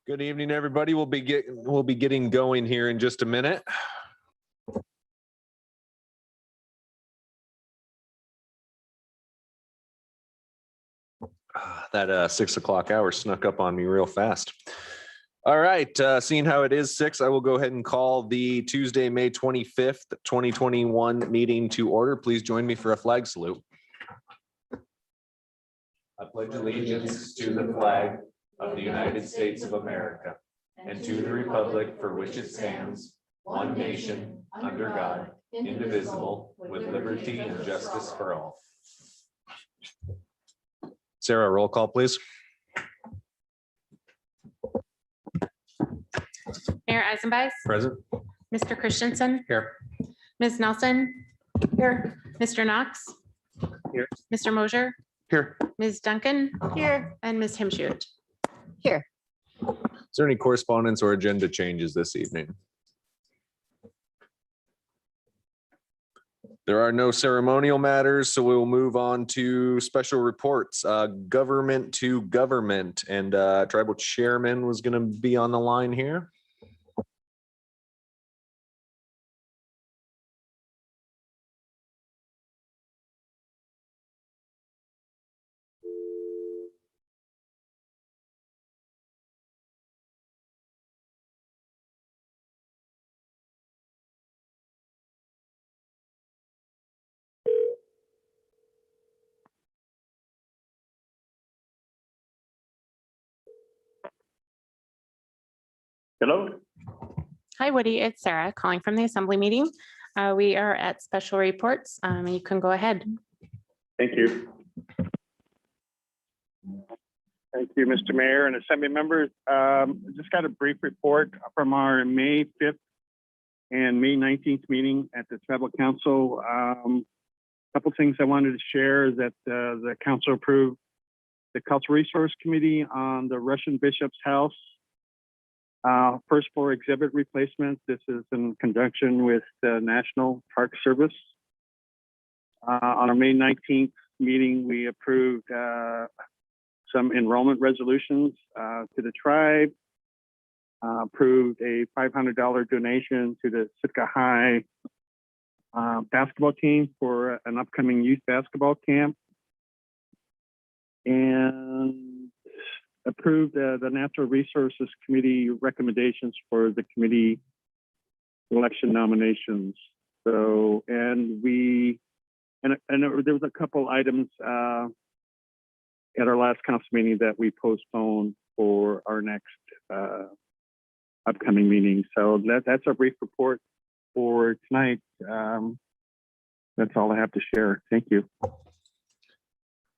Good evening, everybody. We'll be getting going here in just a minute. That 6 o'clock hour snuck up on me real fast. All right, seeing how it is 6, I will go ahead and call the Tuesday, May 25th, 2021 meeting to order. Please join me for a flag salute. I pledge allegiance to the flag of the United States of America and to the republic for which it stands, one nation, under God, indivisible, with liberty and justice for all. Sarah, roll call, please. Mayor Eisenbeis. Present. Mr. Christensen. Here. Ms. Nelson. Here. Mr. Knox. Here. Mr. Mosier. Here. Ms. Duncan. Here. And Ms. Himshoot. Here. Is there any correspondence or agenda changes this evening? There are no ceremonial matters, so we will move on to special reports. Government to government, and tribal chairman was going to be on the line here. Hello. Hi, Woody. It's Sarah calling from the assembly meeting. We are at special reports. You can go ahead. Thank you. Thank you, Mr. Mayor and Assembly members. Just got a brief report from our May 5th and May 19th meeting at the Tribal Council. Couple things I wanted to share is that the council approved the Cultural Resource Committee on the Russian Bishop's House first floor exhibit replacement. This is in conjunction with the National Park Service. On our May 19th meeting, we approved some enrollment resolutions to the tribe, approved a $500 donation to the Sitka High basketball team for an upcoming youth basketball camp, and approved the Natural Resources Committee recommendations for the committee election nominations. So, and there was a couple items at our last council meeting that we postponed for our next upcoming meeting. So that's our brief report for tonight. That's all I have to share. Thank you.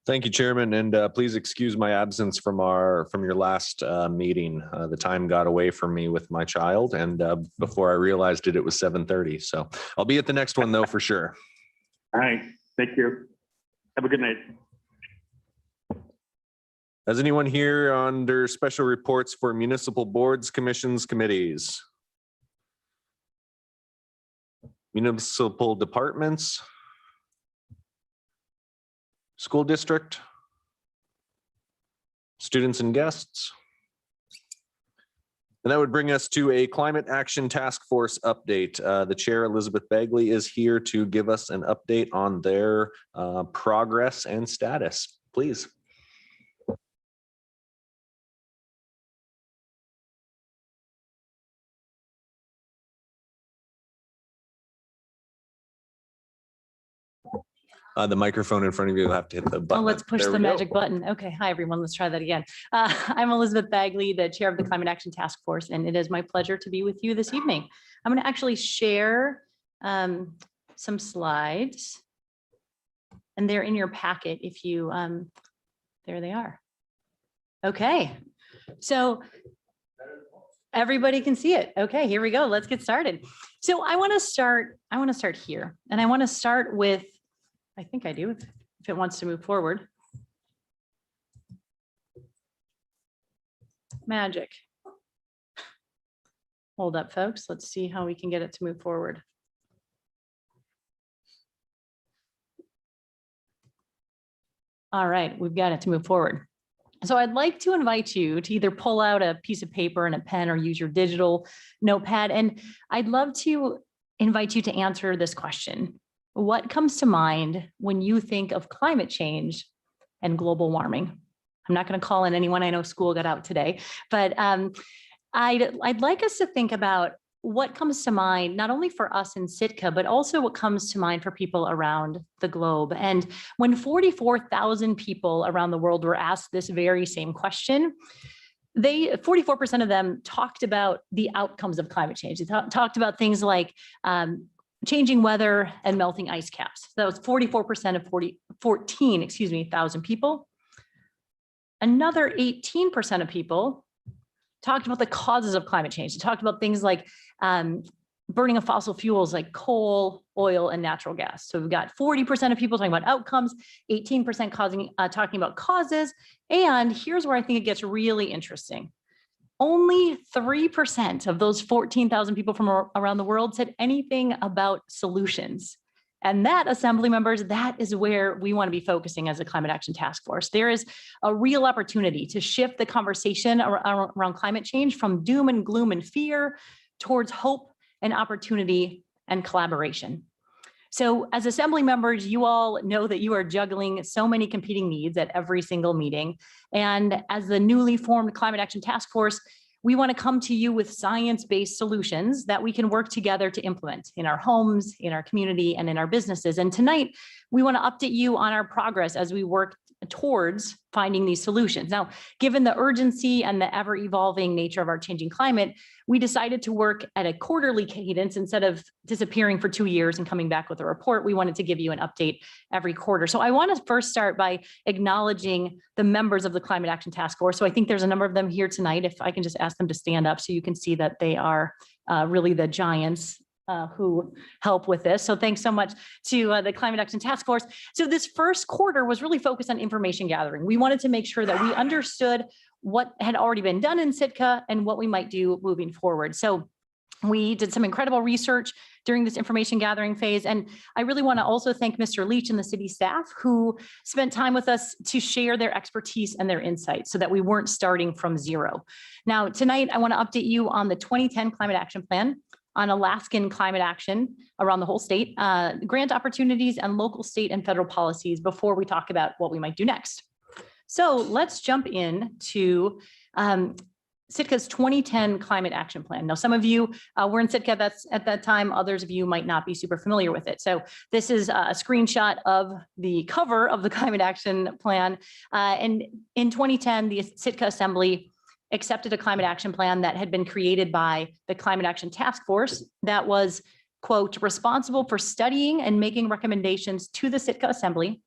Thank you, Chairman, and please excuse my absence from your last meeting. The time got away from me with my child, and before I realized it, it was 7:30. So I'll be at the next one though for sure. All right, thank you. Have a good night. Is anyone here under special reports for municipal boards, commissions, committees? Municipal departments? School district? Students and guests? And that would bring us to a climate action task force update. The chair, Elizabeth Bagley, is here to give us an update on their progress and status. Please. The microphone in front of you will have to hit the button. Oh, let's push the magic button. Okay. Hi, everyone. Let's try that again. I'm Elizabeth Bagley, the chair of the Climate Action Task Force, and it is my pleasure to be with you this evening. I'm going to actually share some slides, and they're in your packet if you, there they are. Okay. So everybody can see it. Okay, here we go. Let's get started. So I want to start here, and I want to start with, I think I do, if it wants to move forward. Magic. Hold up, folks. Let's see how we can get it to move forward. All right, we've got it to move forward. So I'd like to invite you to either pull out a piece of paper and a pen or use your digital notepad. And I'd love to invite you to answer this question. What comes to mind when you think of climate change and global warming? I'm not going to call in anyone. I know school got out today, but I'd like us to think about what comes to mind, not only for us in Sitka, but also what comes to mind for people around the globe. And when 44,000 people around the world were asked this very same question, 44% of them talked about the outcomes of climate change. They talked about things like changing weather and melting ice caps. That was 44% of 14,000 people. Another 18% of people talked about the causes of climate change. They talked about things like burning of fossil fuels like coal, oil, and natural gas. So we've got 40% of people talking about outcomes, 18% talking about causes. And here's where I think it gets really interesting. Only 3% of those 14,000 people from around the world said anything about solutions. And that, Assembly members, that is where we want to be focusing as a Climate Action Task Force. There is a real opportunity to shift the conversation around climate change from doom and gloom and fear towards hope and opportunity and collaboration. So as Assembly members, you all know that you are juggling so many competing needs at every single meeting. And as the newly formed Climate Action Task Force, we want to come to you with science-based solutions that we can work together to implement in our homes, in our community, and in our businesses. And tonight, we want to update you on our progress as we work towards finding these solutions. Now, given the urgency and the ever-evolving nature of our changing climate, we decided to work at a quarterly cadence instead of disappearing for 2 years and coming back with a report. We wanted to give you an update every quarter. So I want to first start by acknowledging the members of the Climate Action Task Force. So I think there's a number of them here tonight. If I can just ask them to stand up so you can see that they are really the giants who help with this. So thanks so much to the Climate Action Task Force. So this first quarter was really focused on information gathering. We wanted to make sure that we understood what had already been done in Sitka and what we might do moving forward. So we did some incredible research during this information gathering phase. And I really want to also thank Mr. Leach and the city staff who spent time with us to share their expertise and their insights so that we weren't starting from zero. Now, tonight, I want to update you on the 2010 Climate Action Plan, on Alaskan climate action around the whole state, grant opportunities, and local, state, and federal policies before we talk about what we might do next. So let's jump in to Sitka's 2010 Climate Action Plan. Now, some of you were in Sitka at that time, others of you might not be super familiar with it. So this is a screenshot of the cover of the Climate Action Plan. And in 2010, the Sitka Assembly accepted a climate action plan that had been created by the Climate Action Task Force that was, quote, responsible for studying and making recommendations to the Sitka Assembly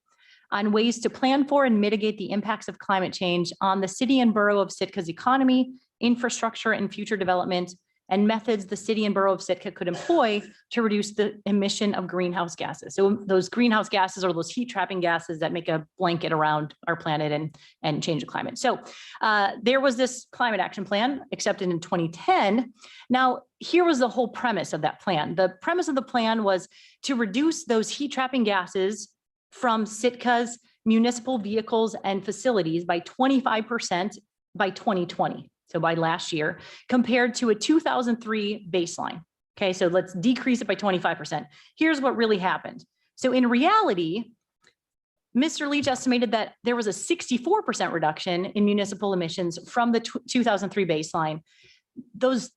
on ways to plan for and mitigate the impacts of climate change on the city and borough of Sitka's economy, infrastructure, and future development, and methods the city and borough of Sitka could employ to reduce the emission of greenhouse gases. So those greenhouse gases are those heat trapping gases that make a blanket around our planet and change the climate. So there was this climate action plan accepted in 2010. Now, here was the whole premise of that plan. The premise of the plan was to reduce those heat trapping gases from Sitka's municipal vehicles and facilities by 25% by 2020. So by last year, compared to a 2003 baseline. Okay, so let's decrease it by 25%. Here's what really happened. So in reality, Mr. Leach estimated that there was a 64% reduction in municipal emissions from the 2003 baseline. Those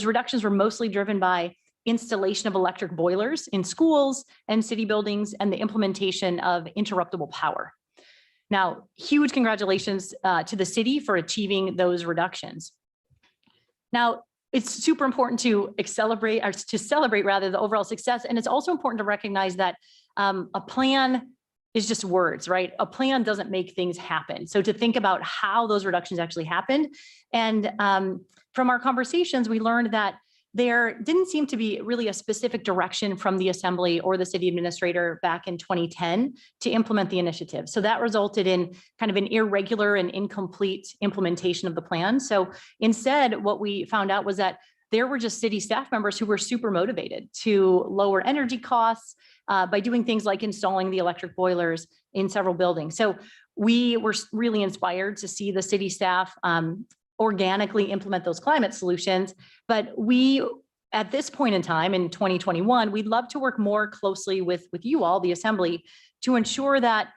reductions were mostly driven by installation of electric boilers in schools and city buildings and the implementation of interruptible power. Now, huge congratulations to the city for achieving those reductions. Now, it's super important to celebrate the overall success. And it's also important to recognize that a plan is just words, right? A plan doesn't make things happen. So to think about how those reductions actually happened. And from our conversations, we learned that there didn't seem to be really a specific direction from the assembly or the city administrator back in 2010 to implement the initiative. So that resulted in kind of an irregular and incomplete implementation of the plan. So instead, what we found out was that there were just city staff members who were super motivated to lower energy costs by doing things like installing the electric boilers in several buildings. So we were really inspired to see the city staff organically implement those climate solutions. But we, at this point in time in 2021, we'd love to work more closely with you all, the Assembly, to ensure that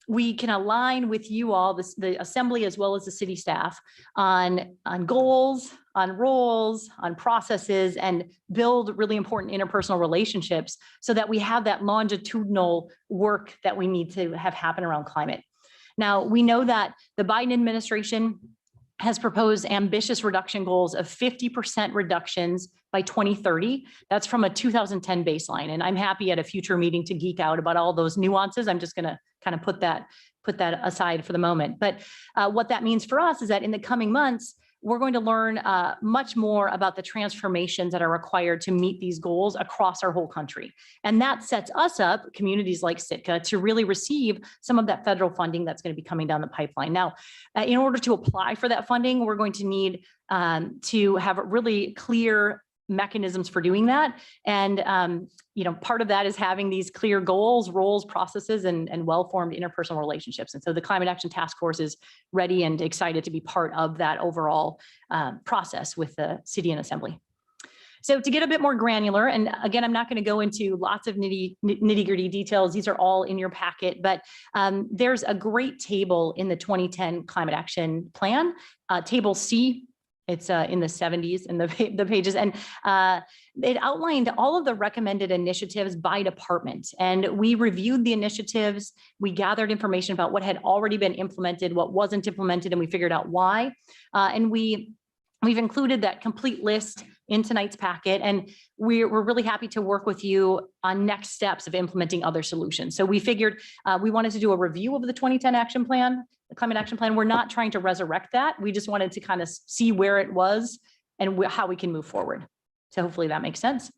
we can align with you all, the Assembly as well as the city staff on goals, on roles, on processes, and build really important interpersonal relationships so that we have that longitudinal work that we need to have happen around climate. Now, we know that the Biden administration has proposed ambitious reduction goals of 50% reductions by 2030. That's from a 2010 baseline. And I'm happy at a future meeting to geek out about all those nuances. I'm just going to kind of put that aside for the moment. But what that means for us is that in the coming months, we're going to learn much more about the transformations that are required to meet these goals across our whole country. And that sets us up, communities like Sitka, to really receive some of that federal funding that's going to be coming down the pipeline. Now, in order to apply for that funding, we're going to need to have really clear mechanisms for doing that. And, part of that is having these clear goals, roles, processes, and well-formed interpersonal relationships. And so the Climate Action Task Force is ready and excited to be part of that overall process with the city and Assembly. So to get a bit more granular, and again, I'm not going to go into lots of nitty-gritty details. These are all in your packet, but there's a great table in the 2010 Climate Action Plan, Table C. It's in the 70s in the pages, and it outlined all of the recommended initiatives by department. And we reviewed the initiatives. We gathered information about what had already been implemented, what wasn't implemented, and we figured out why. And we've included that complete list in tonight's packet, and we're really happy to work with you on next steps of implementing other solutions. So we figured we wanted to do a review of the 2010 action plan, the Climate Action Plan. We're not trying to resurrect that. We just wanted to kind of see where it was and how we can move forward. So hopefully that makes sense.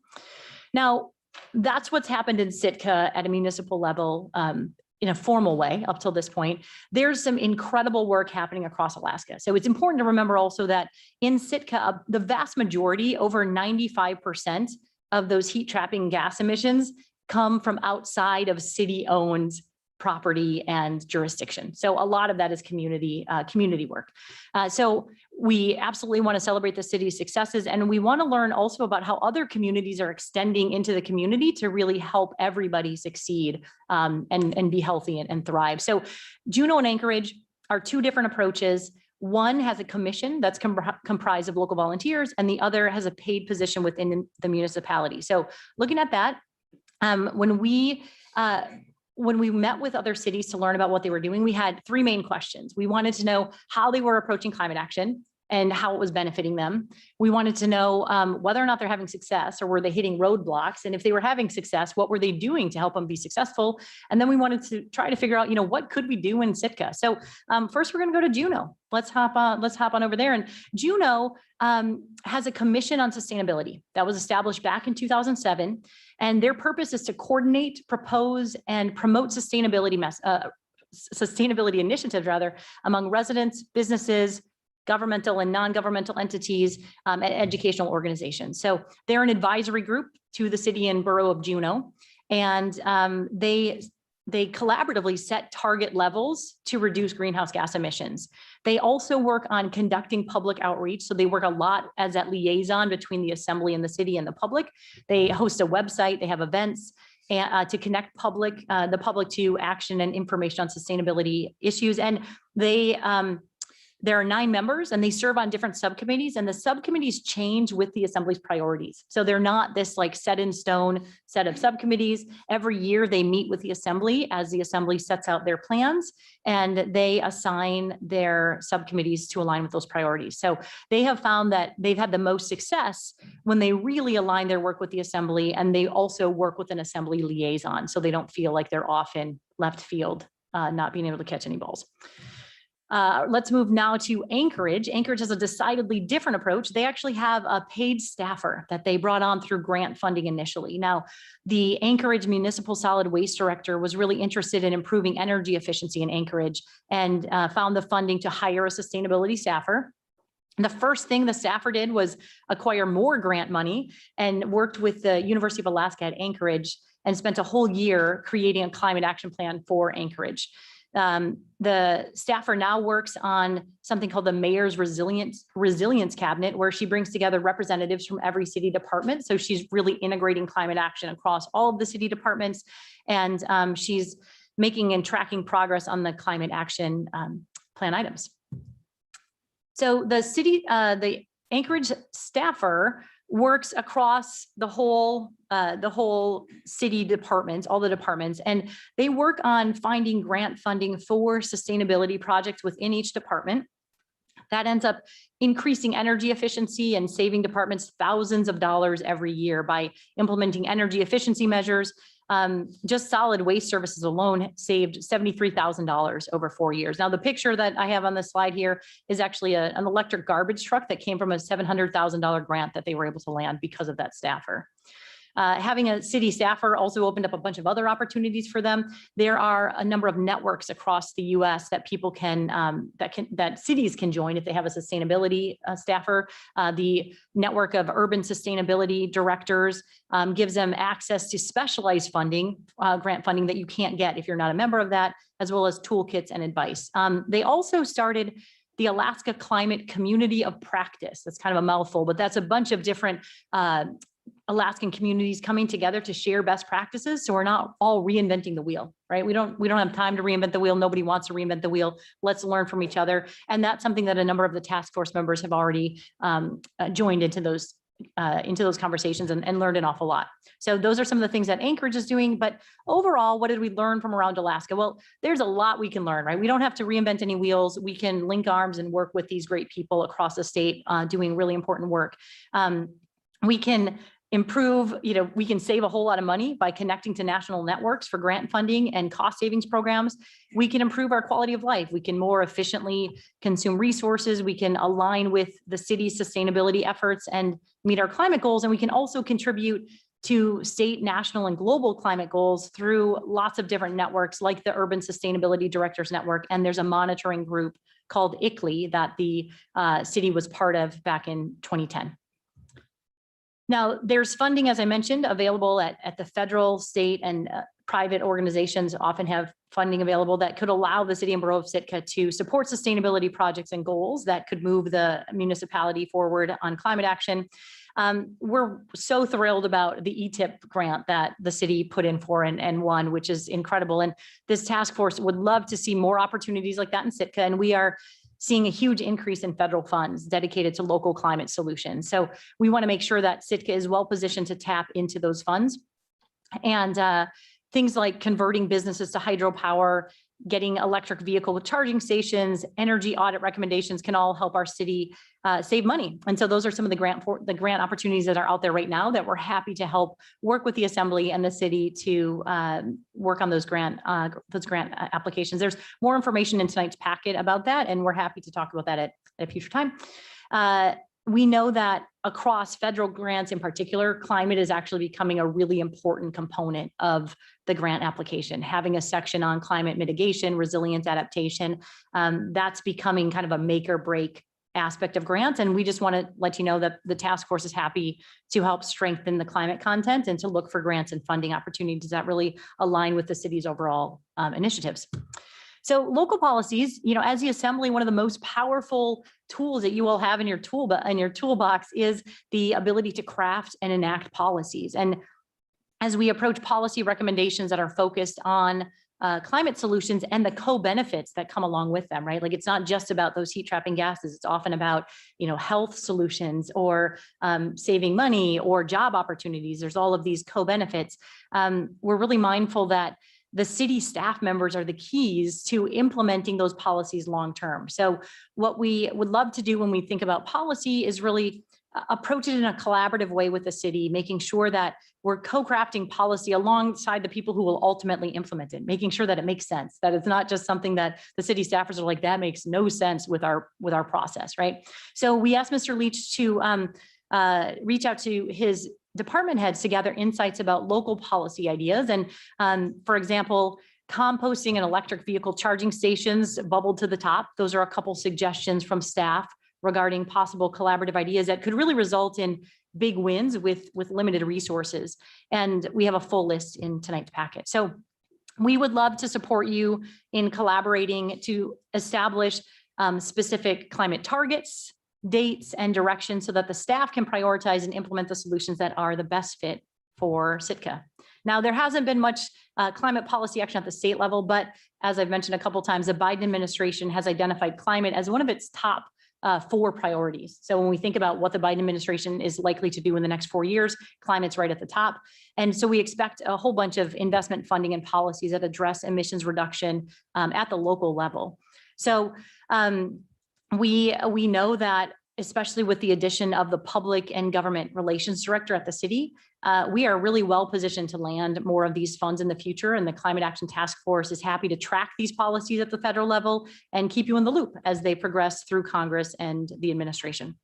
Now, that's what's happened in Sitka at a municipal level in a formal way up till this point. There's some incredible work happening across Alaska. So it's important to remember also that in Sitka, the vast majority, over 95% of those heat trapping gas emissions come from outside of city-owned property and jurisdiction. So a lot of that is community work. So we absolutely want to celebrate the city's successes, and we want to learn also about how other communities are extending into the community to really help everybody succeed and be healthy and thrive. So Juneau and Anchorage are two different approaches. One has a commission that's comprised of local volunteers, and the other has a paid position within the municipality. So looking at that, when we met with other cities to learn about what they were doing, we had three main questions. We wanted to know how they were approaching climate action and how it was benefiting them. We wanted to know whether or not they're having success, or were they hitting roadblocks? And if they were having success, what were they doing to help them be successful? And then we wanted to try to figure out, what could we do in Sitka? So first we're going to go to Juneau. Let's hop on over there. And Juneau has a commission on sustainability that was established back in 2007. And their purpose is to coordinate, propose, and promote sustainability initiatives among residents, businesses, governmental and non-governmental entities, and educational organizations. So they're an advisory group to the city and borough of Juneau, and they collaboratively set target levels to reduce greenhouse gas emissions. They also work on conducting public outreach. So they work a lot as that liaison between the Assembly and the city and the public. They host a website, they have events to connect the public to action and information on sustainability issues. And there are 9 members, and they serve on different subcommittees, and the subcommittees change with the Assembly's priorities. So they're not this set in stone set of subcommittees. Every year they meet with the Assembly as the Assembly sets out their plans, and they assign their subcommittees to align with those priorities. So they have found that they've had the most success when they really align their work with the Assembly, and they also work with an Assembly liaison, so they don't feel like they're off in left field, not being able to catch any balls. Let's move now to Anchorage. Anchorage has a decidedly different approach. They actually have a paid staffer that they brought on through grant funding initially. Now, the Anchorage Municipal Solid Waste Director was really interested in improving energy efficiency in Anchorage and found the funding to hire a sustainability staffer. And the first thing the staffer did was acquire more grant money and worked with the University of Alaska at Anchorage and spent a whole year creating a climate action plan for Anchorage. The staffer now works on something called the Mayor's Resilience Cabinet, where she brings together representatives from every city department. So she's really integrating climate action across all of the city departments. And she's making and tracking progress on the climate action plan items. So the Anchorage staffer works across the whole city departments, all the departments, and they work on finding grant funding for sustainability projects within each department. That ends up increasing energy efficiency and saving departments thousands of dollars every year by implementing energy efficiency measures. Just solid waste services alone saved $73,000 over 4 years. Now, the picture that I have on the slide here is actually an electric garbage truck that came from a $700,000 grant that they were able to land because of that staffer. Having a city staffer also opened up a bunch of other opportunities for them. There are a number of networks across the US that people that cities can join if they have a sustainability staffer. The network of urban sustainability directors gives them access to specialized funding, grant funding that you can't get if you're not a member of that, as well as toolkits and advice. They also started the Alaska Climate Community of Practice. That's kind of a mouthful, but that's a bunch of different Alaskan communities coming together to share best practices. So we're not all reinventing the wheel, right? We don't have time to reinvent the wheel. Nobody wants to reinvent the wheel. Let's learn from each other. And that's something that a number of the task force members have already joined into those conversations and learned an awful lot. So those are some of the things that Anchorage is doing. But overall, what did we learn from around Alaska? Well, there's a lot we can learn, right? We don't have to reinvent any wheels. We can link arms and work with these great people across the state doing really important work. We can improve, we can save a whole lot of money by connecting to national networks for grant funding and cost savings programs. We can improve our quality of life. We can more efficiently consume resources. We can align with the city's sustainability efforts and meet our climate goals. And we can also contribute to state, national, and global climate goals through lots of different networks like the Urban Sustainability Directors Network. And there's a monitoring group called ICLEI that the city was part of back in 2010. Now, there's funding, as I mentioned, available at the federal, state, and private organizations often have funding available that could allow the city and borough of Sitka to support sustainability projects and goals that could move the municipality forward on climate action. We're so thrilled about the ETIP grant that the city put in for and won, which is incredible. And this task force would love to see more opportunities like that in Sitka. And we are seeing a huge increase in federal funds dedicated to local climate solutions. So we want to make sure that Sitka is well positioned to tap into those funds. And things like converting businesses to hydropower, getting electric vehicle charging stations, energy audit recommendations can all help our city save money. And so those are some of the grant opportunities that are out there right now that we're happy to help work with the assembly and the city to work on those grant applications. There's more information in tonight's packet about that, and we're happy to talk about that at a future time. We know that across federal grants in particular, climate is actually becoming a really important component of the grant application. Having a section on climate mitigation, resilience, adaptation, that's becoming kind of a make or break aspect of grants. And we just want to let you know that the task force is happy to help strengthen the climate content and to look for grants and funding opportunities that really align with the city's overall initiatives. So local policies, as the assembly, one of the most powerful tools that you all have in your toolbox is the ability to craft and enact policies. And as we approach policy recommendations that are focused on climate solutions and the co-benefits that come along with them, right? Like it's not just about those heat trapping gases. It's often about, health solutions or saving money or job opportunities. There's all of these co-benefits. We're really mindful that the city staff members are the keys to implementing those policies long-term. So what we would love to do when we think about policy is really approach it in a collaborative way with the city, making sure that we're co-crafting policy alongside the people who will ultimately implement it, making sure that it makes sense, that it's not just something that the city staffers are like, that makes no sense with our process, right? So we asked Mr. Leach to reach out to his department heads to gather insights about local policy ideas. And for example, composting and electric vehicle charging stations bubbled to the top. Those are a couple suggestions from staff regarding possible collaborative ideas that could really result in big wins with limited resources. And we have a full list in tonight's packet. So We would love to support you in collaborating to establish specific climate targets, dates, and directions so that the staff can prioritize and implement the solutions that are the best fit for Sitka. Now, there hasn't been much climate policy action at the state level, but as I've mentioned a couple of times, the Biden administration has identified climate as one of its top 4 priorities. So when we think about what the Biden administration is likely to do in the next 4 years, climate's right at the top. And so we expect a whole bunch of investment funding and policies that address emissions reduction at the local level. So we know that, especially with the addition of the public and government relations director at the city, we are really well positioned to land more of these funds in the future. And the Climate Action Task Force is happy to track these policies at the federal level and keep you in the loop as they progress through Congress and the administration.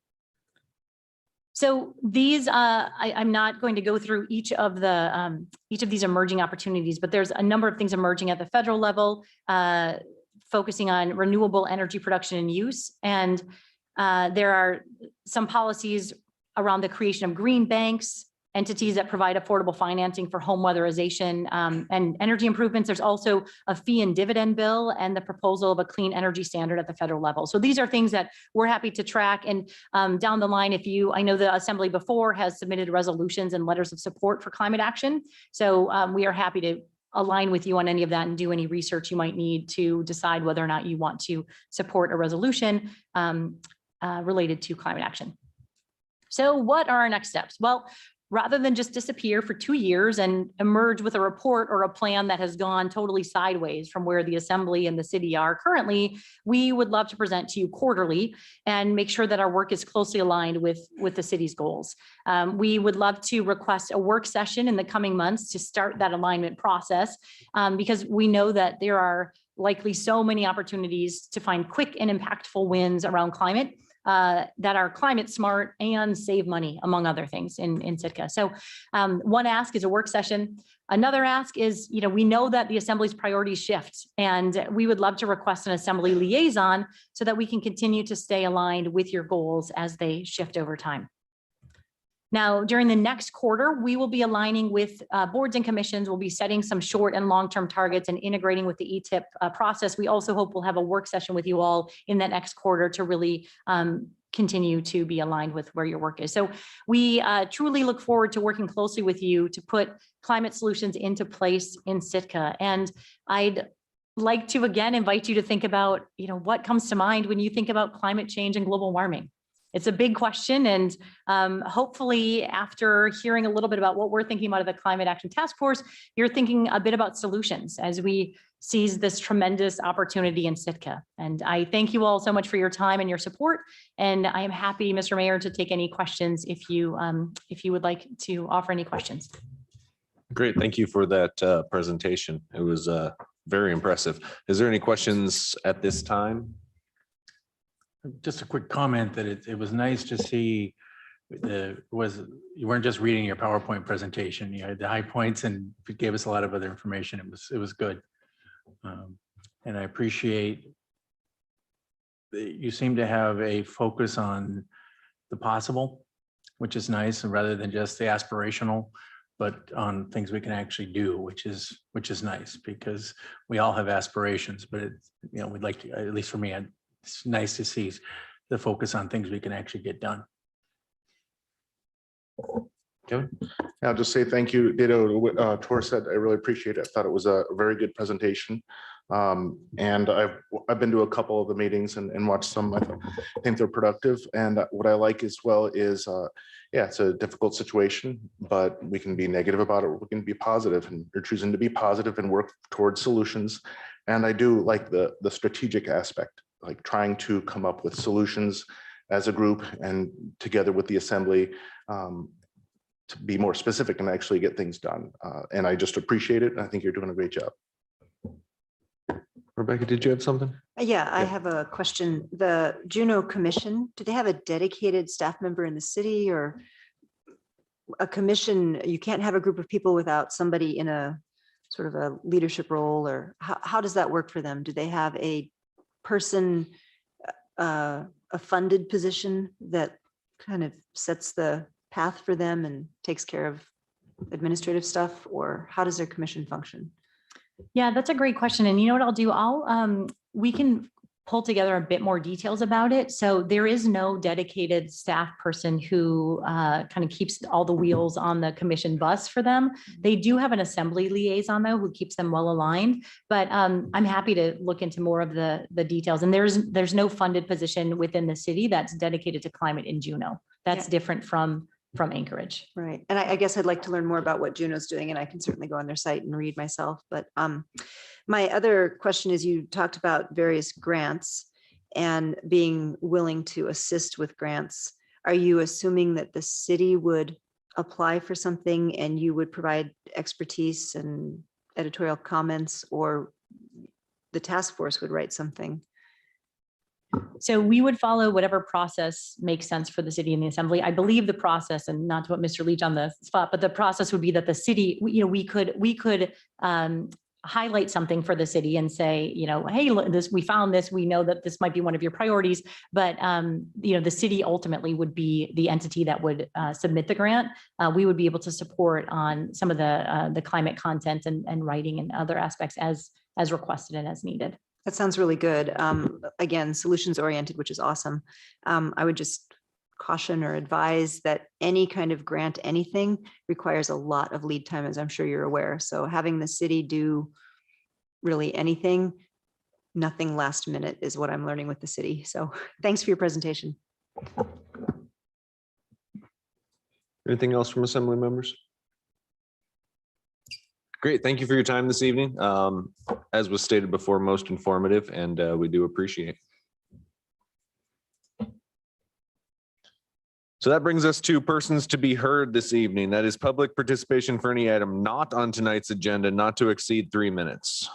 So these, I'm not going to go through each of these emerging opportunities, but there's a number of things emerging at the federal level, focusing on renewable energy production and use. And there are some policies around the creation of green banks, entities that provide affordable financing for home weatherization and energy improvements. There's also a fee and dividend bill and the proposal of a clean energy standard at the federal level. So these are things that we're happy to track. And down the line, I know the Assembly before has submitted resolutions and letters of support for climate action. So we are happy to align with you on any of that and do any research you might need to decide whether or not you want to support a resolution related to climate action. So what are our next steps? Well, rather than just disappear for 2 years and emerge with a report or a plan that has gone totally sideways from where the Assembly and the city are currently, we would love to present to you quarterly and make sure that our work is closely aligned with the city's goals. We would love to request a work session in the coming months to start that alignment process because we know that there are likely so many opportunities to find quick and impactful wins around climate that are climate smart and save money, among other things in Sitka. So one ask is a work session. Another ask is, we know that the Assembly's priorities shift, and we would love to request an Assembly liaison so that we can continue to stay aligned with your goals as they shift over time. Now, during the next quarter, we will be aligning with boards and commissions. We'll be setting some short and long-term targets and integrating with the ETIP process. We also hope we'll have a work session with you all in that next quarter to really continue to be aligned with where your work is. So we truly look forward to working closely with you to put climate solutions into place in Sitka. And I'd like to, again, invite you to think about, what comes to mind when you think about climate change and global warming. It's a big question, and hopefully after hearing a little bit about what we're thinking about at the Climate Action Task Force, you're thinking a bit about solutions as we seize this tremendous opportunity in Sitka. And I thank you all so much for your time and your support, and I am happy, Mr. Mayor, to take any questions if you would like to offer any questions. Great, thank you for that presentation. It was very impressive. Is there any questions at this time? Just a quick comment that it was nice to see you weren't just reading your PowerPoint presentation. You had the high points and it gave us a lot of other information. It was good. And I appreciate that you seem to have a focus on the possible, which is nice, and rather than just the aspirational, but on things we can actually do, which is nice, because we all have aspirations, but we'd like to, at least for me, it's nice to see the focus on things we can actually get done. Kevin? I'll just say thank you, ditto to what Tor said. I really appreciate it. I thought it was a very good presentation. And I've been to a couple of the meetings and watched some. I think they're productive. And what I like as well is, yeah, it's a difficult situation, but we can be negative about it. We can be positive, and you're choosing to be positive and work towards solutions. And I do like the strategic aspect, like trying to come up with solutions as a group and together with the Assembly to be more specific and actually get things done. And I just appreciate it. And I think you're doing a great job. Rebecca, did you have something? Yeah, I have a question. The Juneau Commission, do they have a dedicated staff member in the city, or a commission? You can't have a group of people without somebody in a sort of a leadership role, or how does that work for them? Do they have a person, a funded position that kind of sets the path for them and takes care of administrative stuff, or how does their commission function? Yeah, that's a great question. And you know what I'll do? We can pull together a bit more details about it. So there is no dedicated staff person who kind of keeps all the wheels on the commission bus for them. They do have an assembly liaison though, who keeps them well aligned, but I'm happy to look into more of the details. And there's no funded position within the city that's dedicated to climate in Juneau. That's Yeah. different from Anchorage. Right. And I guess I'd like to learn more about what Juneau's doing, and I can certainly go on their site and read myself. But my other question is, you talked about various grants and being willing to assist with grants. Are you assuming that the city would apply for something and you would provide expertise and editorial comments, or the task force would write something? So we would follow whatever process makes sense for the city and the assembly. I believe the process, and not to put Mr. Leach on the spot, but the process would be that the city, we could highlight something for the city and say, hey, look, we found this, we know that this might be one of your priorities, but the city ultimately would be the entity that would submit the grant. We would be able to support on some of the climate content and writing and other aspects as requested and as needed. That sounds really good. Again, solutions oriented, which is awesome. I would just caution or advise that any kind of grant, anything requires a lot of lead time, as I'm sure you're aware. So having the city do really anything, nothing last minute is what I'm learning with the city. So thanks for your presentation. Anything else from assembly members? Great. Thank you for your time this evening. As was stated before, most informative, and we do appreciate. So that brings us to persons to be heard this evening. That is public participation for any item not on tonight's agenda, not to exceed 3 minutes.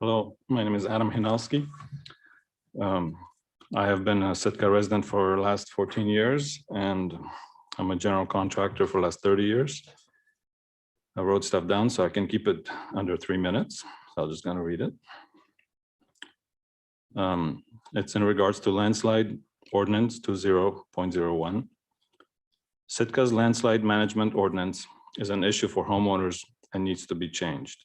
Hello, my name is Adam Hinalski. I have been a Sitka resident for the last 14 years, and I'm a general contractor for the last 30 years. I wrote stuff down so I can keep it under 3 minutes. So I'm just going to read it. It's in regards to landslide ordinance 20.01. Sitka's landslide management ordinance is an issue for homeowners and needs to be changed.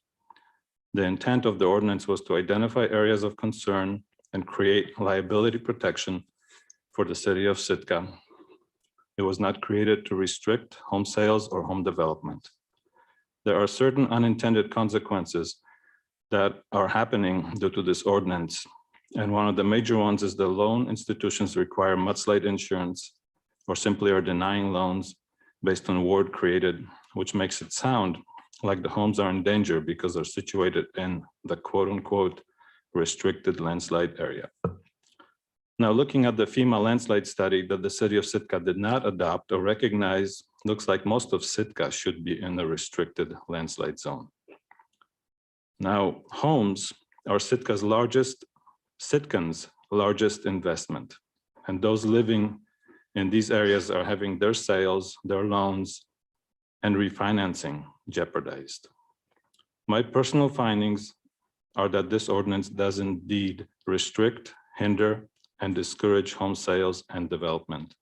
The intent of the ordinance was to identify areas of concern and create liability protection for the city of Sitka. It was not created to restrict home sales or home development. There are certain unintended consequences that are happening due to this ordinance. And one of the major ones is the loan institutions require mudslide insurance or simply are denying loans based on ward created, which makes it sound like the homes are in danger because they're situated in the quote unquote restricted landslide area. Now, looking at the FEMA landslide study that the city of Sitka did not adopt or recognize, looks like most of Sitka should be in the restricted landslide zone. Now, homes are Sitka's largest investment, and those living in these areas are having their sales, their loans, and refinancing jeopardized. My personal findings are that this ordinance does indeed restrict, hinder, and discourage home sales and development.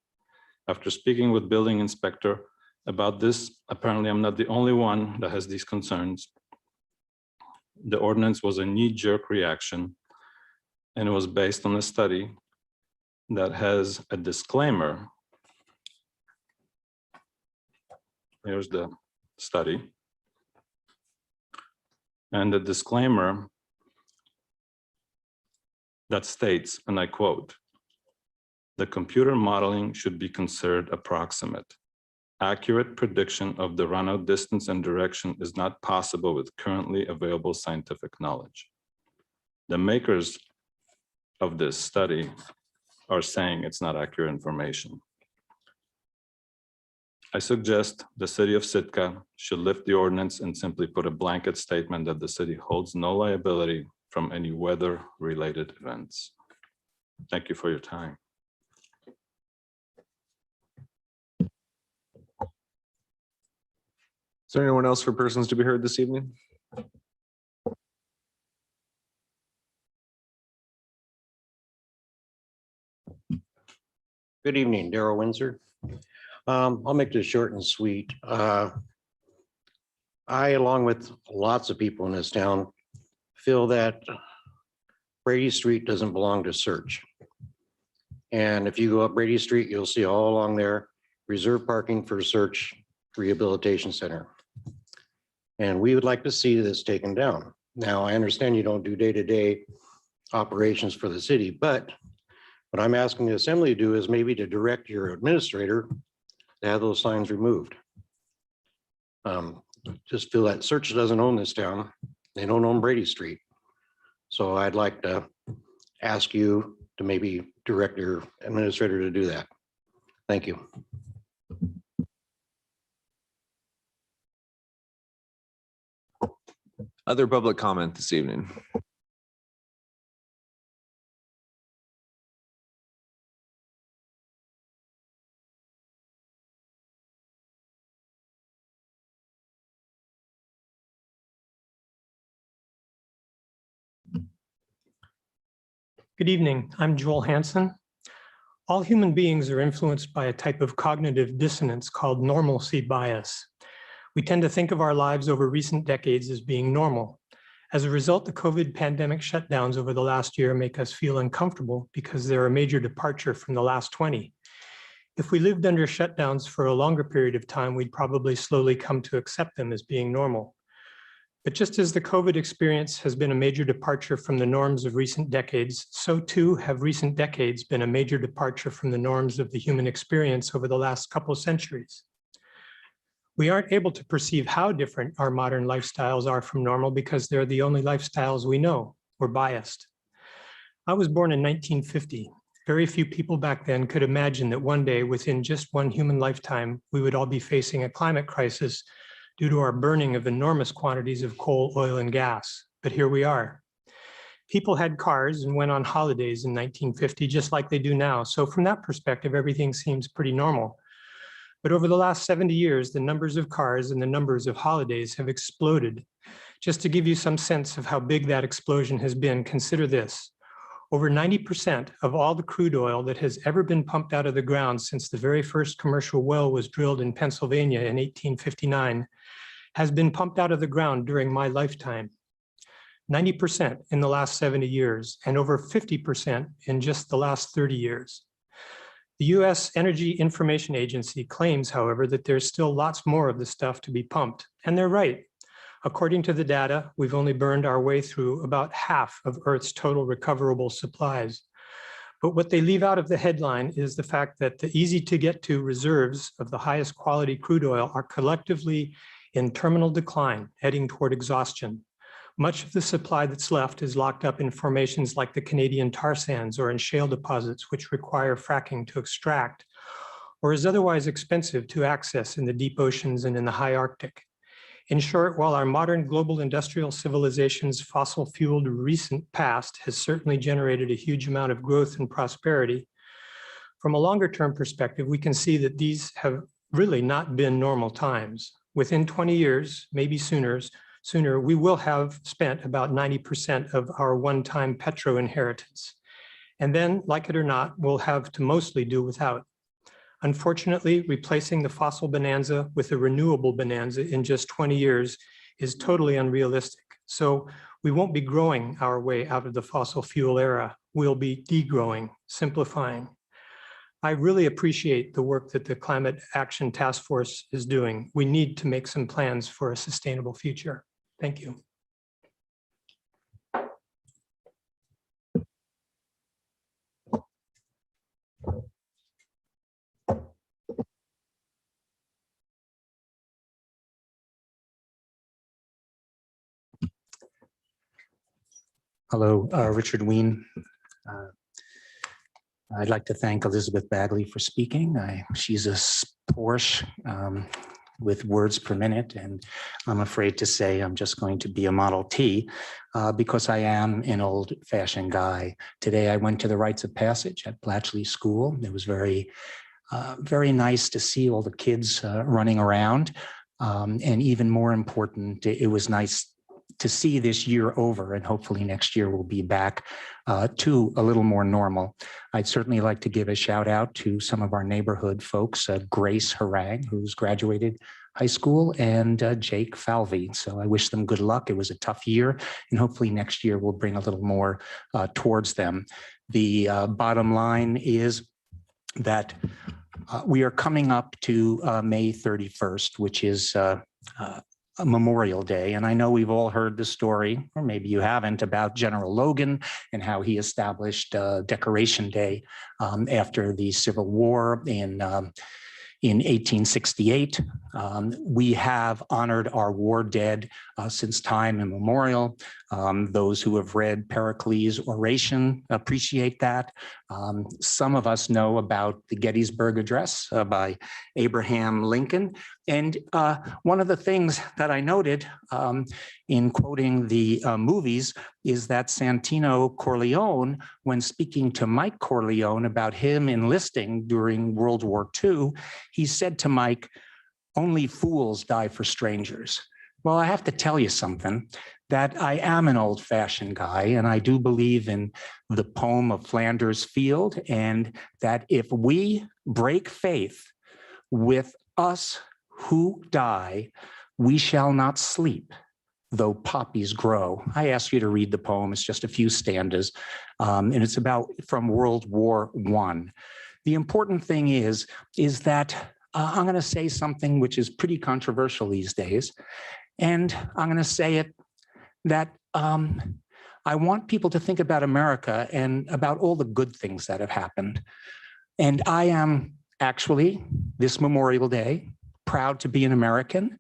After speaking with building inspector about this, apparently I'm not the only one that has these concerns. The ordinance was a knee-jerk reaction, and it was based on a study that has a disclaimer. Here's the study. And the disclaimer that states, and I quote, "The computer modeling should be considered approximate. Accurate prediction of the runout distance and direction is not possible with currently available scientific knowledge." The makers of this study are saying it's not accurate information. I suggest the city of Sitka should lift the ordinance and simply put a blanket statement that the city holds no liability from any weather-related events. Thank you for your time. Is there anyone else for persons to be heard this evening? Good evening, Darrell Windsor. I'll make this short and sweet. I, along with lots of people in this town, feel that Brady Street doesn't belong to Search. And if you go up Brady Street, you'll see all along there, reserved parking for Search Rehabilitation Center. And we would like to see this taken down. Now, I understand you don't do day-to-day operations for the city, but what I'm asking the assembly to do is maybe to direct your administrator to have those signs removed. Just feel that Search doesn't own this town. They don't own Brady Street. So I'd like to ask you to maybe direct your administrator to do that. Thank you. Other public comment this evening? Good evening. I'm Joel Hansen. All human beings are influenced by a type of cognitive dissonance called normalcy bias. We tend to think of our lives over recent decades as being normal. As a result, the COVID pandemic shutdowns over the last year make us feel uncomfortable because they're a major departure from the last 20. If we lived under shutdowns for a longer period of time, we'd probably slowly come to accept them as being normal. But just as the COVID experience has been a major departure from the norms of recent decades, so too have recent decades been a major departure from the norms of the human experience over the last couple of centuries. We aren't able to perceive how different our modern lifestyles are from normal because they're the only lifestyles we know. We're biased. I was born in 1950. Very few people back then could imagine that one day, within just one human lifetime, we would all be facing a climate crisis due to our burning of enormous quantities of coal, oil, and gas. But here we are. People had cars and went on holidays in 1950, just like they do now. So from that perspective, everything seems pretty normal. But over the last 70 years, the numbers of cars and the numbers of holidays have exploded. Just to give you some sense of how big that explosion has been, consider this. Over 90% of all the crude oil that has ever been pumped out of the ground since the very first commercial well was drilled in Pennsylvania in 1859 has been pumped out of the ground during my lifetime. 90% in the last 70 years and over 50% in just the last 30 years. The US Energy Information Agency claims, however, that there's still lots more of the stuff to be pumped, and they're right. According to the data, we've only burned our way through about half of Earth's total recoverable supplies. But what they leave out of the headline is the fact that the easy to get to reserves of the highest quality crude oil are collectively in terminal decline, heading toward exhaustion. Much of the supply that's left is locked up in formations like the Canadian tar sands or in shale deposits, which require fracking to extract, or is otherwise expensive to access in the deep oceans and in the high Arctic. In short, while our modern global industrial civilization's fossil-fueled recent past has certainly generated a huge amount of growth and prosperity, from a longer-term perspective, we can see that these have really not been normal times. Within 20 years, maybe sooner, we will have spent about 90% of our one-time petro inheritance. And then, like it or not, we'll have to mostly do without. Unfortunately, replacing the fossil bonanza with a renewable bonanza in just 20 years is totally unrealistic. So we won't be growing our way out of the fossil fuel era. We'll be degrowing, simplifying. I really appreciate the work that the Climate Action Task Force is doing. We need to make some plans for a sustainable future. Thank you. Hello, Richard Ween. I'd like to thank Elizabeth Bagley for speaking. She's a Porsche with words per minute, and I'm afraid to say I'm just going to be a Model T because I am an old-fashioned guy. Today I went to the rites of passage at Blatchley School. It was very nice to see all the kids running around, and even more important, it was nice to see this year over, and hopefully next year we'll be back to a little more normal. I'd certainly like to give a shout out to some of our neighborhood folks, Grace Harang, who's graduated high school, and Jake Falvey. So I wish them good luck. It was a tough year, and hopefully next year will bring a little more towards them. The bottom line is that we are coming up to May 31st, which is a Memorial Day. And I know we've all heard the story, or maybe you haven't, about General Logan and how he established Decoration Day after the Civil War in 1868. We have honored our war dead since time immemorial. Those who have read Pericles' oration appreciate that. Some of us know about the Gettysburg Address by Abraham Lincoln. And one of the things that I noted in quoting the movies is that Santino Corleone, when speaking to Mike Corleone about him enlisting during World War II, he said to Mike, "Only fools die for strangers." Well, I have to tell you something, that I am an old-fashioned guy, and I do believe in the poem of Flanders Field, and that if we break faith with us who die, we shall not sleep, though poppies grow. I ask you to read the poem. It's just a few stanzas, and it's about from World War I. The important thing is that I'm going to say something which is pretty controversial these days, and I'm going to say it that I want people to think about America and about all the good things that have happened. And I am actually, this Memorial Day, proud to be an American,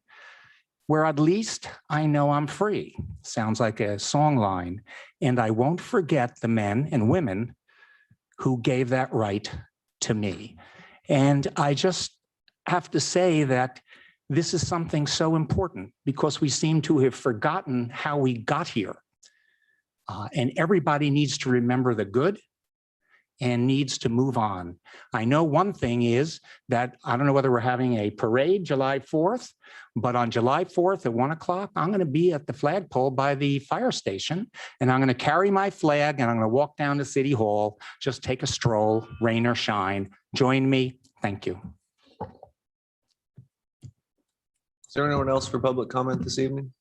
where at least I know I'm free. Sounds like a song line. And I won't forget the men and women who gave that right to me. And I just have to say that this is something so important because we seem to have forgotten how we got here. And everybody needs to remember the good and needs to move on. I know one thing is that I don't know whether we're having a parade July 4th, but on July 4th at 1 o'clock, I'm going to be at the flagpole by the fire station, and I'm going to carry my flag and I'm going to walk down to City Hall, just take a stroll, rain or shine. Join me. Thank you. Is there anyone else for public comment this evening?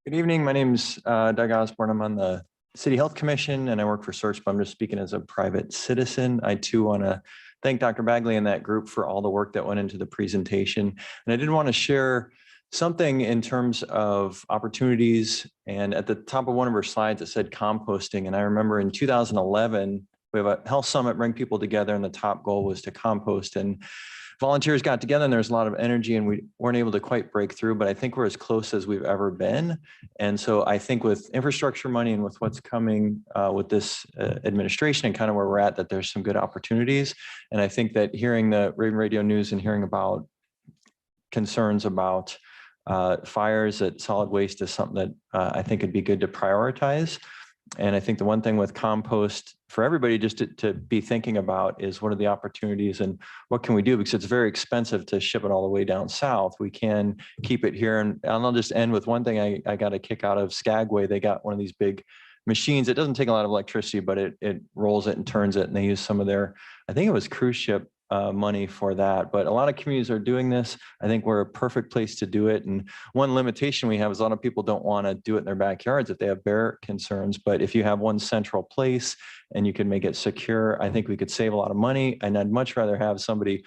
Good evening. My name's Doug Osborne. I'm on the City Health Commission and I work for Search, but I'm just speaking as a private citizen. I too want to thank Dr. Bagley and that group for all the work that went into the presentation. And I did want to share something in terms of opportunities. And at the top of one of her slides, it said composting. And I remember in 2011, we have a health summit, bring people together, and the top goal was to compost. And volunteers got together and there's a lot of energy and we weren't able to quite break through, but I think we're as close as we've ever been. And so I think with infrastructure money and with what's coming with this administration and kind of where we're at, that there's some good opportunities. And I think that hearing the Raven Radio News and hearing about concerns about fires at solid waste is something that I think it'd be good to prioritize. And I think the one thing with compost for everybody just to be thinking about is what are the opportunities and what can we do? Because it's very expensive to ship it all the way down south. We can keep it here. And I'll just end with one thing I got a kick out of Skagway. They got one of these big machines. It doesn't take a lot of electricity, but it rolls it and turns it. And they use some of their, I think it was cruise ship money for that. But a lot of communities are doing this. I think we're a perfect place to do it. And one limitation we have is a lot of people don't want to do it in their backyards if they have bear concerns. But if you have one central place and you can make it secure, I think we could save a lot of money. And I'd much rather have somebody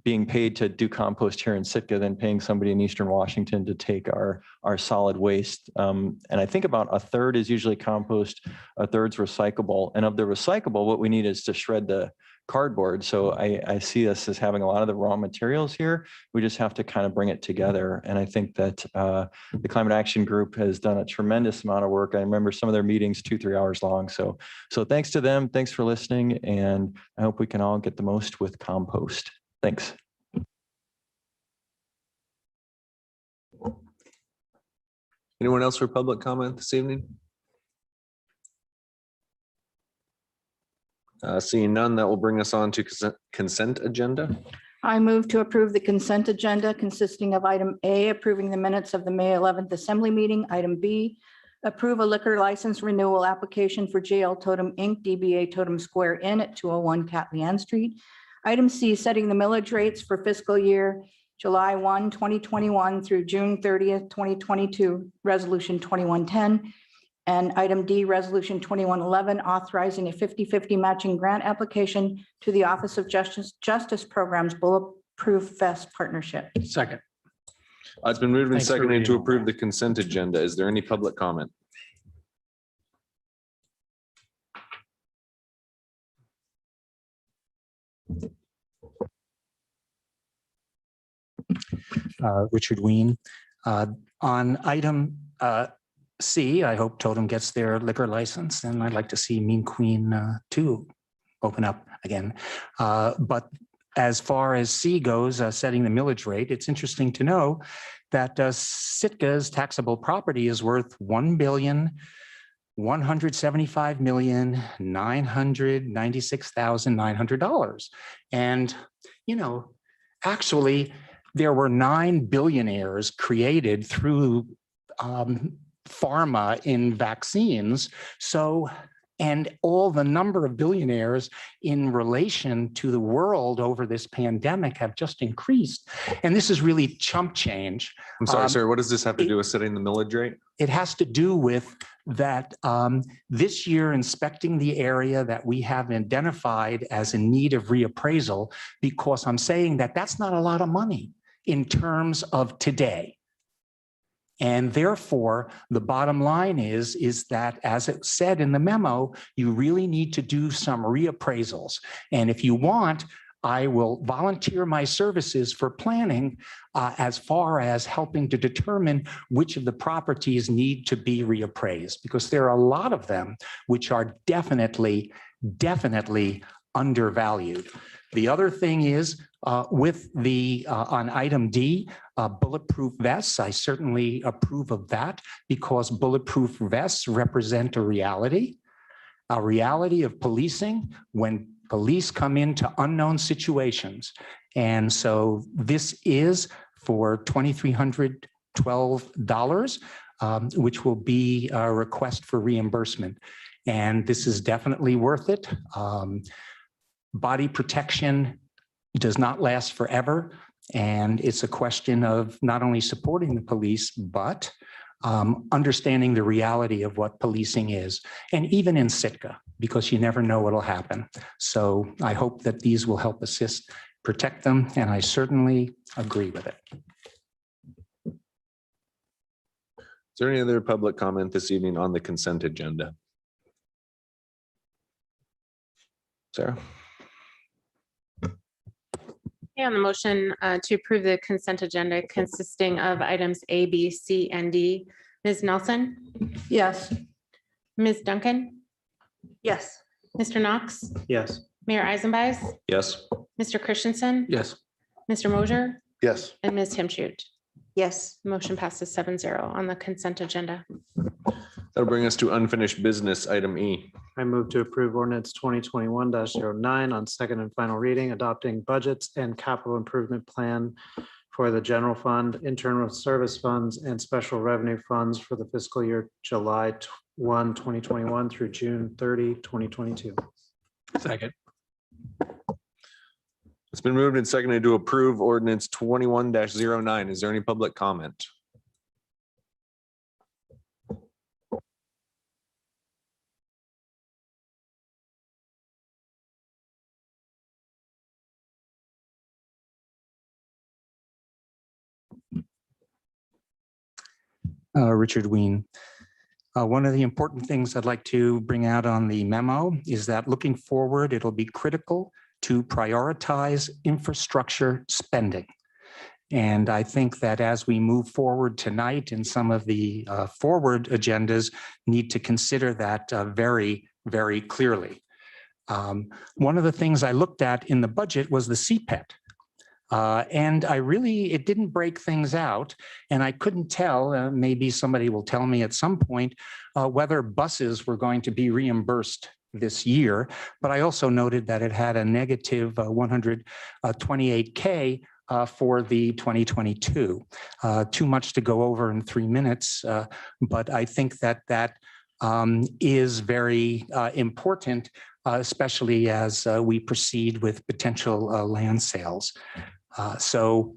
being paid to do compost here in Sitka than paying somebody in Eastern Washington to take our solid waste. And I think about a third is usually compost, a third's recyclable. And of the recyclable, what we need is to shred the cardboard. So I see us as having a lot of the raw materials here. We just have to kind of bring it together. And I think that the Climate Action Group has done a tremendous amount of work. I remember some of their meetings 2-3 hours long. So thanks to them. Thanks for listening. And I hope we can all get the most with compost. Thanks. Anyone else for public comment this evening? Seeing none, that will bring us on to consent agenda. I move to approve the consent agenda consisting of item A, approving the minutes of the May 11th Assembly meeting. Item B, approve a liquor license renewal application for JL Totem Inc., DBA Totem Square Inn at 201 Catlean Street. Item C, setting the millage rates for fiscal year July 1, 2021 through June 30th, 2022, Resolution 2110. And item D, Resolution 2111, authorizing a 50-50 matching grant application to the Office of Justice Programs Bulletproof Vest Partnership. Second. It's been moved and Thanks for seconded to reading all approve that. the consent agenda. Is there any public comment? Richard Ween. On item C, I hope Totem gets their liquor license, and I'd like to see Mean Queen 2 open up again. But as far as C goes, setting the millage rate, it's interesting to know that Sitka's taxable property is worth $1,175,996,900. And, you know, actually, there were 9 billionaires created through pharma in vaccines. So, and all the number of billionaires in relation to the world over this pandemic have just increased. And this is really chump change. I'm sorry, sir. What does this have to do with setting the millage rate? It has to do with that this year inspecting the area that we have identified as in need of reappraisal, because I'm saying that that's not a lot of money in terms of today. And therefore, the bottom line is that, as it said in the memo, you really need to do some reappraisals. And if you want, I will volunteer my services for planning as far as helping to determine which of the properties need to be reappraised, because there are a lot of them which are definitely undervalued. The other thing is with the on item D, bulletproof vests, I certainly approve of that, because bulletproof vests represent a reality of policing when police come into unknown situations. And so this is for $2,312, which will be a request for reimbursement. And this is definitely worth it. Body protection does not last forever. And it's a question of not only supporting the police, but understanding the reality of what policing is, and even in Sitka, because you never know what'll happen. So I hope that these will help assist, protect them, and I certainly agree with it. Is there any other public comment this evening on the consent agenda? Sarah? On the motion to approve the consent agenda consisting of items A, B, C, and D. Ms. Nelson, Yes. Ms. Duncan, Yes. Mr. Knox, Yes. Mayor Eisenbeiß, Yes. Mr. Christensen, Yes. Mr. Mosier, Yes. and Ms. Himschoot. Yes. Motion passes 7-0 on the consent agenda. That'll bring us to unfinished business, item E. I move to approve ordinance 2021-09 on second and final reading, adopting budgets and capital improvement plan for the general fund, internal service funds, and special revenue funds for the fiscal year July 1, 2021 through June 30, 2022. Second. It's been moved and seconded to approve ordinance 21-09. Is there any public comment? Richard Ween. One of the important things I'd like to bring out on the memo is that looking forward, it'll be critical to prioritize infrastructure spending. And I think that as we move forward tonight, and some of the forward agendas need to consider that very, very clearly. One of the things I looked at in the budget was the CPET. And it didn't break things out, and I couldn't tell, maybe somebody will tell me at some point, whether buses were going to be reimbursed this year, but I also noted that it had a negative 128K for the 2022. Too much to go over in 3 minutes, but I think that is very important, especially as we proceed with potential land sales. So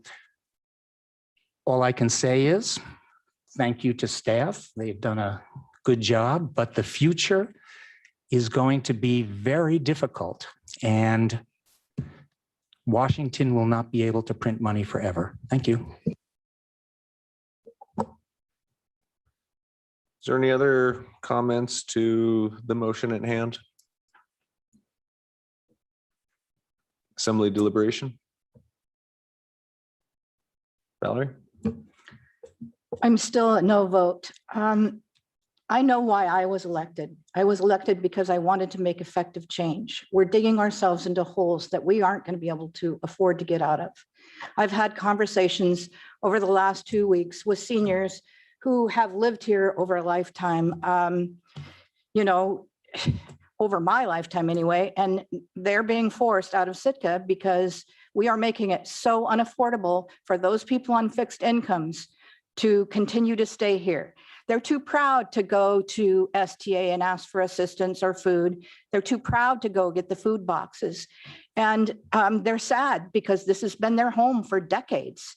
all I can say is thank you to staff. They've done a good job, but the future is going to be very difficult, and Washington will not be able to print money forever. Thank you. Is there any other comments to the motion at hand? Assembly deliberation? Valerie? I'm still a no vote. I know why I was elected. I was elected because I wanted to make effective change. We're digging ourselves into holes that we aren't going to be able to afford to get out of. I've had conversations over the last 2 weeks with seniors who have lived here over a lifetime, you know, over my lifetime anyway, and they're being forced out of Sitka because we are making it so unaffordable for those people on fixed incomes to continue to stay here. They're too proud to go to STA and ask for assistance or food. They're too proud to go get the food boxes. And they're sad because this has been their home for decades.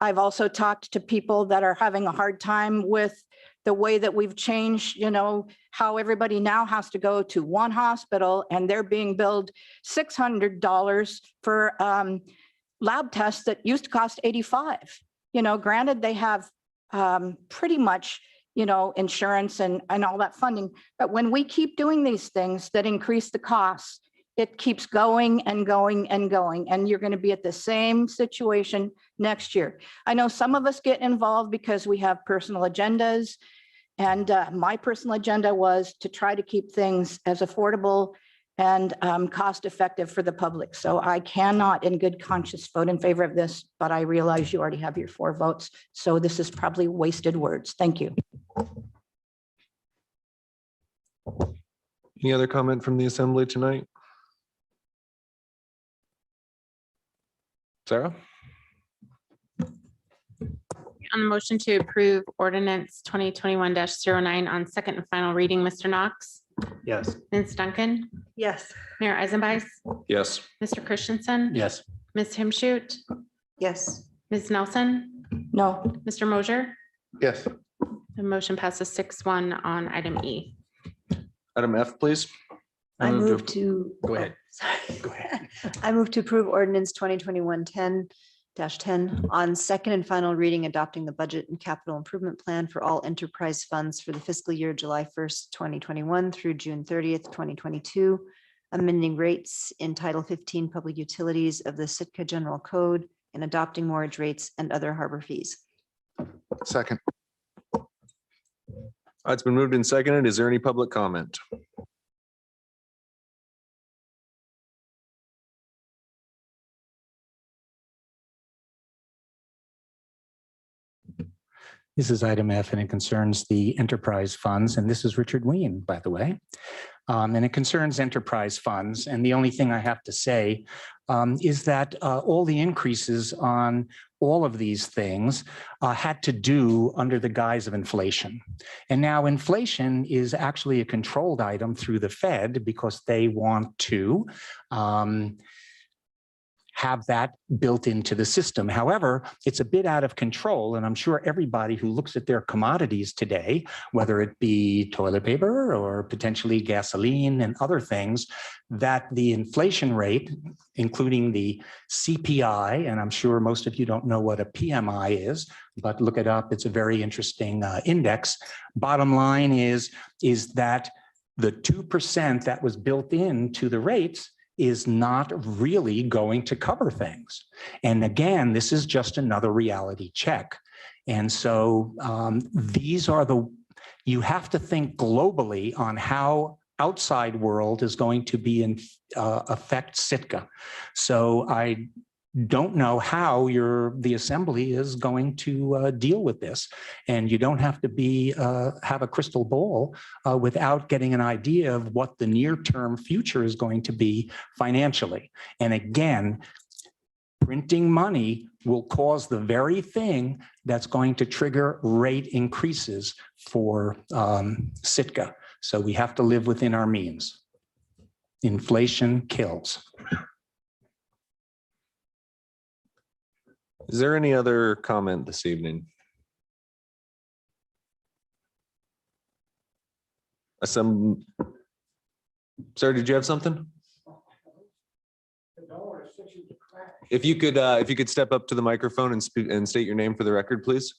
I've also talked to people that are having a hard time with the way that we've changed, you know, how everybody now has to go to one hospital and they're being billed $600 for lab tests that used to cost $85. You know, granted, they have pretty much, you know, insurance and all that funding. But when we keep doing these things that increase the costs, it keeps going and going and going. And you're going to be at the same situation next year. I know some of us get involved because we have personal agendas. And my personal agenda was to try to keep things as affordable and cost effective for the public. So I cannot in good conscience vote in favor of this, but I realize you already have your 4 votes. So this is probably wasted words. Thank you. Any other comment from the assembly tonight? Sarah? On the motion to approve ordinance 2021-09 on second and final reading, Mr. Knox, Yes. Ms. Duncan, Yes. Mayor Eisenbeiss, Yes. Mr. Christensen, Yes. Ms. Himshoot, Yes. Ms. Nelson, No. Mr. Mosier. Yes. The motion passes 6-1 on item E. Item F, please. I move to. Go ahead. Sorry. Go ahead. I move to approve ordinance 2021-10 on second and final reading, adopting the budget and capital improvement plan for all enterprise funds for the fiscal year July 1st, 2021 through June 30th, 2022, amending rates in Title 15 Public Utilities of the Sitka General Code and adopting mortgage rates and other harbor fees. Second. It's been moved and seconded. Is there any public comment? This is item F, and it concerns the enterprise funds. And this is Richard Ween, by the way. And it concerns enterprise funds. And the only thing I have to say is that all the increases on all of these things had to do under the guise of inflation. And now inflation is actually a controlled item through the Fed because they want to have that built into the system. However, it's a bit out of control. And I'm sure everybody who looks at their commodities today, whether it be toilet paper or potentially gasoline and other things, that the inflation rate, including the CPI, and I'm sure most of you don't know what a PMI is, but look it up. It's a very interesting index. Bottom line is that the 2% that was built into the rates is not really going to cover things. And again, this is just another reality check. And so these are you have to think globally on how outside world is going to be affect Sitka. So I don't know how the assembly is going to deal with this. And you don't have to have a crystal ball without getting an idea of what the near-term future is going to be financially. And again, printing money will cause the very thing that's going to trigger rate increases for Sitka. So we have to live within our means. Inflation kills. Is there any other comment this evening? Sorry, did you have something? If you could step up to the microphone and speak and state your name for the record, please.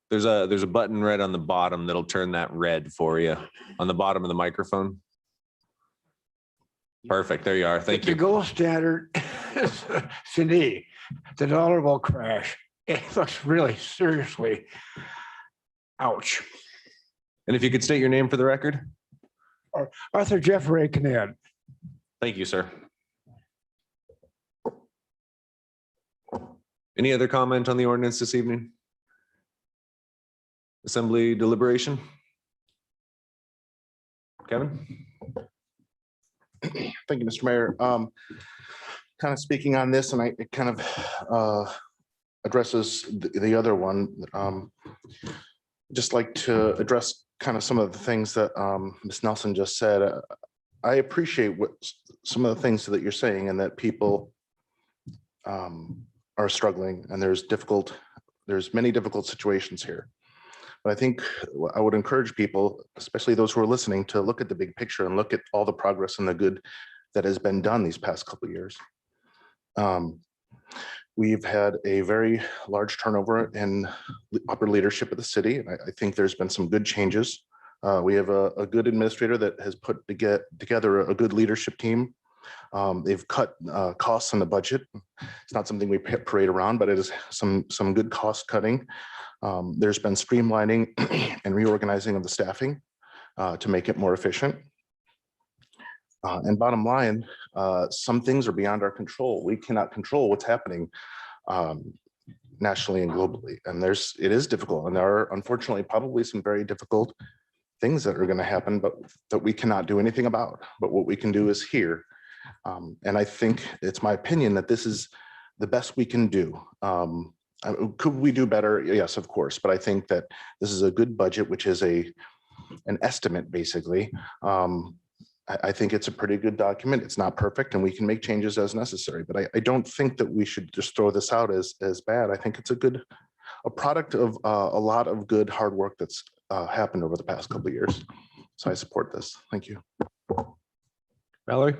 There's a button right on the bottom that'll turn that red for you on the bottom of the microphone. Perfect. There you are. Thank you. The gold standard is Cindy, the dollar will crash. It looks really seriously. Ouch. And if you could state your name for the record. Arthur Jeffrey Canad. Thank you, sir. Any other comment on the ordinance this evening? Assembly deliberation? Kevin? Thank you, Mr. Mayor. Kind of speaking on this, and it kind of addresses the other one. Just like to address kind of some of the things that Ms. Nelson just said. I appreciate what some of the things that you're saying, and that people are struggling, and there's many difficult situations here. But I think I would encourage people, especially those who are listening, to look at the big picture and look at all the progress and the good that has been done these past couple of years. We've had a very large turnover in upper leadership of the city. And I think there's been some good changes. We have a good administrator that has put together a good leadership team. They've cut costs in the budget. It's not something we parade around, but it is some good cost cutting. There's been streamlining and reorganizing of the staffing to make it more efficient. And bottom line, some things are beyond our control. We cannot control what's happening nationally and globally. And it is difficult. And there are unfortunately probably some very difficult things that are going to happen, but that we cannot do anything about. But what we can do is here. And I think it's my opinion that this is the best we can do. Could we do better? Yes, of course. But I think that this is a good budget, which is an estimate, basically. I think it's a pretty good document. It's not perfect, and we can make changes as necessary. But I don't think that we should just throw this out as bad. I think it's a product of a lot of good hard work that's happened over the past couple of years. So I support this. Thank you. Valerie?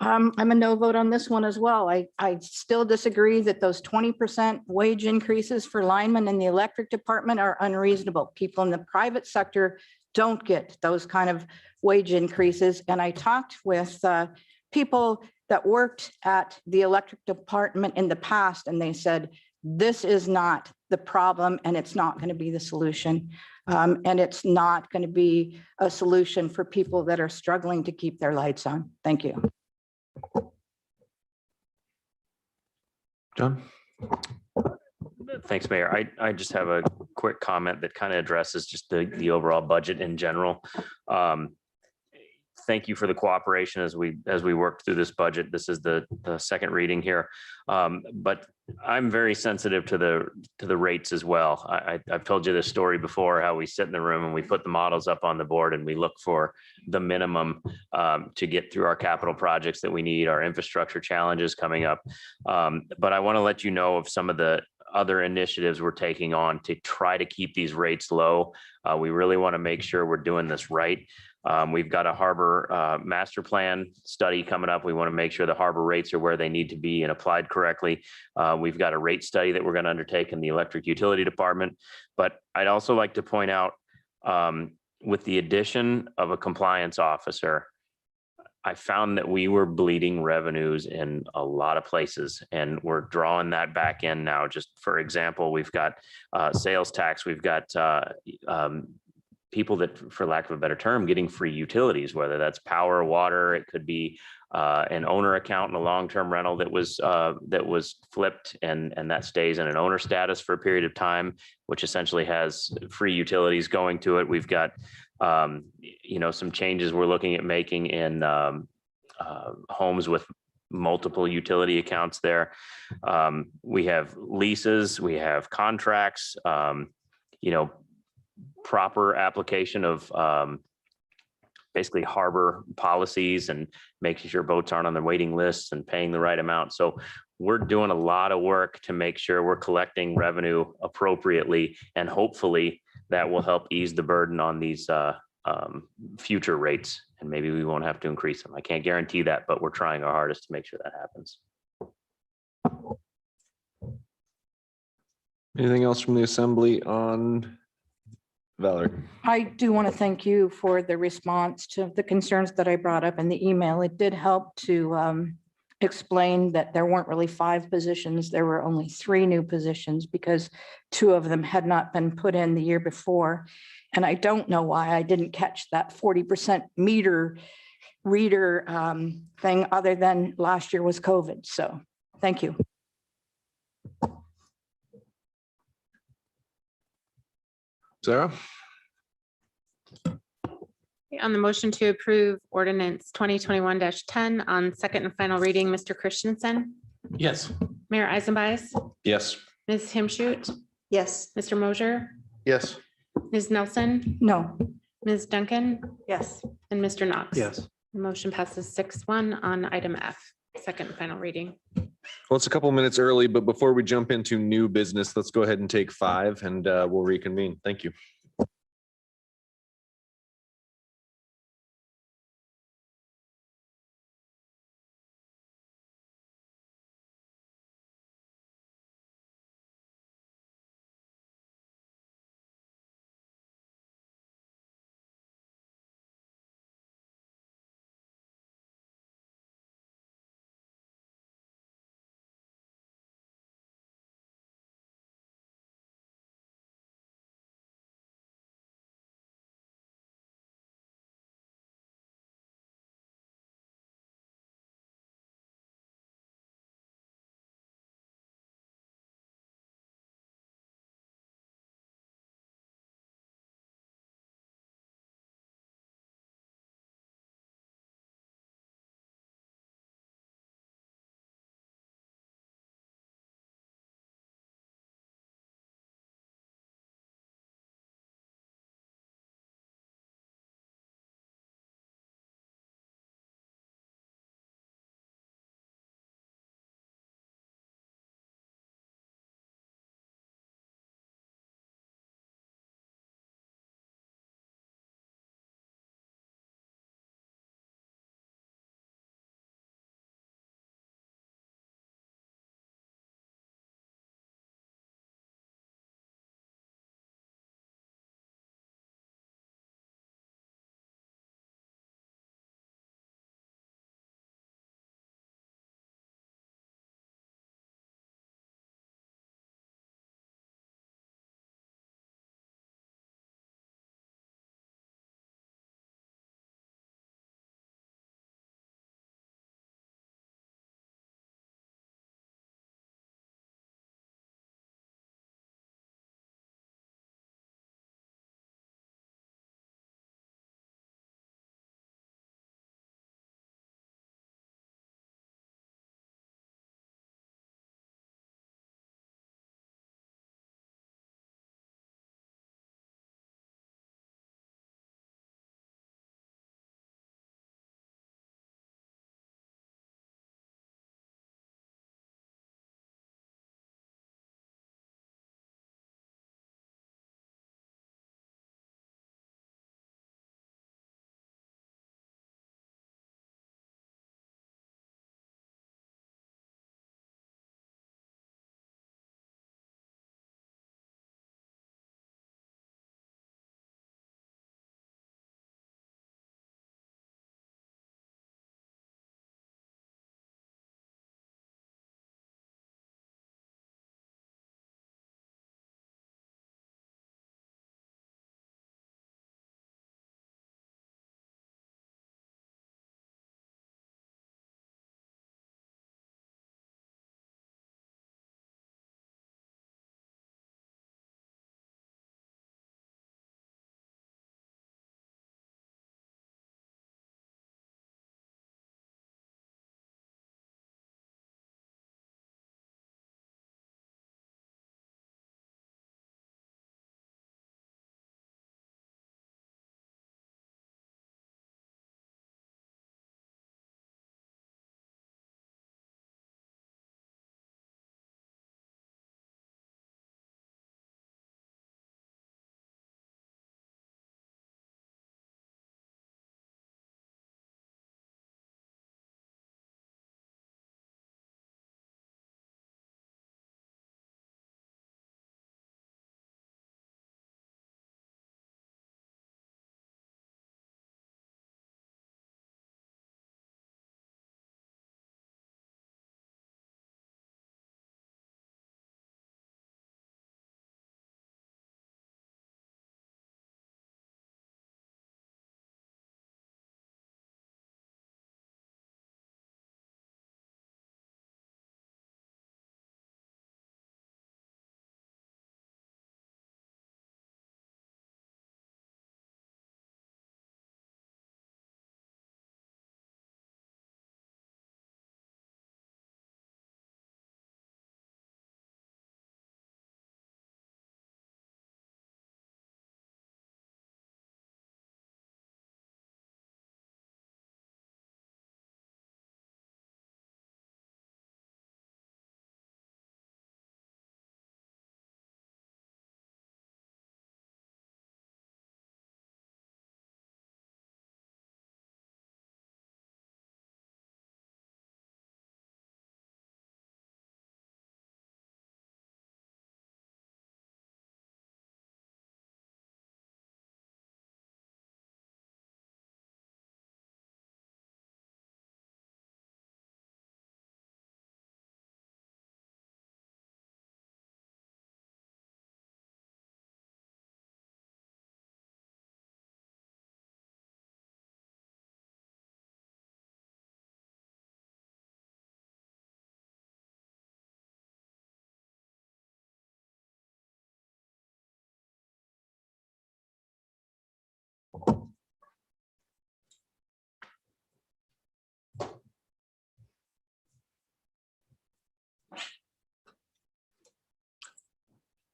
I'm a no vote on this one as well. I still disagree that those 20% wage increases for linemen in the electric department are unreasonable. People in the private sector don't get those kind of wage increases. And I talked with people that worked at the electric department in the past, and they said, this is not the problem, and it's not going to be the solution. And it's not going to be a solution for people that are struggling to keep their lights on. Thank you. John? Thanks, Mayor. I just have a quick comment that kind of addresses just the overall budget in general. Thank you for the cooperation as we work through this budget. This is the second reading here, but I'm very sensitive to the rates as well. I've told you this story before, how we sit in the room and we put the models up on the board and we look for the minimum to get through our capital projects that we need, our infrastructure challenges coming up. But I want to let you know of some of the other initiatives we're taking on to try to keep these rates low. We really want to make sure we're doing this right. We've got a harbor master plan study coming up. We want to make sure the harbor rates are where they need to be and applied correctly. We've got a rate study that we're going to undertake in the electric utility department. But I'd also like to point out, with the addition of a compliance officer, I found that we were bleeding revenues in a lot of places, and we're drawing that back in now. Just for example, we've got sales tax, we've got people that, for lack of a better term, getting free utilities, whether that's power, water, it could be an owner account in a long-term rental that was flipped and that stays in an owner status for a period of time, which essentially has free utilities going to it. We've got some changes we're looking at making in homes with multiple utility accounts there. We have leases, we have contracts, proper application of basically harbor policies and making sure boats aren't on the waiting lists and paying the right amount. So we're doing a lot of work to make sure we're collecting revenue appropriately, and hopefully that will help ease the burden on these future rates, and maybe we won't have to increase them. I can't guarantee that, but we're trying our hardest to make sure that happens. Anything else from the assembly on Valerie? I do want to thank you for the response to the concerns that I brought up in the email. It did help to explain that there weren't really 5 positions. There were only 3 new positions because 2 of them had not been put in the year before. And I don't know why I didn't catch that 40% meter reader thing, other than last year was COVID. So thank you. Sarah? On the motion to approve ordinance 2021-10 on second and final reading, Mr. Christensen, Yes. Mayor Eisenbais, Yes. Ms. Himshoot, Yes. Mr. Mosher, Yes. Ms. Nelson, No. Ms. Duncan, Yes. and Mr. Knox. Yes. The motion passes 6-1 on item F, second and final reading. Well, it's a couple minutes early, but before we jump into new business, let's go ahead and take 5 and we'll reconvene. Thank you.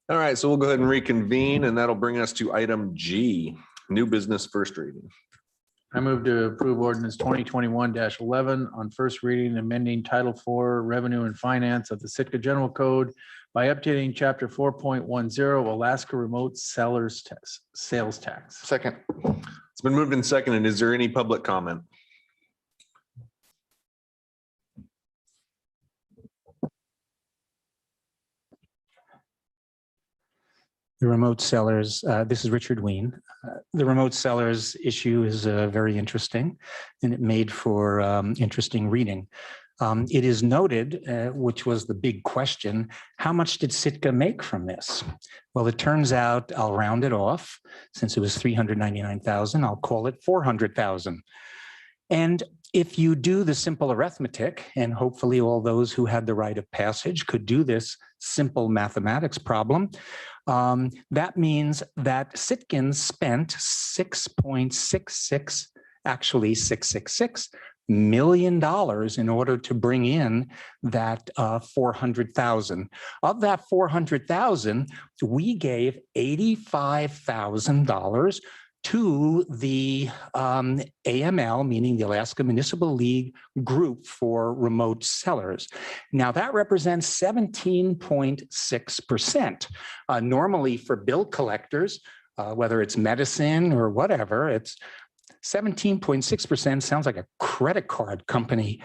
All right, so we'll go ahead and reconvene, and that'll bring us to item G, new business first reading. I move to approve ordinance 2021-11 on first reading, amending Title IV Revenue and Finance of the Sitka General Code by updating Chapter 4.10 Alaska Remote Sellers Sales Tax. Second. It's been moved and seconded. Is there any public comment? The remote sellers, this is Richard Ween. The remote sellers issue is very interesting, and it made for interesting reading. It is noted, which was the big question, how much did Sitka make from this? Well, it turns out, I'll round it off, since it was 399,000, I'll call it 400,000. And if you do the simple arithmetic, and hopefully all those who had the rite of passage could do this simple mathematics problem, that means that Sitkans spent 6.66, actually $666 million in order to bring in that 400,000. Of that 400,000, we gave $85,000 to the AML, meaning the Alaska Municipal League group for remote sellers. Now that represents 17.6%. Normally for bill collectors, whether it's medicine or whatever, it's 17.6% sounds like a credit card company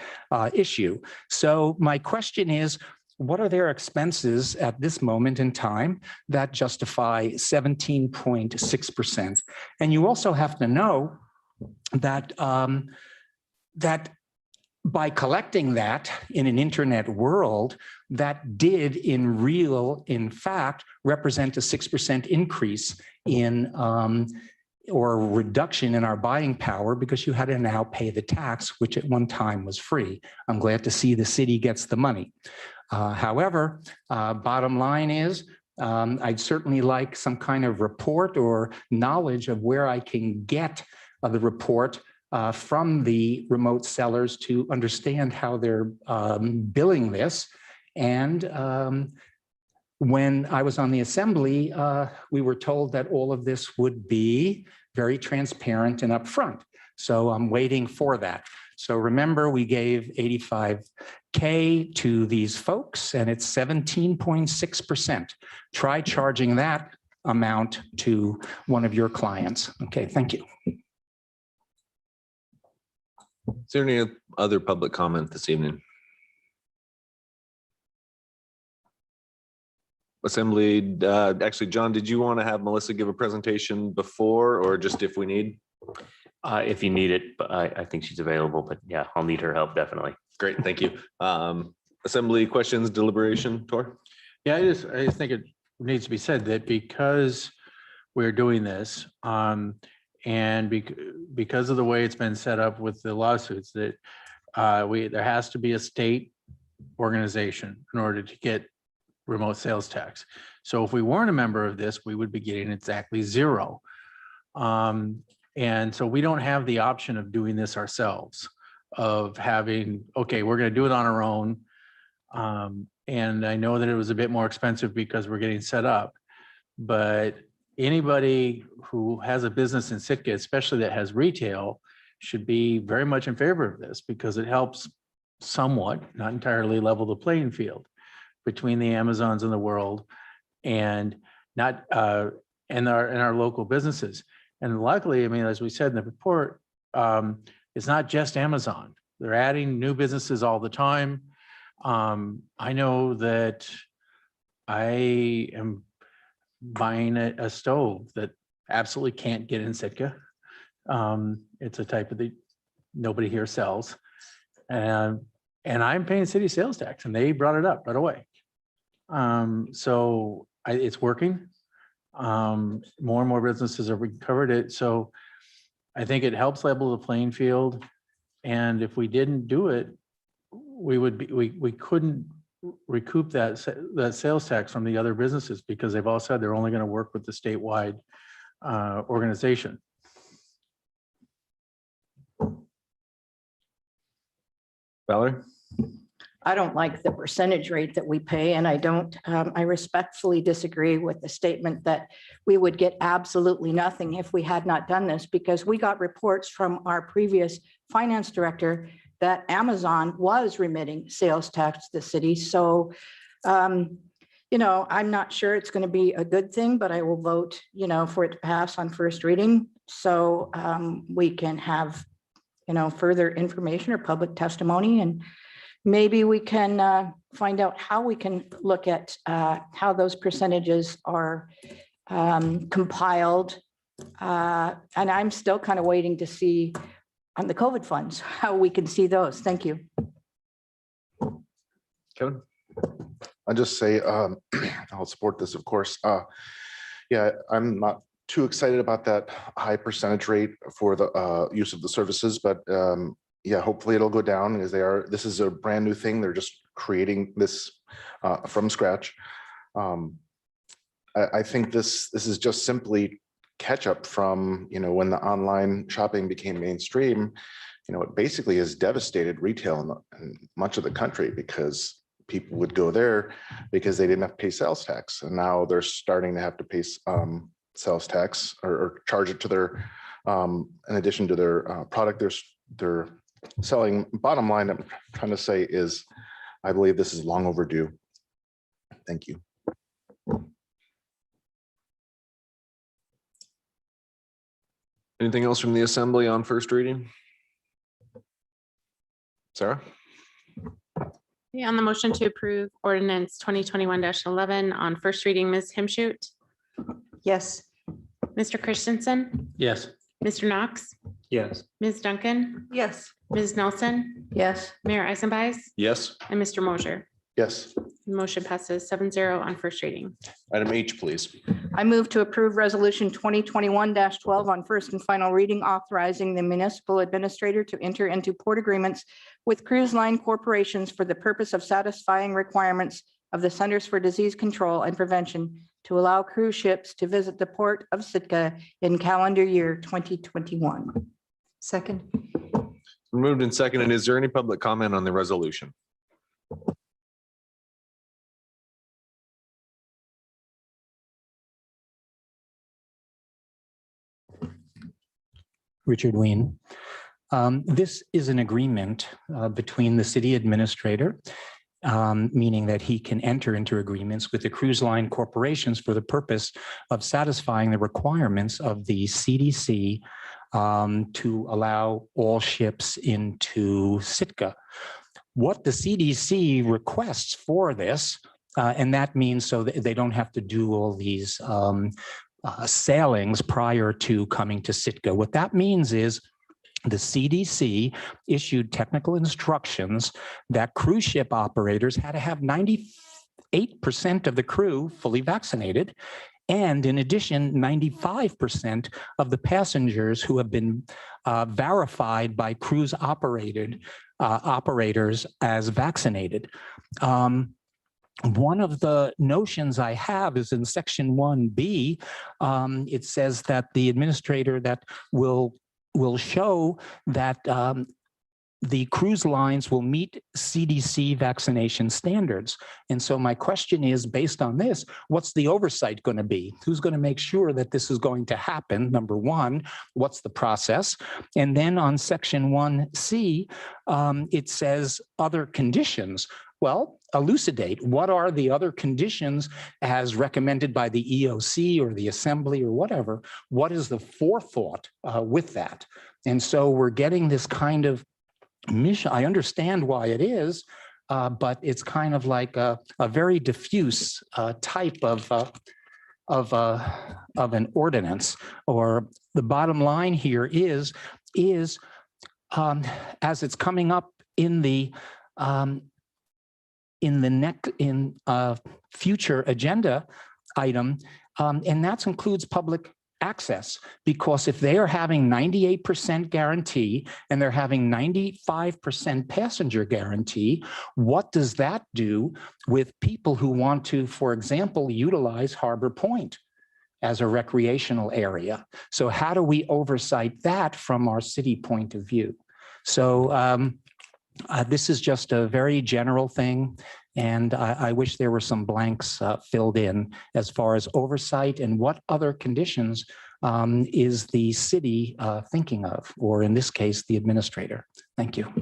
issue. So my question is, what are their expenses at this moment in time that justify 17.6%? And you also have to know that, that by collecting that in an internet world, that did in fact, represent a 6% increase in or reduction in our buying power because you had to now pay the tax, which at one time was free. I'm glad to see the city gets the money. However, bottom line is, I'd certainly like some kind of report or knowledge of where I can get the report from the remote sellers to understand how they're billing this. And when I was on the assembly, we were told that all of this would be very transparent and upfront. So I'm waiting for that. So remember, we gave 85K to these folks, and it's 17.6%. Try charging that amount to one of your clients. Okay, thank you. Is there any other public comment this evening? Assembly, actually, John, did you want to have Melissa give a presentation before or just if we need? If you need it, but I think she's available, but yeah, I'll need her help definitely. Great, thank you. Assembly questions, deliberation, Tor? Yeah, I just think it needs to be said that because we're doing this, and because of the way it's been set up with the lawsuits, that there has to be a state organization in order to get remote sales tax. So if we weren't a member of this, we would be getting exactly zero. And so we don't have the option of doing this ourselves, of having, okay, we're going to do it on our own. And I know that it was a bit more expensive because we're getting set up, but anybody who has a business in Sitka, especially that has retail, should be very much in favor of this because it helps somewhat, not entirely level the playing field between the Amazons in the world and not and our local businesses. And luckily, I mean, as we said in the report, it's not just Amazon. They're adding new businesses all the time. I know that I am buying a stove that absolutely can't get in Sitka. It's a type of the nobody here sells. And I'm paying city sales tax, and they brought it up right away. So it's working. More and more businesses have recovered it. So I think it helps level the playing field. And if we didn't do it, we couldn't recoup that sales tax from the other businesses because they've all said they're only going to work with the statewide organization. Valerie? I don't like the percentage rate that we pay, and I respectfully disagree with the statement that we would get absolutely nothing if we had not done this, because we got reports from our previous finance director that Amazon was remitting sales tax to the city. So, you know, I'm not sure it's going to be a good thing, but I will vote, you know, for it to pass on first reading. So we can have, you know, further information or public testimony, and maybe we can find out how we can look at how those percentages are compiled. And I'm still kind of waiting to see on the COVID funds, how we can see those. Thank you. Kevin? I'll just say, I'll support this, of course. Yeah, I'm not too excited about that high percentage rate for the use of the services, but yeah, hopefully it'll go down as this is a brand new thing. They're just creating this from scratch. I think this is just simply catch up from, you know, when the online shopping became mainstream. You know, it basically has devastated retail in much of the country, because people would go there because they didn't have to pay sales tax, and now they're starting to have to pay sales tax or charge it to their in addition to their product they're selling. Bottom line, I'm trying to say is, I believe this is long overdue. Thank you. Anything else from the assembly on first reading? Sarah? Yeah, on the motion to approve ordinance 2021-11 on first reading, Ms. Himshoot, Yes. Mr. Christensen, Yes. Mr. Knox, Yes. Ms. Duncan, Yes. Ms. Nelson, Yes. Mayor Eisenbais, Yes. and Mr. Mosher. Yes. The motion passes 7-0 on first reading. Item H, please. I move to approve resolution 2021-12 on first and final reading, authorizing the municipal administrator to enter into port agreements with cruise line corporations for the purpose of satisfying requirements of the Centers for Disease Control and Prevention to allow cruise ships to visit the port of Sitka in calendar year 2021. Second. Moved and seconded. Is there any public comment on the resolution? Richard Ween. This is an agreement between the city administrator, meaning that he can enter into agreements with the cruise line corporations for the purpose of satisfying the requirements of the CDC to allow all ships into Sitka. What the CDC requests for this, and that means so that they don't have to do all these sailings prior to coming to Sitka. What that means is the CDC issued technical instructions that cruise ship operators had to have 98% of the crew fully vaccinated. And in addition, 95% of the passengers who have been verified by cruise operators as vaccinated. One of the notions I have is in section 1B, it says that the administrator that will show that the cruise lines will meet CDC vaccination standards. And so my question is, based on this, what's the oversight going to be? Who's going to make sure that this is going to happen? Number one, what's the process? And then on section 1C, it says other conditions. Well, elucidate, what are the other conditions as recommended by the EOC or the assembly or whatever? What is the forethought with that? And so we're getting this kind of mission. I understand why it is, but it's kind of like a very diffuse type of an ordinance. Or the bottom line here is as it's coming up in the future agenda item, and that includes public access, because if they are having 98% guarantee and they're having 95% passenger guarantee, what does that do with people who want to, for example, utilize Harbor Point as a recreational area? So how do we oversight that from our city point of view? So This is just a very general thing, and I wish there were some blanks filled in as far as oversight and what other conditions is the city thinking of, or in this case, the administrator. Thank you.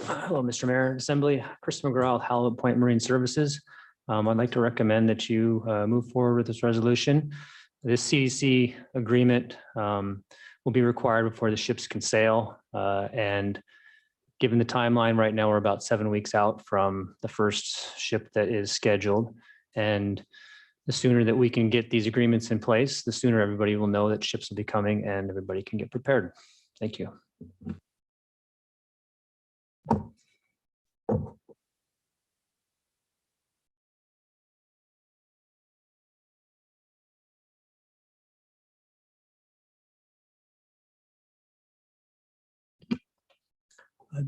Hello, Mr. Mayor, Assembly, Chris McGraw, Halibut Point Marine Services. I'd like to recommend that you move forward with this resolution. This CDC agreement will be required before the ships can sail. And given the timeline right now, we're about 7 weeks out from the first ship that is scheduled. And the sooner that we can get these agreements in place, the sooner everybody will know that ships will be coming and everybody can get prepared. Thank you.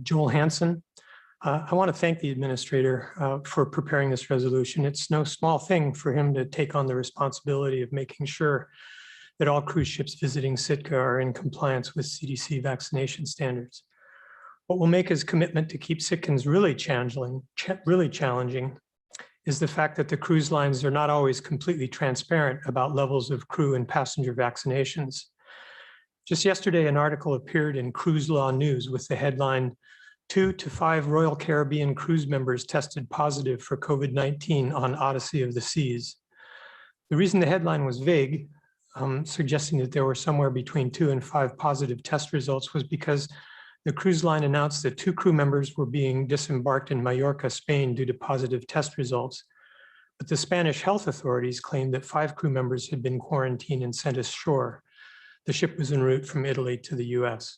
Joel Hansen. I want to thank the administrator for preparing this resolution. It's no small thing for him to take on the responsibility of making sure that all cruise ships visiting Sitka are in compliance with CDC vaccination standards. What will make his commitment to keep Sitkans really challenging is the fact that the cruise lines are not always completely transparent about levels of crew and passenger vaccinations. Just yesterday, an article appeared in Cruise Law News with the headline, 2 to 5 Royal Caribbean cruise members tested positive for COVID-19 on Odyssey of the Seas. The reason the headline was vague, suggesting that there were somewhere between 2 and 5 positive test results, was because the cruise line announced that 2 crew members were being disembarked in Mallorca, Spain due to positive test results. But the Spanish health authorities claimed that 5 crew members had been quarantined and sent ashore. The ship was en route from Italy to the US.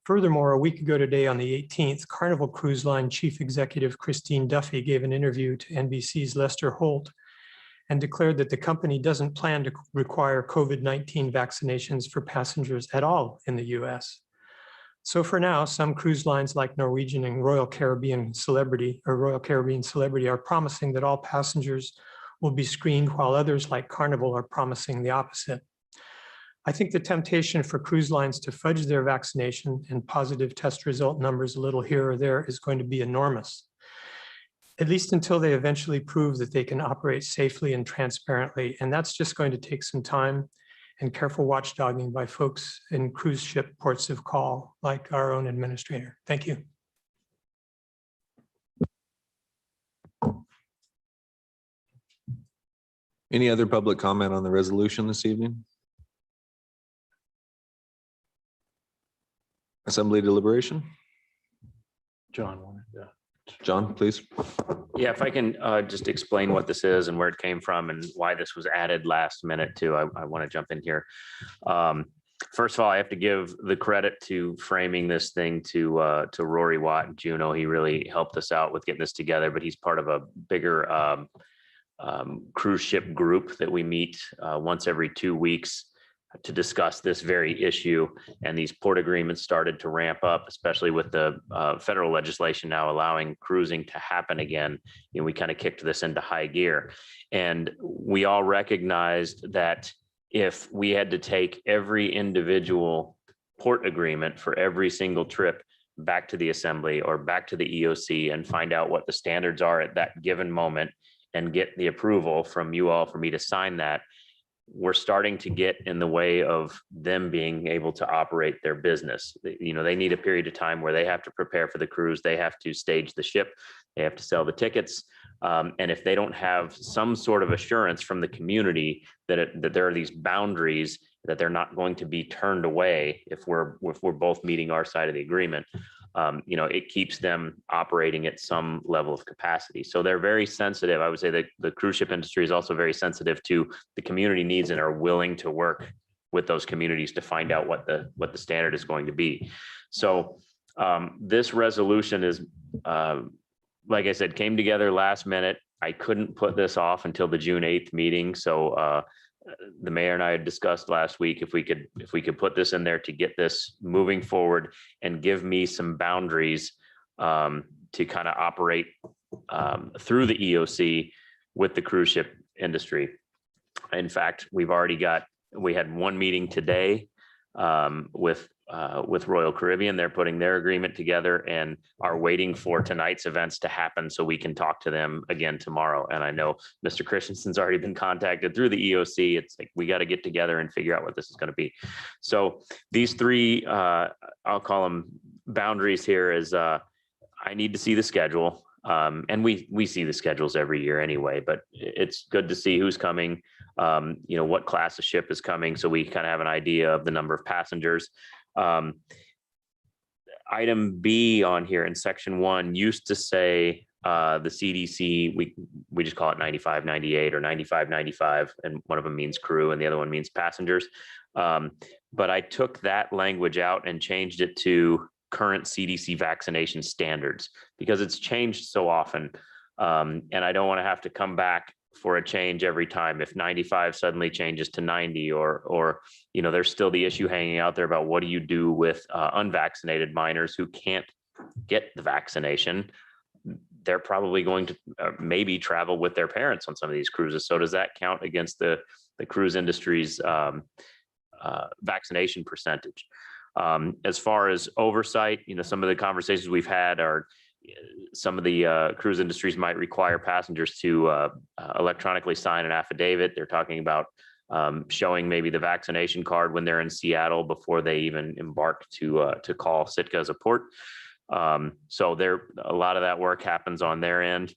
Furthermore, a week ago today on the 18th, Carnival Cruise Line Chief Executive Christine Duffy gave an interview to NBC's Lester Holt and declared that the company doesn't plan to require COVID-19 vaccinations for passengers at all in the US. So for now, some cruise lines like Norwegian and Royal Caribbean Celebrity are promising that all passengers will be screened, while others like Carnival are promising the opposite. I think the temptation for cruise lines to fudge their vaccination and positive test result numbers a little here or there is going to be enormous, at least until they eventually prove that they can operate safely and transparently. And that's just going to take some time and careful watchdogging by folks in cruise ship ports of call, like our own administrator. Thank you. Any other public comment on the resolution this evening? Assembly deliberation? John wanted to. John, please. Yeah, if I can just explain what this is and where it came from and why this was added last minute too, I want to jump in here. First of all, I have to give the credit to framing this thing to Rory Watt and Juno. He really helped us out with getting this together, but he's part of a bigger cruise ship group that we meet once every 2 weeks to discuss this very issue. And these port agreements started to ramp up, especially with the federal legislation now allowing cruising to happen again. And we kind of kicked this into high gear. And we all recognized that if we had to take every individual port agreement for every single trip back to the assembly or back to the EOC and find out what the standards are at that given moment and get the approval from you all for me to sign that, we're starting to get in the way of them being able to operate their business. You know, they need a period of time where they have to prepare for the cruise. They have to stage the ship. They have to sell the tickets. And if they don't have some sort of assurance from the community that there are these boundaries, that they're not going to be turned away if we're both meeting our side of the agreement, you know, it keeps them operating at some level of capacity. So they're very sensitive. I would say that the cruise ship industry is also very sensitive to the community needs and are willing to work with those communities to find out what the standard is going to be. So this resolution is, like I said, came together last minute. I couldn't put this off until the June 8th meeting. So the mayor and I had discussed last week if we could put this in there to get this moving forward and give me some boundaries to kind of operate through the EOC with the cruise ship industry. In fact, we had one meeting today with Royal Caribbean. They're putting their agreement together and are waiting for tonight's events to happen so we can talk to them again tomorrow. And I know Mr. Christensen's already been contacted through the EOC. It's like, we got to get together and figure out what this is going to be. So these three, I'll call them boundaries here, is I need to see the schedule. And we see the schedules every year anyway, but it's good to see who's coming, what class of ship is coming, so we kind of have an idea of the number of passengers. Item B on here in section 1 used to say the CDC, we just call it 95, 98 or 95, 95, and one of them means crew and the other one means passengers. But I took that language out and changed it to current CDC vaccination standards, because it's changed so often. And I don't want to have to come back for a change every time. If 95 suddenly changes to 90, or there's still the issue hanging out there about what do you do with unvaccinated minors who can't get the vaccination. They're probably going to maybe travel with their parents on some of these cruises. So does that count against the cruise industry's vaccination percentage? As far as oversight, some of the conversations we've had are some of the cruise industries might require passengers to electronically sign an affidavit. They're talking about showing maybe the vaccination card when they're in Seattle before they even embark to call Sitka as a port. So a lot of that work happens on their end.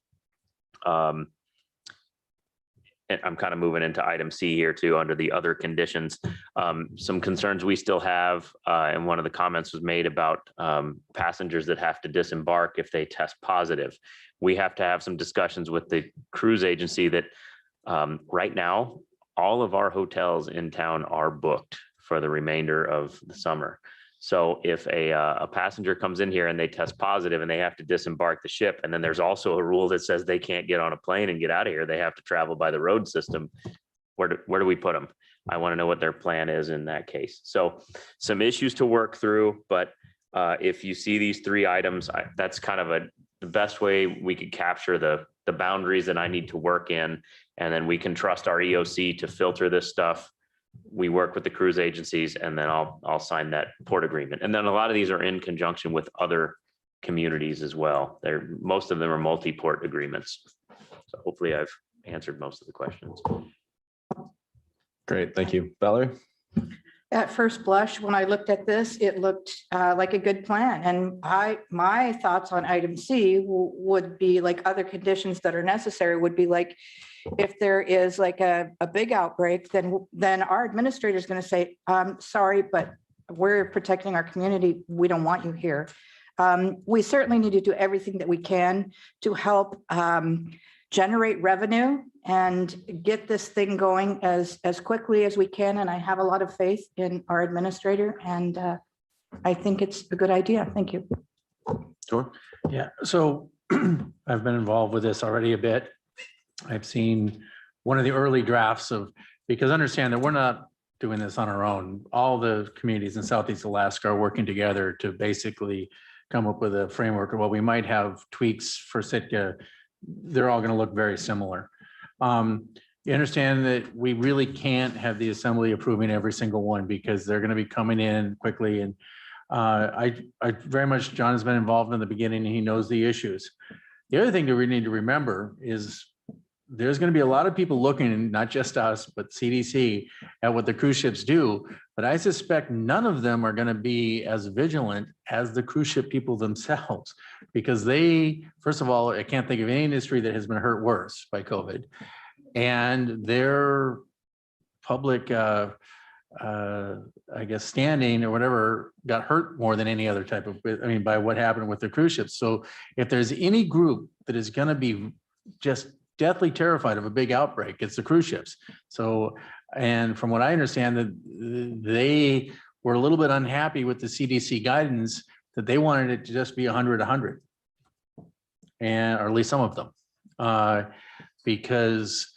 And I'm kind of moving into item C here too, under the other conditions. Some concerns we still have, and one of the comments was made about passengers that have to disembark if they test positive. We have to have some discussions with the cruise agency that right now, all of our hotels in town are booked for the remainder of the summer. So if a passenger comes in here and they test positive and they have to disembark the ship, and then there's also a rule that says they can't get on a plane and get out of here, they have to travel by the road system, where do we put them? I want to know what their plan is in that case. So some issues to work through, but if you see these three items, that's kind of the best way we could capture the boundaries that I need to work in, and then we can trust our EOC to filter this stuff. We work with the cruise agencies, and then I'll sign that port agreement. And then a lot of these are in conjunction with other communities as well. Most of them are multi-port agreements. So hopefully I've answered most of the questions. Great, thank you. Valerie? At first blush, when I looked at this, it looked like a good plan. And my thoughts on item C would be like other conditions that are necessary would be like, if there is like a big outbreak, then our administrator is going to say, sorry, but we're protecting our community. We don't want you here. We certainly need to do everything that we can to help generate revenue and get this thing going as quickly as we can. And I have a lot of faith in our administrator, and I think it's a good idea. Thank you. Sure. Yeah, so I've been involved with this already a bit. I've seen one of the early drafts because understand that we're not doing this on our own. All the communities in Southeast Alaska are working together to basically come up with a framework. While we might have tweaks for Sitka, they're all going to look very similar. You understand that we really can't have the assembly approving every single one because they're going to be coming in quickly. And I very much, John has been involved in the beginning and he knows the issues. The other thing that we need to remember is there's going to be a lot of people looking, not just us, but CDC, at what the cruise ships do. But I suspect none of them are going to be as vigilant as the cruise ship people themselves, because first of all, I can't think of any industry that has been hurt worse by COVID. And their public, I guess, standing or whatever got hurt more than any other type of, by what happened with the cruise ships. So if there's any group that is going to be just deathly terrified of a big outbreak, it's the cruise ships. So, and from what I understand, that they were a little bit unhappy with the CDC guidance that they wanted it to just be 100, and or at least some of them, because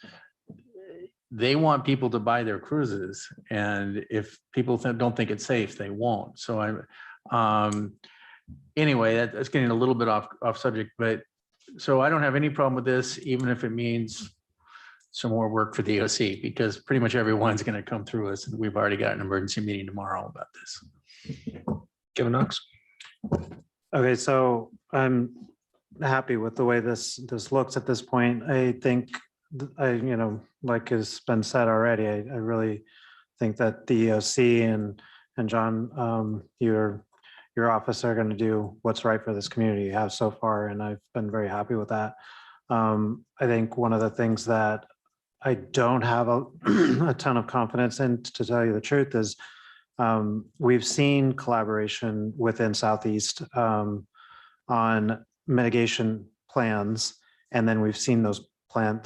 they want people to buy their cruises, and if people don't think it's safe, they won't. So anyway, that's getting a little bit off subject, but so I don't have any problem with this, even if it means some more work for the OC because pretty much everyone's going to come through us. And we've already got an emergency meeting tomorrow about this. Kevin Knox. Okay, so I'm happy with the way this looks at this point. I think, like has been said already, I really think that the EOC and John, your office are going to do what's right for this community. You have so far, and I've been very happy with that. I think one of the things that I don't have a ton of confidence in, to tell you the truth, is we've seen collaboration within Southeast on mitigation plans, and then we've seen those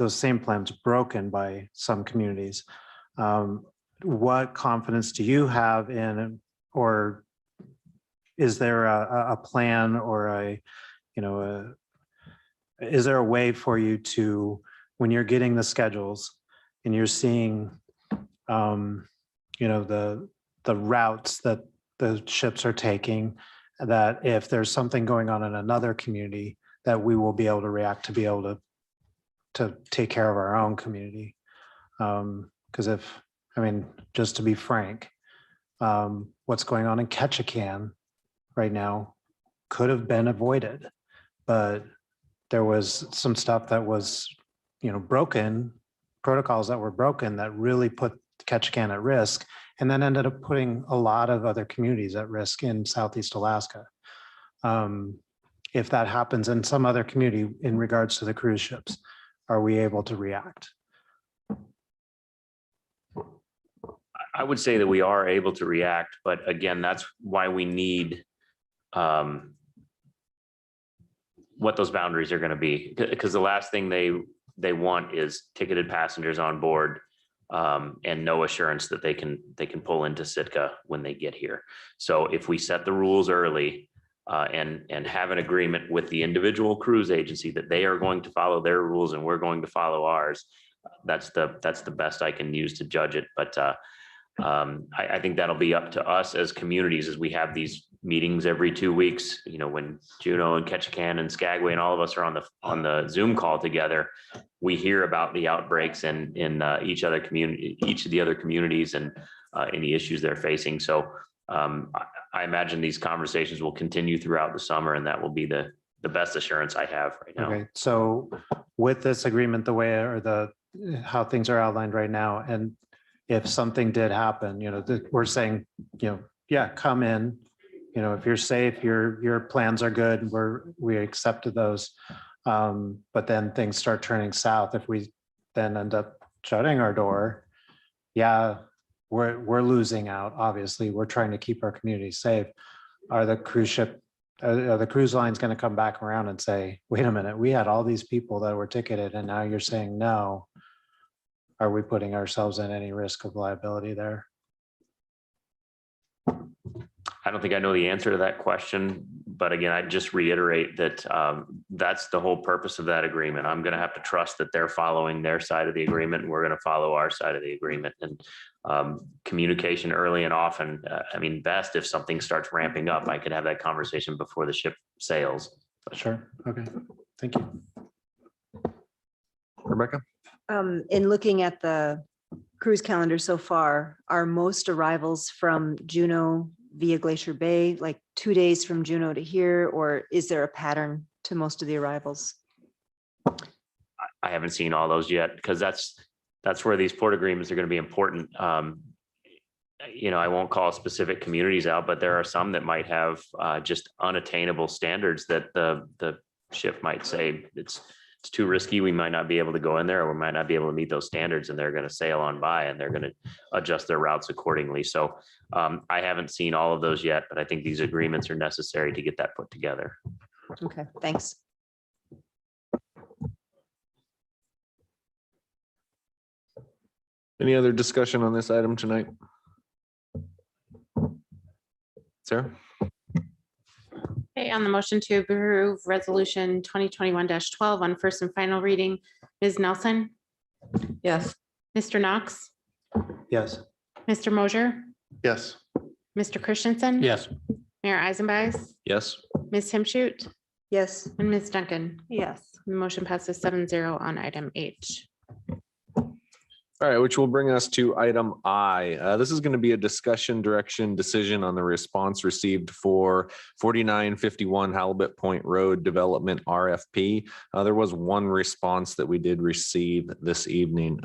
same plans broken by some communities. What confidence do you have in, or is there a plan or is there a way for you to, when you're getting the schedules and you're seeing, the routes that the ships are taking, that if there's something going on in another community, that we will be able to react to be able to take care of our own community? Because just to be frank, what's going on in Ketchikan right now could have been avoided, but there was some stuff that was, broken, protocols that were broken that really put Ketchikan at risk, and then ended up putting a lot of other communities at risk in Southeast Alaska. If that happens in some other community in regards to the cruise ships, are we able to react? I would say that we are able to react, but again, that's why we need what those boundaries are going to be, because the last thing they want is ticketed passengers on board and no assurance that they can pull into Sitka when they get here. So if we set the rules early and have an agreement with the individual cruise agency that they are going to follow their rules and we're going to follow ours, that's the best I can use to judge it. But I think that'll be up to us as communities, as we have these meetings every 2 weeks. When Juneau and Ketchikan and Skagway and all of us are on the Zoom call together, we hear about the outbreaks in each of the other communities and any issues they're facing. So I imagine these conversations will continue throughout the summer, and that will be the best assurance I have right now. Okay, so with this agreement, the way how things are outlined right now, and if something did happen, we're saying, yeah, come in, if you're safe, your plans are good, we accepted those. But then things start turning south. If we then end up shutting our door, yeah, we're losing out. Obviously, we're trying to keep our community safe. Are the cruise lines going to come back around and say, wait a minute, we had all these people that were ticketed and now you're saying no? Are we putting ourselves in any risk of liability there? I don't think I know the answer to that question, but again, I just reiterate that that's the whole purpose of that agreement. I'm going to have to trust that they're following their side of the agreement, and we're going to follow our side of the agreement. And communication early and often. Best if something starts ramping up, I could have that conversation before the ship sails. Sure. Okay. Thank you. Rebecca? In looking at the cruise calendar so far, are most arrivals from Juneau via Glacier Bay, like 2 days from Juneau to here, or is there a pattern to most of the arrivals? I haven't seen all those yet, because that's where these port agreements are going to be important. I won't call specific communities out, but there are some that might have just unattainable standards that the ship might say it's too risky. We might not be able to go in there, or we might not be able to meet those standards, and they're going to sail on by and they're going to adjust their routes accordingly. So I haven't seen all of those yet, but I think these agreements are necessary to get that put together. Okay, thanks. Any other discussion on this item tonight? Sarah? Okay, on the motion to approve resolution 2021-12 on first and final reading, Ms. Nelson? Yes. Mr. Knox? Yes. Mr. Mosier? Yes. Mr. Christensen? Yes. Mayor Eisenbais? Yes. Ms. Himshoot? Yes. And Ms. Duncan? Yes. The motion passes 7-0 on item H. All right, which will bring us to item I. This is going to be a discussion direction decision on the response received for 4951 Halibut Point Road Development RFP. There was one response that we did receive this evening.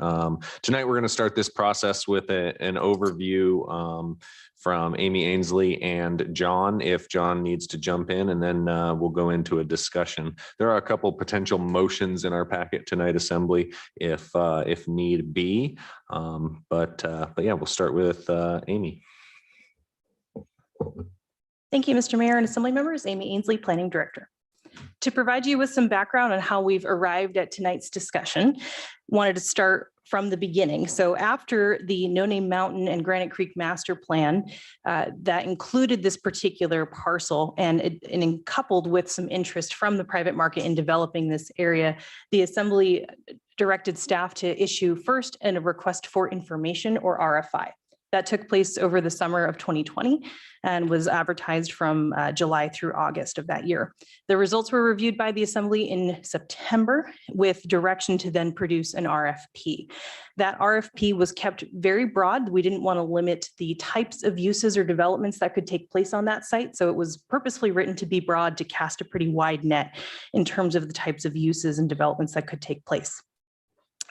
Tonight, we're going to start this process with an overview from Amy Ainsley and John, if John needs to jump in, and then we'll go into a discussion. There are a couple potential motions in our packet tonight, Assembly, if need be. But yeah, we'll start with Amy. Thank you, Mr. Mayor and Assembly members. Amy Ainsley, Planning Director. To provide you with some background on how we've arrived at tonight's discussion, wanted to start from the beginning. So after the No Name Mountain and Granite Creek Master Plan that included this particular parcel and coupled with some interest from the private market in developing this area, the Assembly directed staff to issue first a request for information, or RFI. That took place over the summer of 2020 and was advertised from July through August of that year. The results were reviewed by the Assembly in September with direction to then produce an RFP. That RFP was kept very broad. We didn't want to limit the types of uses or developments that could take place on that site. So it was purposefully written to be broad, to cast a pretty wide net in terms of the types of uses and developments that could take place.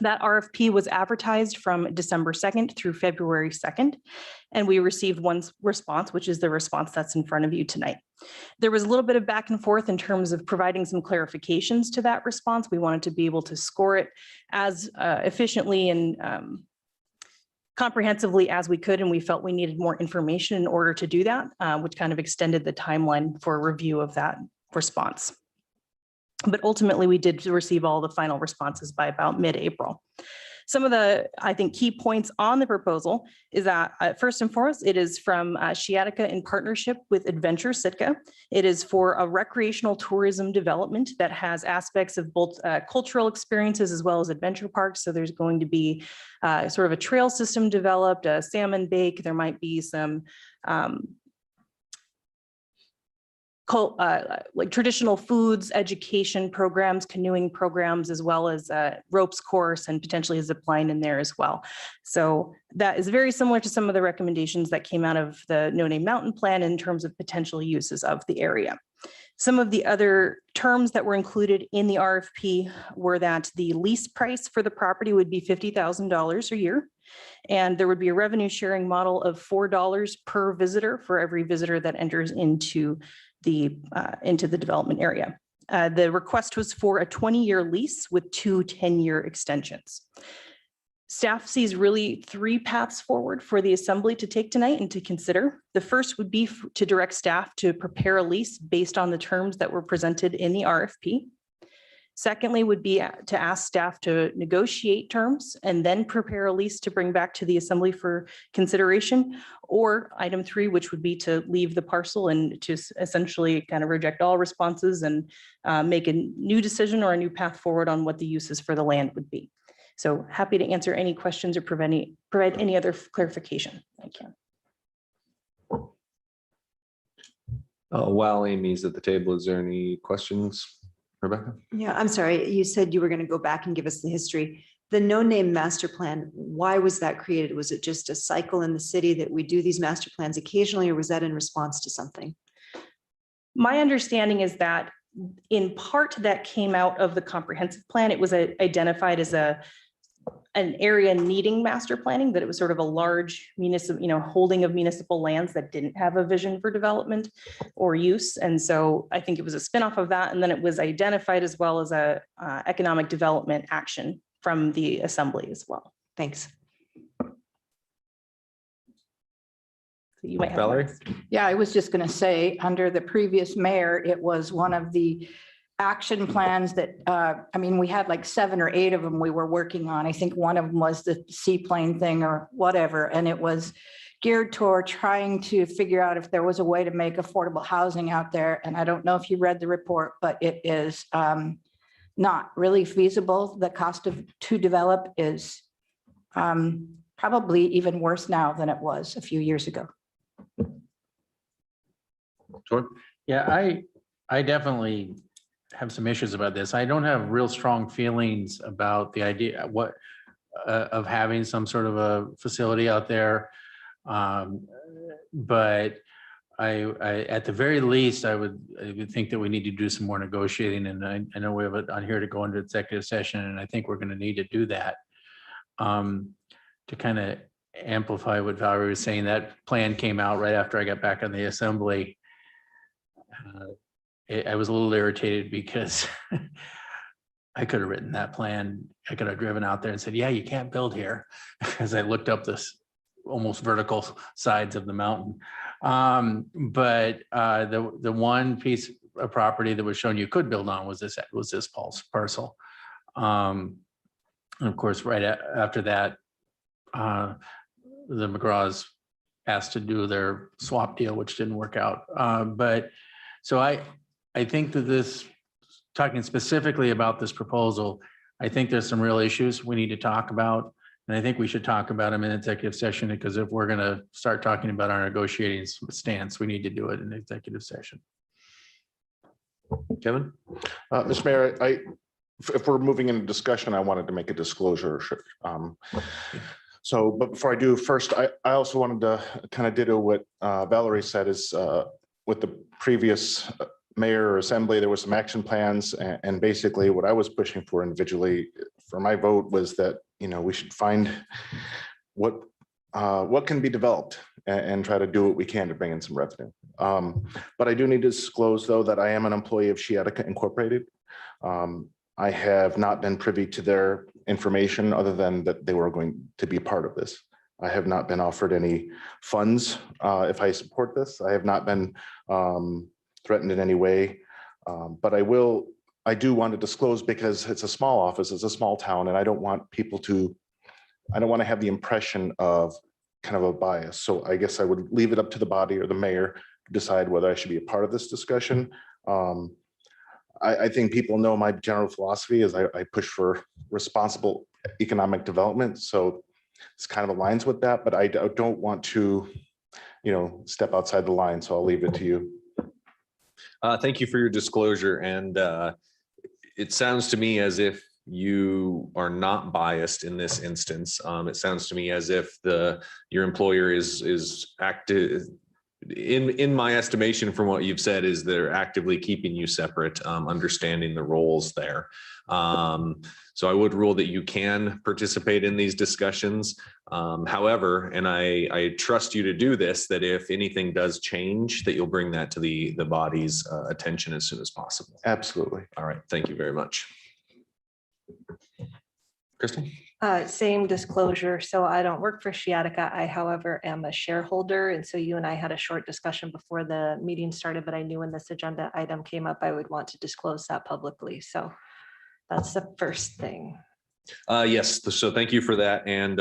That RFP was advertised from December 2nd through February 2nd, and we received one response, which is the response that's in front of you tonight. There was a little bit of back and forth in terms of providing some clarifications to that response. We wanted to be able to score it as efficiently and comprehensively as we could, and we felt we needed more information in order to do that, which kind of extended the timeline for review of that response. But ultimately, we did receive all the final responses by about mid-April. Some of the, I think, key points on the proposal is that first and foremost, it is from Sciatica in partnership with Adventure Sitka. It is for a recreational tourism development that has aspects of both cultural experiences as well as adventure parks. So there's going to be sort of a trail system developed, a salmon bake. There might be some like traditional foods, education programs, canoeing programs, as well as a ropes course and potentially a zip line in there as well. So that is very similar to some of the recommendations that came out of the No Name Mountain Plan in terms of potential uses of the area. Some of the other terms that were included in the RFP were that the lease price for the property would be $50,000 a year. And there would be a revenue sharing model of $4 per visitor for every visitor that enters into the development area. The request was for a 20-year lease with 2 10-year extensions. Staff sees really 3 paths forward for the Assembly to take tonight and to consider. The first would be to direct staff to prepare a lease based on the terms that were presented in the RFP. Secondly, would be to ask staff to negotiate terms and then prepare a lease to bring back to the Assembly for consideration. Or item 3, which would be to leave the parcel and to essentially kind of reject all responses and make a new decision or a new path forward on what the uses for the land would be. So happy to answer any questions or provide any other clarification. Thank you. While Amy's at the table, is there any questions? Rebecca? Yeah, I'm sorry. You said you were going to go back and give us the history. The No Name Master Plan, why was that created? Was it just a cycle in the city that we do these master plans occasionally, or was that in response to something? My understanding is that in part that came out of the comprehensive plan. It was identified as an area needing master planning, that it was sort of a large municipal, holding of municipal lands that didn't have a vision for development or use. And so I think it was a spinoff of that. And then it was identified as well as a economic development action from the Assembly as well. Thanks. So you might have Valerie? Yeah, I was just going to say, under the previous mayor, it was one of the action plans that, we had like 7 or 8 of them we were working on. I think one of them was the seaplane thing or whatever. And it was geared toward trying to figure out if there was a way to make affordable housing out there. And I don't know if you read the report, but it is not really feasible. The cost to develop is probably even worse now than it was a few years ago. Yeah, I definitely have some issues about this. I don't have real strong feelings about the idea, of having some sort of a facility out there. But I, at the very least, I would think that we need to do some more negotiating, and I know we have it on here to go into executive session, and I think we're going to need to do that to kind of amplify what Valerie was saying. That plan came out right after I got back on the assembly. I was a little irritated because I could have written that plan. I could have driven out there and said, yeah, you can't build here, as I looked up this almost vertical sides of the mountain. But the one piece of property that was shown you could build on was this parcel. And of course, right after that, the McGraws asked to do their swap deal, which didn't work out. But so I think that this, talking specifically about this proposal, I think there's some real issues we need to talk about. And I think we should talk about them in executive session, because if we're going to start talking about our negotiating stance, we need to do it in executive session. Kevin? Mr. Mayor, if we're moving into discussion, I wanted to make a disclosure. So, but before I do, first, I also wanted to kind of ditto what Valerie said is with the previous mayor or assembly, there was some action plans, and basically what I was pushing for individually for my vote was that, you know, we should find what can be developed and try to do what we can to bring in some revenue. But I do need to disclose, though, that I am an employee of Sciatica Incorporated. I have not been privy to their information other than that they were going to be part of this. I have not been offered any funds if I support this. I have not been threatened in any way, but I do want to disclose, because it's a small office, it's a small town, and I don't want to have the impression of kind of a bias. So I guess I would leave it up to the body or the mayor to decide whether I should be a part of this discussion. I think people know my general philosophy is I push for responsible economic development. So it's kind of aligns with that, but I don't want to, you know, step outside the line. So I'll leave it to you. Thank you for your disclosure. And it sounds to me as if you are not biased in this instance. It sounds to me as if your employer is active. In my estimation, from what you've said, is they're actively keeping you separate, understanding the roles there. So I would rule that you can participate in these discussions. However, and I trust you to do this, that if anything does change, that you'll bring that to the body's attention as soon as possible. Absolutely. All right. Thank you very much. Kristen? Same disclosure. So I don't work for Sciatica. I, however, am a shareholder. And so you and I had a short discussion before the meeting started, but I knew when this agenda item came up, I would want to disclose that publicly. So that's the first thing. Yes. So thank you for that. And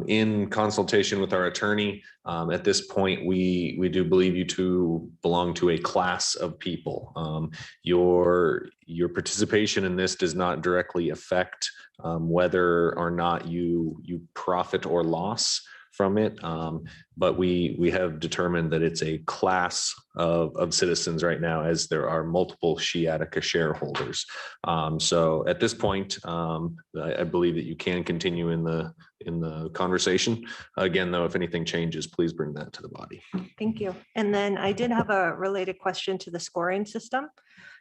in consultation with our attorney, at this point, we do believe you to belong to a class of people. Your participation in this does not directly affect whether or not you profit or loss from it. But we have determined that it's a class of citizens right now, as there are multiple Sciatica shareholders. So at this point, I believe that you can continue in the conversation. Again, though, if anything changes, please bring that to the body. Thank you. And then I did have a related question to the scoring system.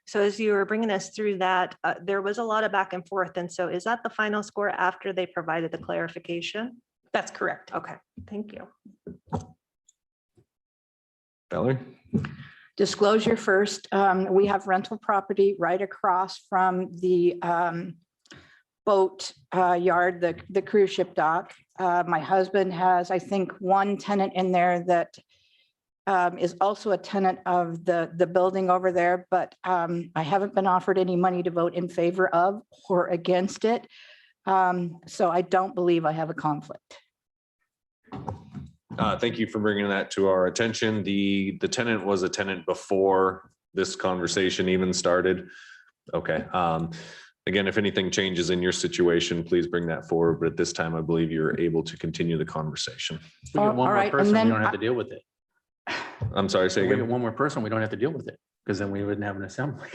So as you were bringing us through that, there was a lot of back and forth. And so is that the final score after they provided the clarification? That's correct. Okay, thank you. Valerie? Disclosure first, we have rental property right across from the boat yard, the cruise ship dock. My husband has, I think, one tenant in there that is also a tenant of the building over there, but I haven't been offered any money to vote in favor of or against it. So I don't believe I have a conflict. Thank you for bringing that to our attention. The tenant was a tenant before this conversation even started. Okay. Again, if anything changes in your situation, please bring that forward. But at this time, I believe you're able to continue the conversation. If we get one more person, we don't have to deal with it. I'm sorry, say If we again. get one more person, we don't have to deal with it, because then we wouldn't have an assembly.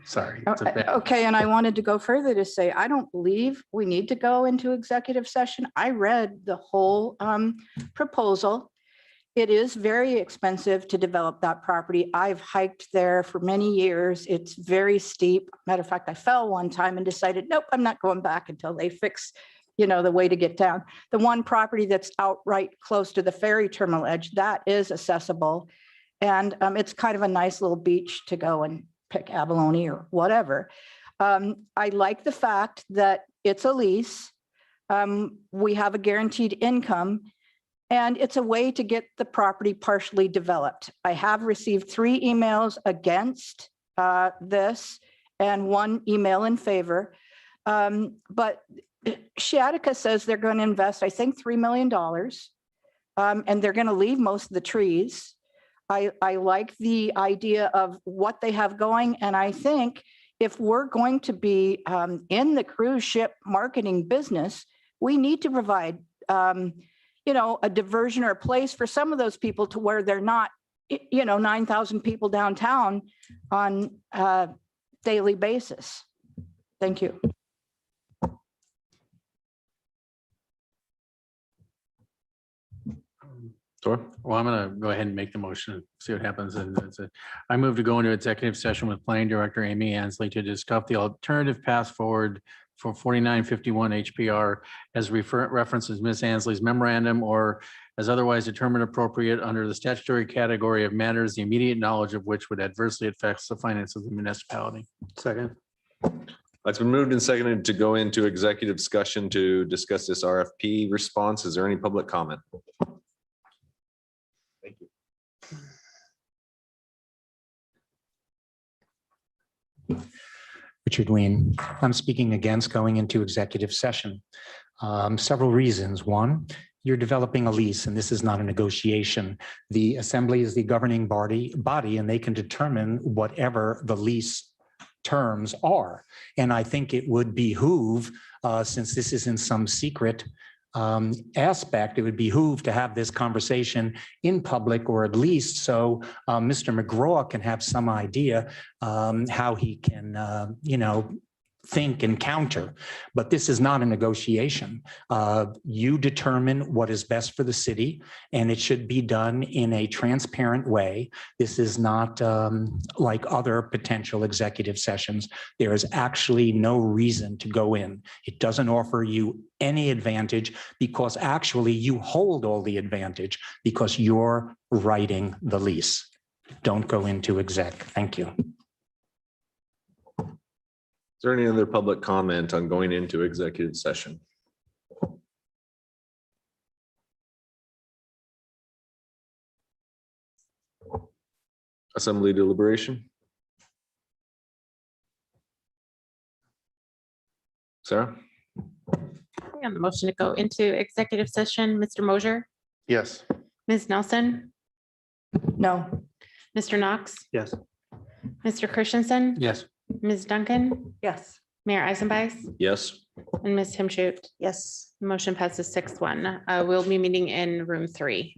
Sorry. it's a bad- Okay, and I wanted to go further to say, I don't believe we need to go into executive session. I read the whole proposal. It is very expensive to develop that property. I've hiked there for many years. It's very steep. Matter of fact, I fell one time and decided, nope, I'm not going back until they fix, the way to get down. The one property that's outright close to the ferry terminal edge, that is accessible. And it's kind of a nice little beach to go and pick abalone or whatever. I like the fact that it's a lease. We have a guaranteed income. And it's a way to get the property partially developed. I have received 3 emails against this and 1 email in favor. But Sciatica says they're going to invest, I think, $3 million. And they're going to leave most of the trees. I like the idea of what they have going. And I think if we're going to be in the cruise ship marketing business, we need to provide a diversion or a place for some of those people to where they're not, 9,000 people downtown on a daily basis. Thank you. Sure. Well, I'm going to go ahead and make the motion, see what happens. And I move to go into executive session with Planning Director Amy Ansley to discuss the alternative path forward for 4951 HPR as references Ms. Ansley's memorandum or as otherwise determined appropriate under the statutory category of matters, the immediate knowledge of which would adversely affect the finances of the municipality. Second. It's been moved and seconded to go into executive discussion to discuss this RFP response. Is there any public comment? Thank you. Richard Ween. I'm speaking against going into executive session. Several reasons. One, you're developing a lease and this is not a negotiation. The assembly is the governing body and they can determine whatever the lease terms are. And I think it would behoove, since this isn't some secret aspect, it would behoove to have this conversation in public, or at least so Mr. McGraw can have some idea how he can, think and counter. But this is not a negotiation. You determine what is best for the city, and it should be done in a transparent way. This is not like other potential executive sessions. There is actually no reason to go in. It doesn't offer you any advantage because actually you hold all the advantage because you're writing the lease. Don't go into exec. Thank you. Is there any other public comment on going into executive session? Assembly deliberation? Sarah? On the motion to go into executive session, Mr. Mosier, Yes. Ms. Nelson, No. Mr. Knox, Yes. Mr. Christensen, Yes. Ms. Duncan, Yes. Mayor Eisenbeiss, Yes. and Ms. Himschoot. Yes. Motion passes 6-1. We'll be meeting in room 3.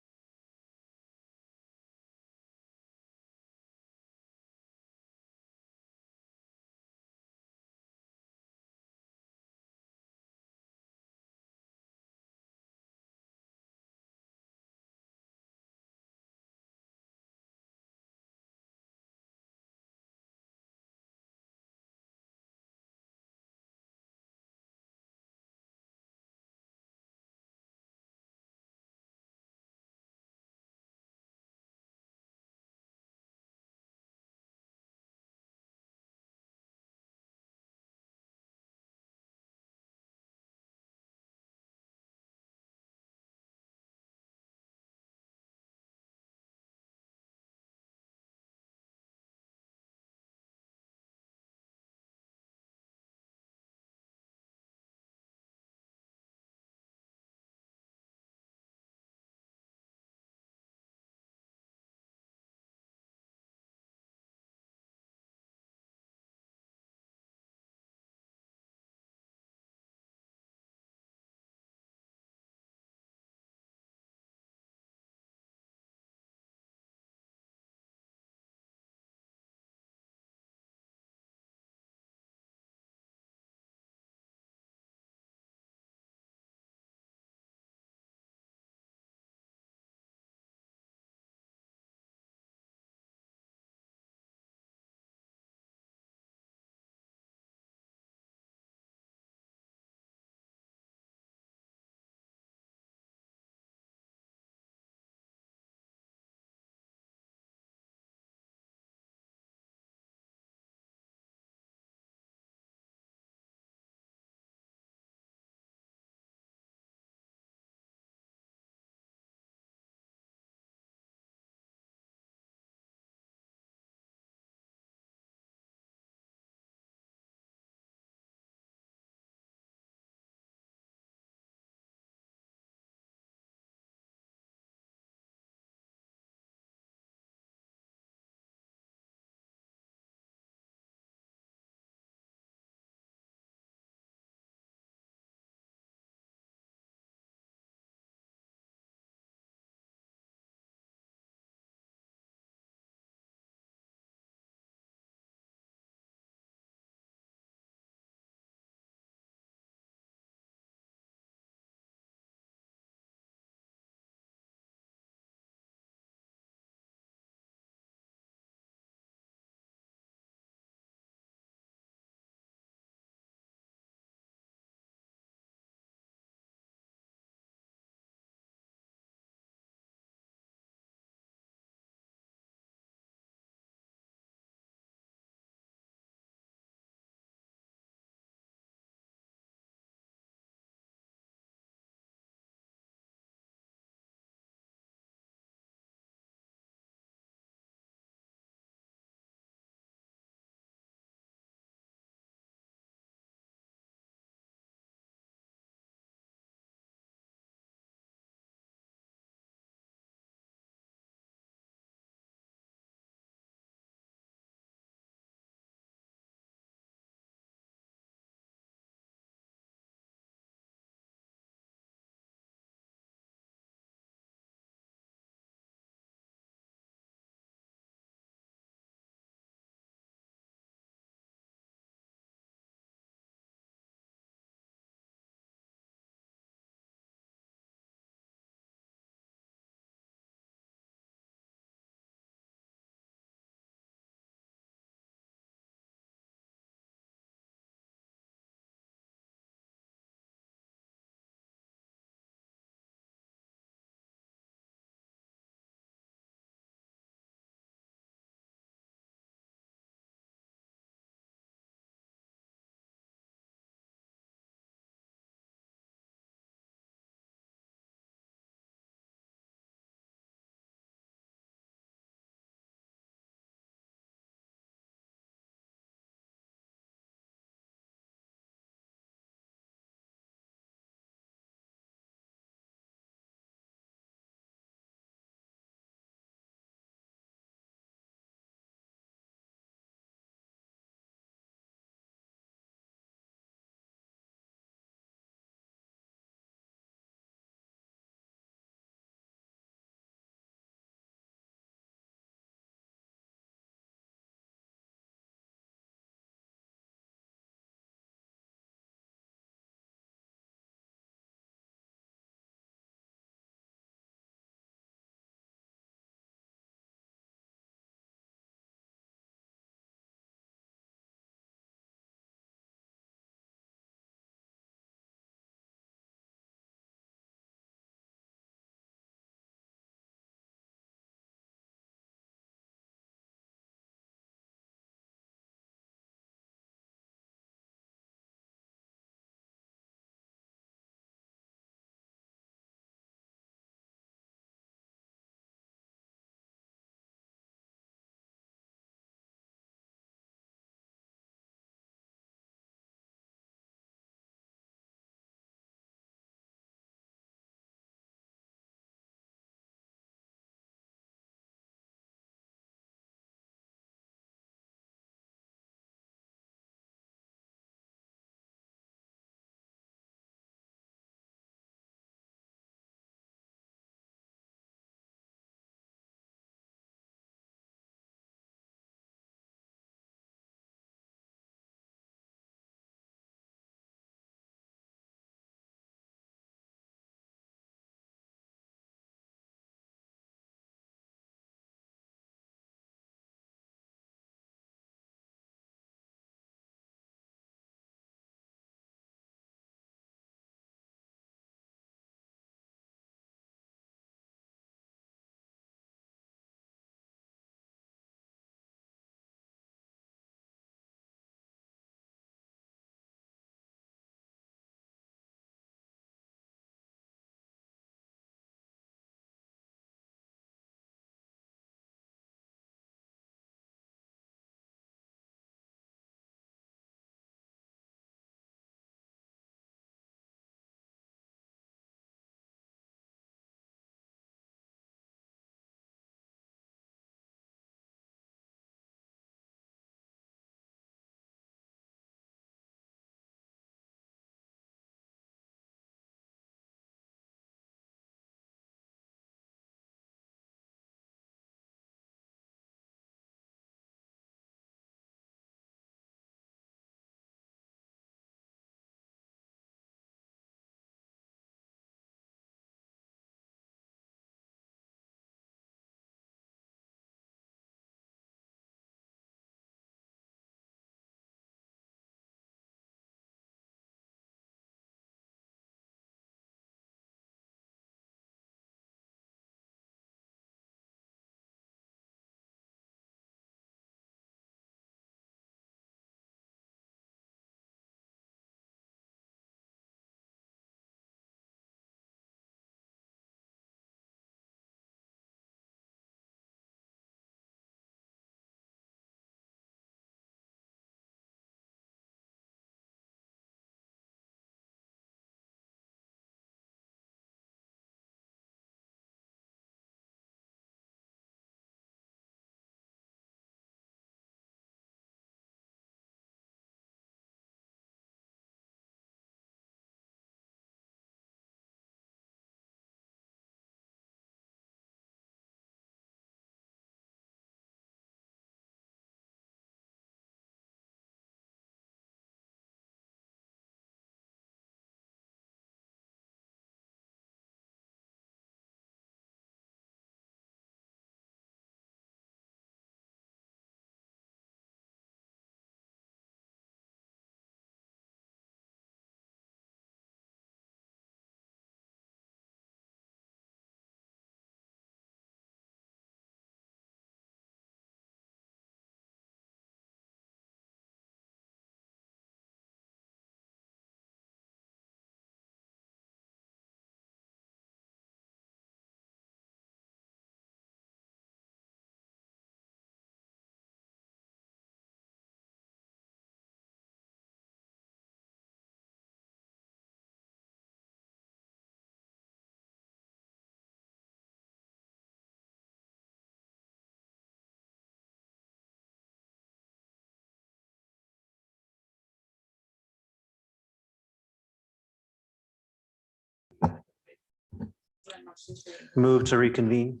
Move to reconvene.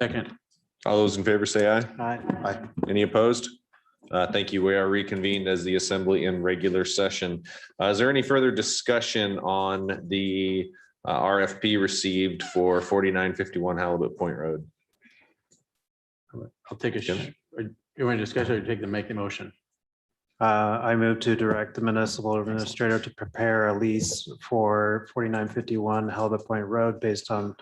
Second. All those in favor say aye. Aye. Any opposed? Thank you. We are reconvened as the assembly in regular session. Is there any further discussion on the RFP received for 4951 Halibut Point Road? I'll take a, you want to discuss or make the motion? I move to direct the municipal administrator to prepare a lease for 4951 Halibut Point Road based on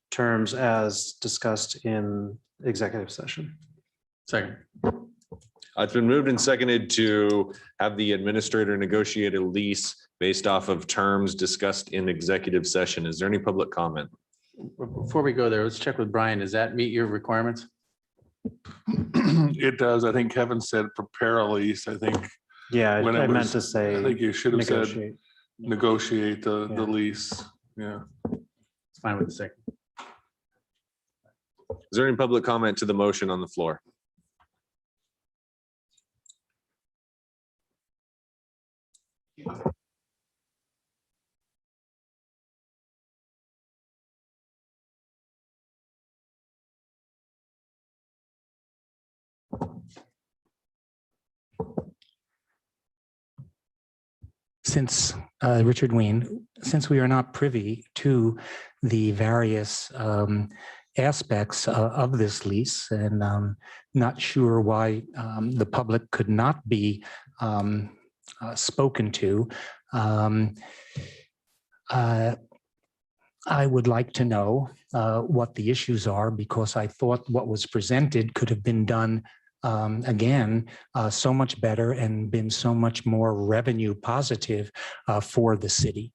terms as discussed in executive session. Second. It's been moved and seconded to have the administrator negotiate a lease based off of terms discussed in executive session. Is there any public comment? Before we go there, let's check with Brian. Does that meet your requirements? It does. I think Kevin said prepare a lease. I think. Yeah, when I it meant was- to say. I think you should have said negotiate. negotiate the Yeah. lease. Yeah. It's fine with the second. Is there any public comment to the motion on the floor? Since Richard Ween, since we are not privy to the various aspects of this lease, and not sure why the public could not be spoken to, I would like to know what the issues are, because I thought what was presented could have been done again, so much better and been so much more revenue positive for the city.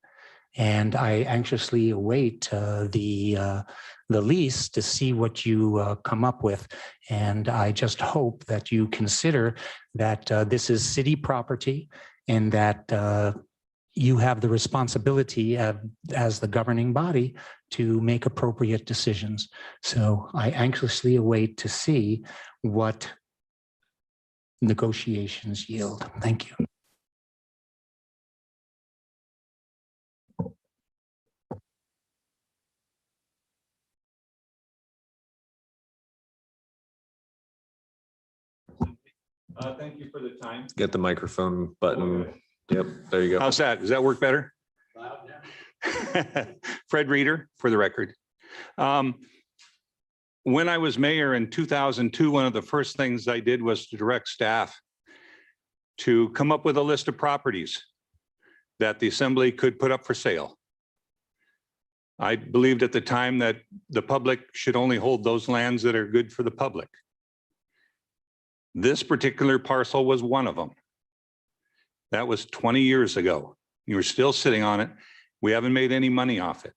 And I anxiously await the lease to see what you come up with. And I just hope that you consider that this is city property, and that you have the responsibility as the governing body to make appropriate decisions. So I anxiously await to see what negotiations yield. Thank you. Thank you for the time. Get the microphone button. Yep, there you go. How's that? Does that work better? Fred Reeder, for the record. When I was mayor in 2002, one of the first things I did was to direct staff to come up with a list of properties that the assembly could put up for sale. I believed at the time that the public should only hold those lands that are good for the public. This particular parcel was one of them. That was 20 years ago. You were still sitting on it. We haven't made any money off it.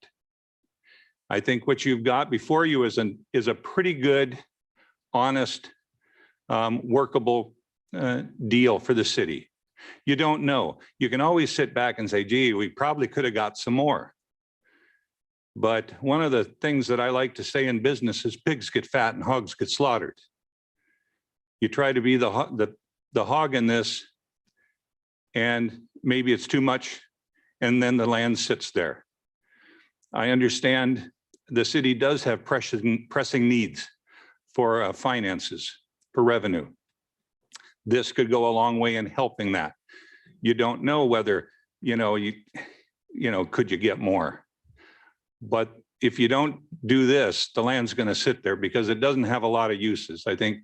I think what you've got before you is a pretty good, honest, workable deal for the city. You don't know. You can always sit back and say, gee, we probably could have got some more. But one of the things that I like to say in business is pigs get fat and hogs get slaughtered. You try to be the hog in this, and maybe it's too much, and then the land sits there. I understand the city does have pressing needs for finances, for revenue. This could go a long way in helping that. You don't know whether, could you get more? But if you don't do this, the land's going to sit there because it doesn't have a lot of uses. I think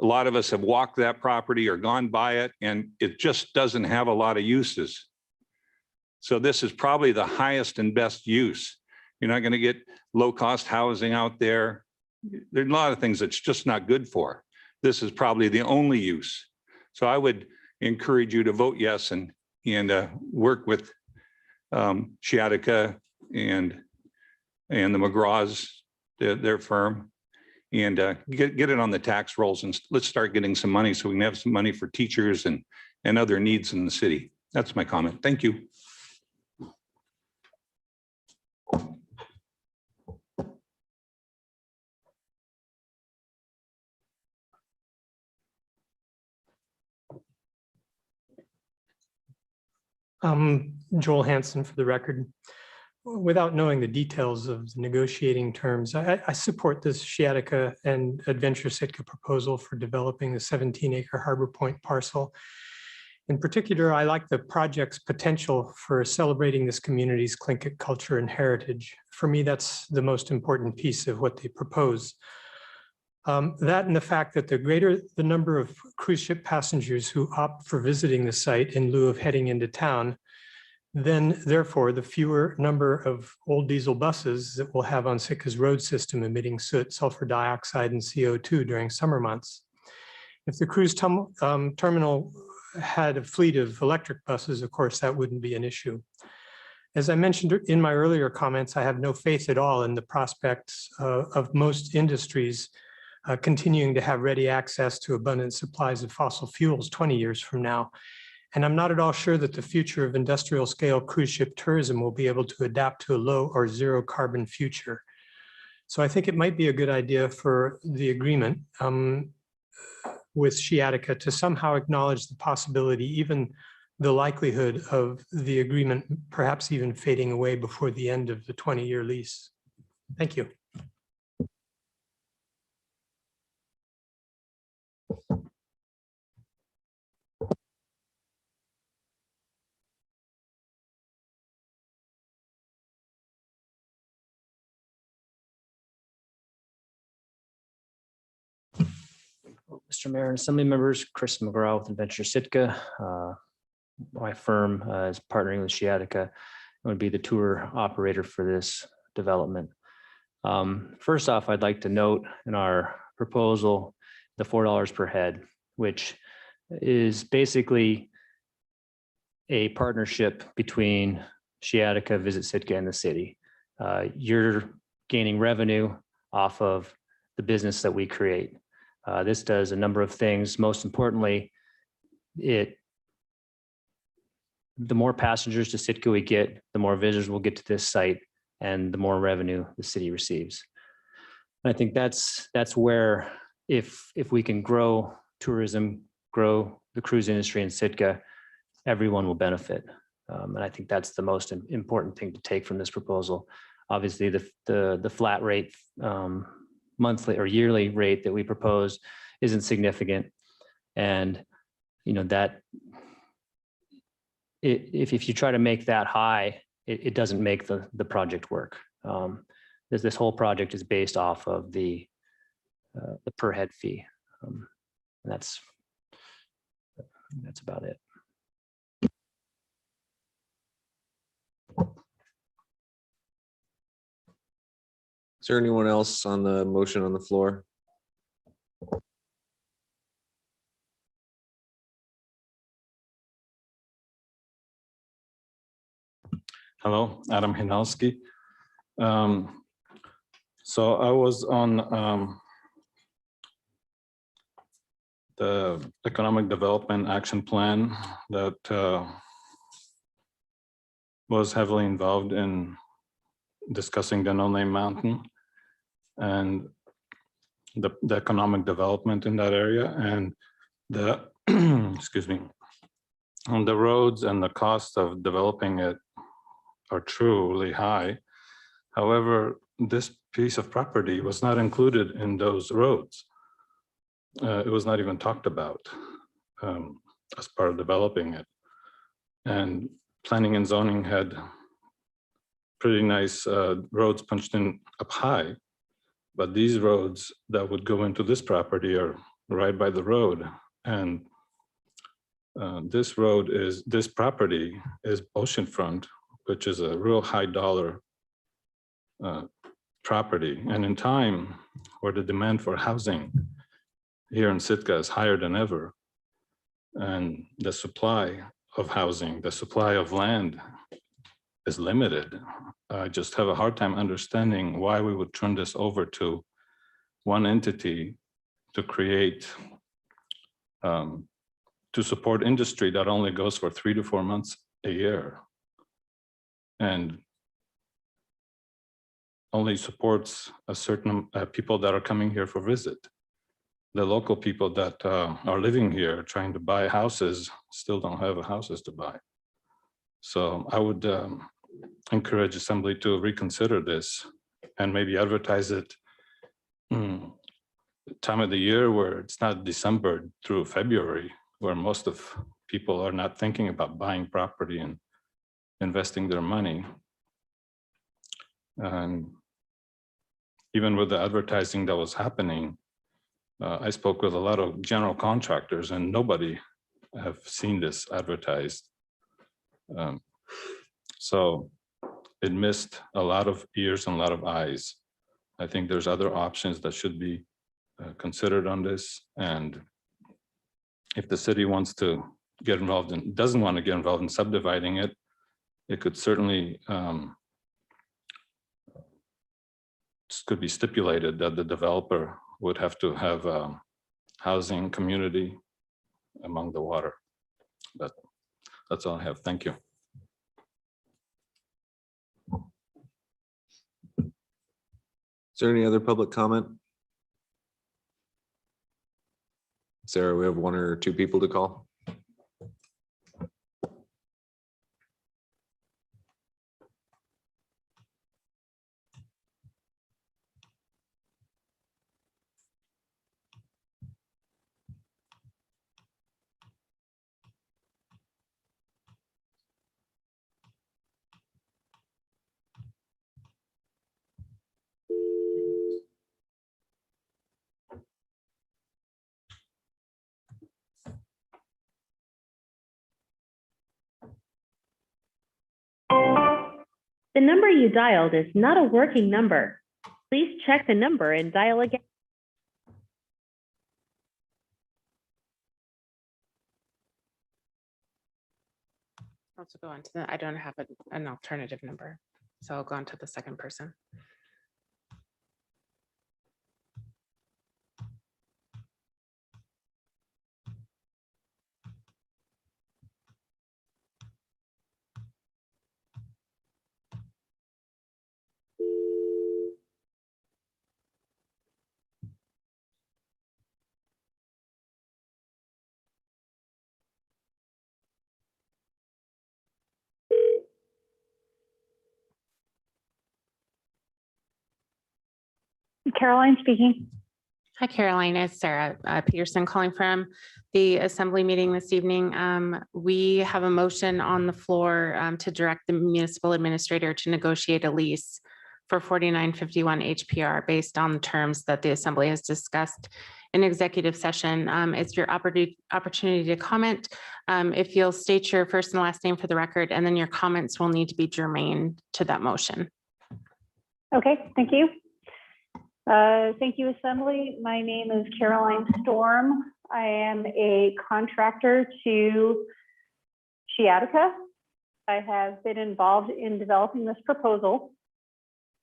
a lot of us have walked that property or gone by it, and it just doesn't have a lot of uses. So this is probably the highest and best use. You're not going to get low-cost housing out there. There's a lot of things that's just not good for. This is probably the only use. So I would encourage you to vote yes and work with Sciatica and the McGraws, their firm, and get it on the tax rolls, and let's start getting some money so we can have some money for teachers and other needs in the city. That's my comment. Thank you. Joel Hansen for the record. without knowing the details of the negotiating terms, I support this Sciatica and Adventure Sitka proposal for developing the 17-acre Harbor Point parcel. In particular, I like the project's potential for celebrating this community's Tlingit culture and heritage. For me, that's the most important piece of what they propose. That and the fact that the greater the number of cruise ship passengers who opt for visiting the site in lieu of heading into town, then therefore the fewer number of old diesel buses that we'll have on Sitka's road system emitting soot, sulfur dioxide, and CO2 during summer months. If the cruise terminal had a fleet of electric buses, of course, that wouldn't be an issue. As I mentioned in my earlier comments, I have no faith at all in the prospects of most industries continuing to have ready access to abundant supplies of fossil fuels 20 years from now. And I'm not at all sure that the future of industrial scale cruise ship tourism will be able to adapt to a low or zero carbon future. So I think it might be a good idea for the agreement with Sciatica to somehow acknowledge the possibility, even the likelihood of the agreement perhaps even fading away before the end of the 20-year lease. Thank you. Mr. Mayor and Assembly members, Chris McGraw with Adventure Sitka. My firm is partnering with Sciatica. I would be the tour operator for this development. First off, I'd like to note in our proposal, the $4 per head, which is basically a partnership between Sciatica, Visit Sitka, and the city. You're gaining revenue off of the business that we create. This does a number of things. Most importantly, the more passengers to Sitka we get, the more visitors will get to this site, and the more revenue the city receives. And I think that's where if we can grow tourism, grow the cruise industry in Sitka, everyone will benefit. And I think that's the most important thing to take from this proposal. Obviously, the flat rate monthly or yearly rate that we propose isn't significant. And, you know, that if you try to make that high, it doesn't make the project work. This whole project is based off of the per head fee. And that's about it. Is there anyone else on the motion on the floor? Hello, Adam Hinalski. So I was on the Economic Development Action Plan that was heavily involved in discussing the No Name Mountain and the economic development in that area, and the excuse me, on the roads and the cost of developing it are truly high. However, this piece of property was not included in those roads. It was not even talked about as part of developing it. And planning and zoning had pretty nice roads punched in up high, but these roads that would go into this property are right by the road. And this property is oceanfront, which is a real high dollar property. And in time where the demand for housing here in Sitka is higher than ever, and the supply of housing, the supply of land is limited, I just have a hard time understanding why we would turn this over to one entity to create, to support industry that only goes for 3 to 4 months a year and only supports a certain people that are coming here for visit. The local people that are living here trying to buy houses still don't have houses to buy. So I would encourage Assembly to reconsider this and maybe advertise it time of the year where it's not December through February, where most of people are not thinking about buying property and investing their money. And even with the advertising that was happening, I spoke with a lot of general contractors and nobody have seen this advertised. So it missed a lot of ears and a lot of eyes. I think there's other options that should be considered on this. And if the city wants to get involved in, doesn't want to get involved in subdividing it, it could certainly could be stipulated that the developer would have to have housing community among the water. But that's all I have. Thank you. Is there any other public comment? Sarah, we have one or two people to call. The number you dialed is not a working number. Please check the number and dial again. I'll also go on to the, I don't have an alternative number, so I'll go on to the second person. Caroline speaking. Hi, Caroline. It's Sarah Peterson calling from the Assembly meeting this evening. We have a motion on the floor to direct the municipal administrator to negotiate a lease for 4951 HPR based on the terms that the Assembly has discussed in executive session. It's your opportunity to comment. If you'll state your first and last name for the record, and then your comments will need to be germane to that motion. Okay, thank you. Thank you, Assembly. My name is Caroline Storm. I am a contractor to Sciatica. I have been involved in developing this proposal.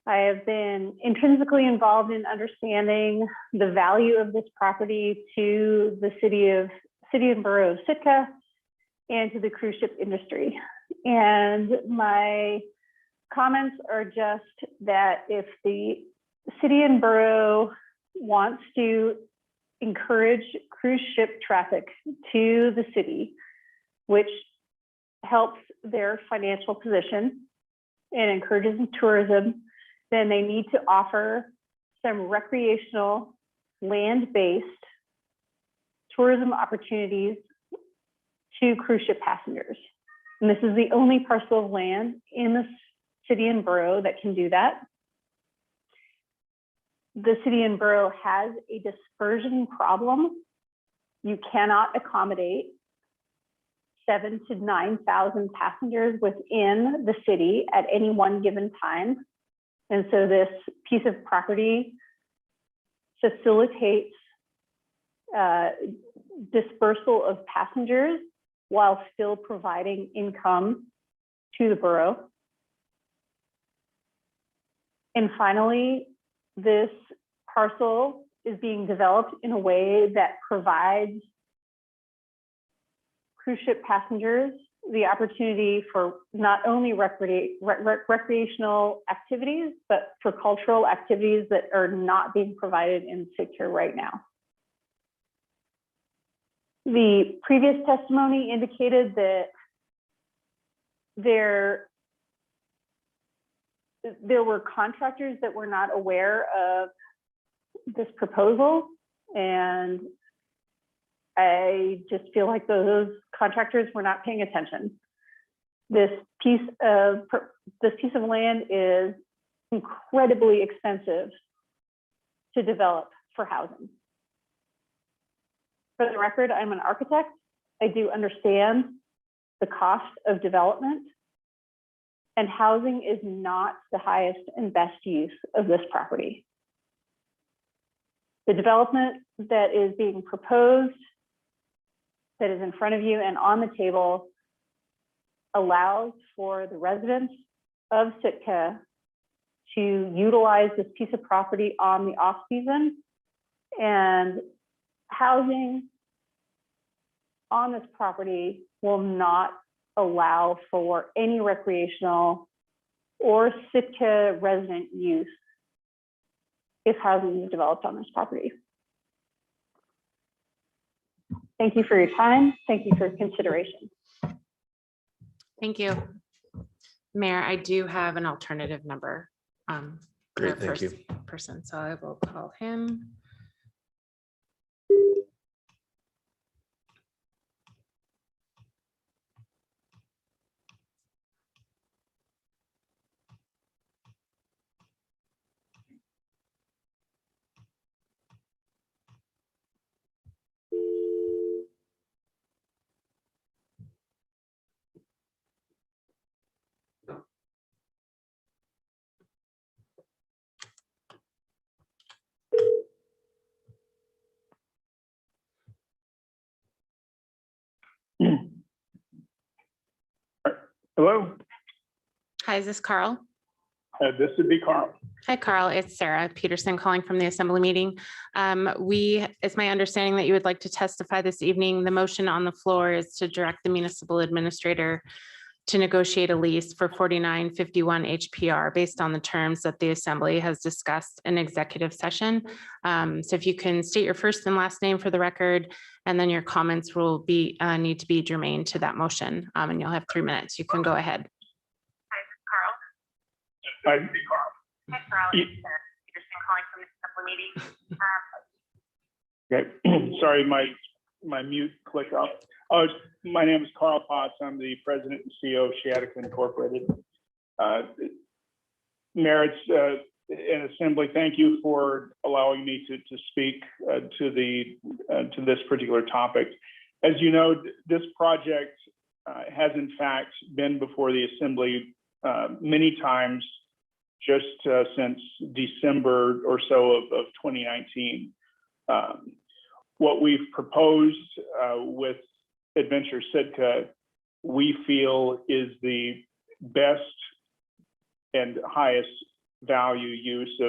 I have been intrinsically involved in understanding the value of this property to the city and borough of Sitka and to the cruise ship industry. And my comments are just that if the city and borough wants to encourage cruise ship traffic to the city, which helps their financial position and encourages tourism, then they need to offer some recreational land-based tourism opportunities to cruise ship passengers. And this is the only parcel of land in the city and borough that can do that. The city and borough has a dispersion problem. You cannot accommodate 7,000 to 9,000 passengers within the city at any one given time. And so this piece of property facilitates dispersal of passengers while still providing income to the borough. And finally, this parcel is being developed in a way that provides cruise ship passengers the opportunity for not only recreational activities, but for cultural activities that are not being provided in Sitka right now. The previous testimony indicated that there there were contractors that were not aware of this proposal, and I just feel like those contractors were not paying attention. This piece of land is incredibly expensive to develop for housing. For the record, I'm an architect. I do understand the cost of development, and housing is not the highest and best use of this property. The development that is being proposed, that is in front of you and on the table, allows for the residents of Sitka to utilize this piece of property on the off season, and housing on this property will not allow for any recreational or Sitka resident use if housing is developed on this property. Thank you for your time. Thank you for your consideration. Thank you. Mayor, I do have an alternative number. Great, our thank first you. person, so I will call him. Hello, Hi, is this Carl? this would be Carl. Hi, Carl. It's Sarah Peterson calling from the assembly meeting. It's my understanding that you would like to testify this evening. The motion on the floor is to direct the municipal administrator to negotiate a lease for 4951 HPR based on the terms that the assembly has discussed in executive session. So if you can state your first and last name for the record, and then your comments will be need to be germane to that motion, and you'll have 3 minutes. You can go ahead. Hi, Hi, Carl. Ye- It's Sarah Peterson calling from the assembly meeting. Okay, sorry, my mute clicked off. My name is Carl Potts. I'm the president and CEO of Sciatica Incorporated. Merits and Assembly, thank you for allowing me to speak to this particular topic. As you know, this project has in fact been before the Assembly many times just since December or so of 2019. What we've proposed with Adventure Sitka, we feel is the best and highest value use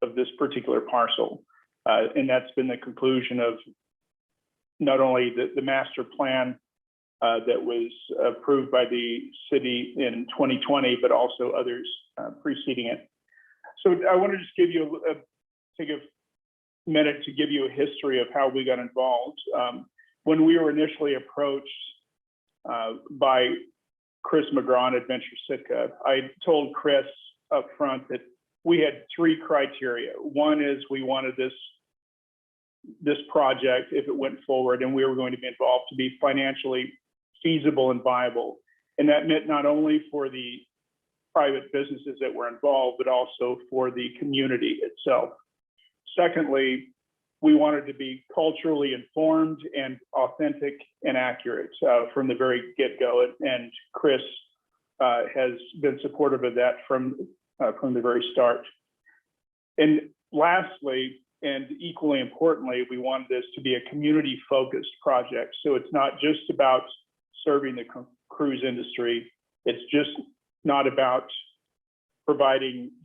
of this particular parcel. And that's been the conclusion of not only the master plan that was approved by the city in 2020, but also others preceding it. So I want to just give you take a minute to give you a history of how we got involved. When we were initially approached by Chris McGraw and Adventure Sitka, I told Chris up front that we had 3 criteria. One is we wanted this project, if it went forward and we were going to be involved, to be financially feasible and viable. And that meant not only for the private businesses that were involved, but also for the community itself. Secondly, we wanted to be culturally informed and authentic and accurate from the very get-go. And Chris has been supportive of that from the very start. And lastly, and equally importantly, we wanted this to be a community-focused project. So it's not just about serving the cruise industry. It's just not about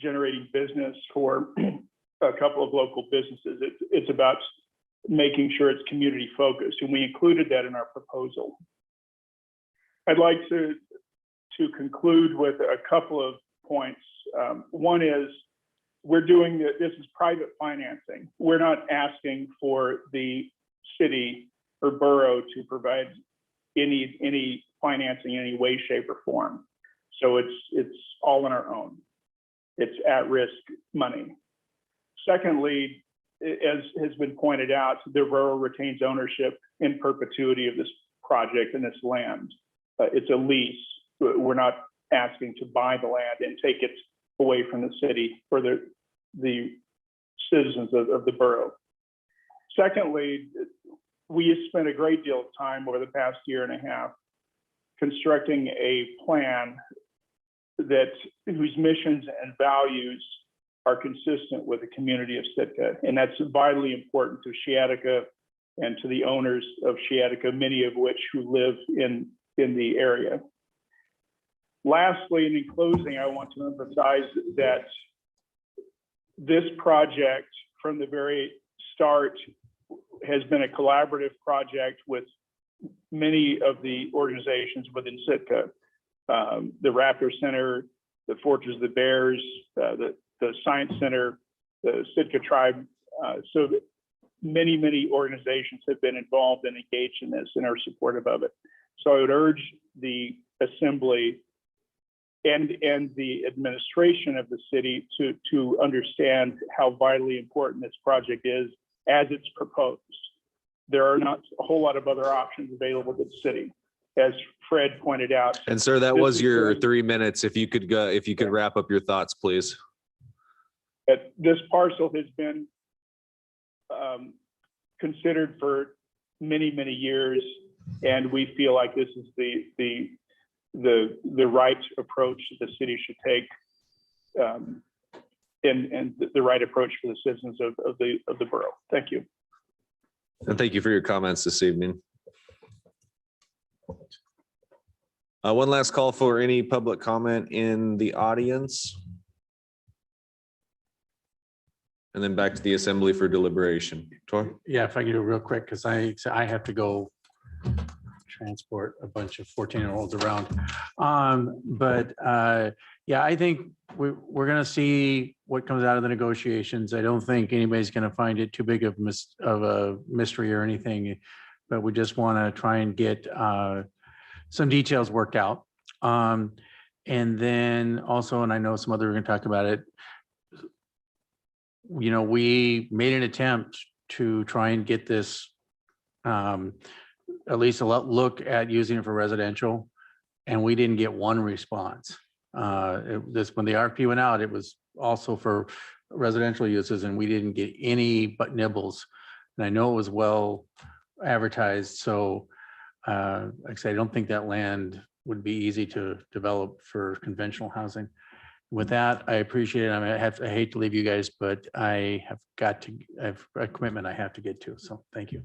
generating business for a couple of local businesses. It's about making sure it's community focused, and we included that in our proposal. I'd like to conclude with a couple of points. One is this is private financing. We're not asking for the city or borough to provide any financing in any way, shape, or form. So it's all on our own. it's at-risk money. Secondly, as has been pointed out, the borough retains ownership in perpetuity of this project and this land. It's a lease. We're not asking to buy the land and take it away from the city or the citizens of the borough. Secondly, we have spent a great deal of time over the past year and a half constructing a plan whose missions and values are consistent with the community of Sitka. And that's vitally important to Sciatica and to the owners of Sciatica, many of which who live in the area. Lastly, and in closing, I want to emphasize that this project from the very start has been a collaborative project with many of the organizations within Sitka, the Raptor Center, the Fortress of the Bears, the Science Center, the Sitka Tribe. So many organizations have been involved and engaged in this and are supportive of it. So I would urge the Assembly and the administration of the city to understand how vitally important this project is as it's proposed. There are not a whole lot of other options available to the city, as Fred pointed out. And sir, that was your 3 minutes. If you could go, if you could wrap up your thoughts, please. This parcel has been considered for many years, and we feel like this is the right approach the city should take, and the right approach for the citizens of the borough. Thank you. And thank you for your comments this evening. One last call for any public comment in the audience. And then back to the Assembly for deliberation. Tor? Yeah, if I could do it real quick, because I have to go transport a bunch of 14-year-olds around. Yeah, I think we're going to see what comes out of the negotiations. I don't think anybody's going to find it too big of a mystery or anything, but we just want to try and get some details worked out. And then also, and I know some other are going to talk about it, you know, we made an attempt to try and get this at least a look at using it for residential, and we didn't get one response. When the RFP went out, it was also for residential uses, and we didn't get any but nibbles. And I know it was well advertised, so like I say, I don't think that land would be easy to develop for conventional housing. With that, I appreciate it. I mean, I hate to leave you guys, but I have a commitment I have to get to. So thank you.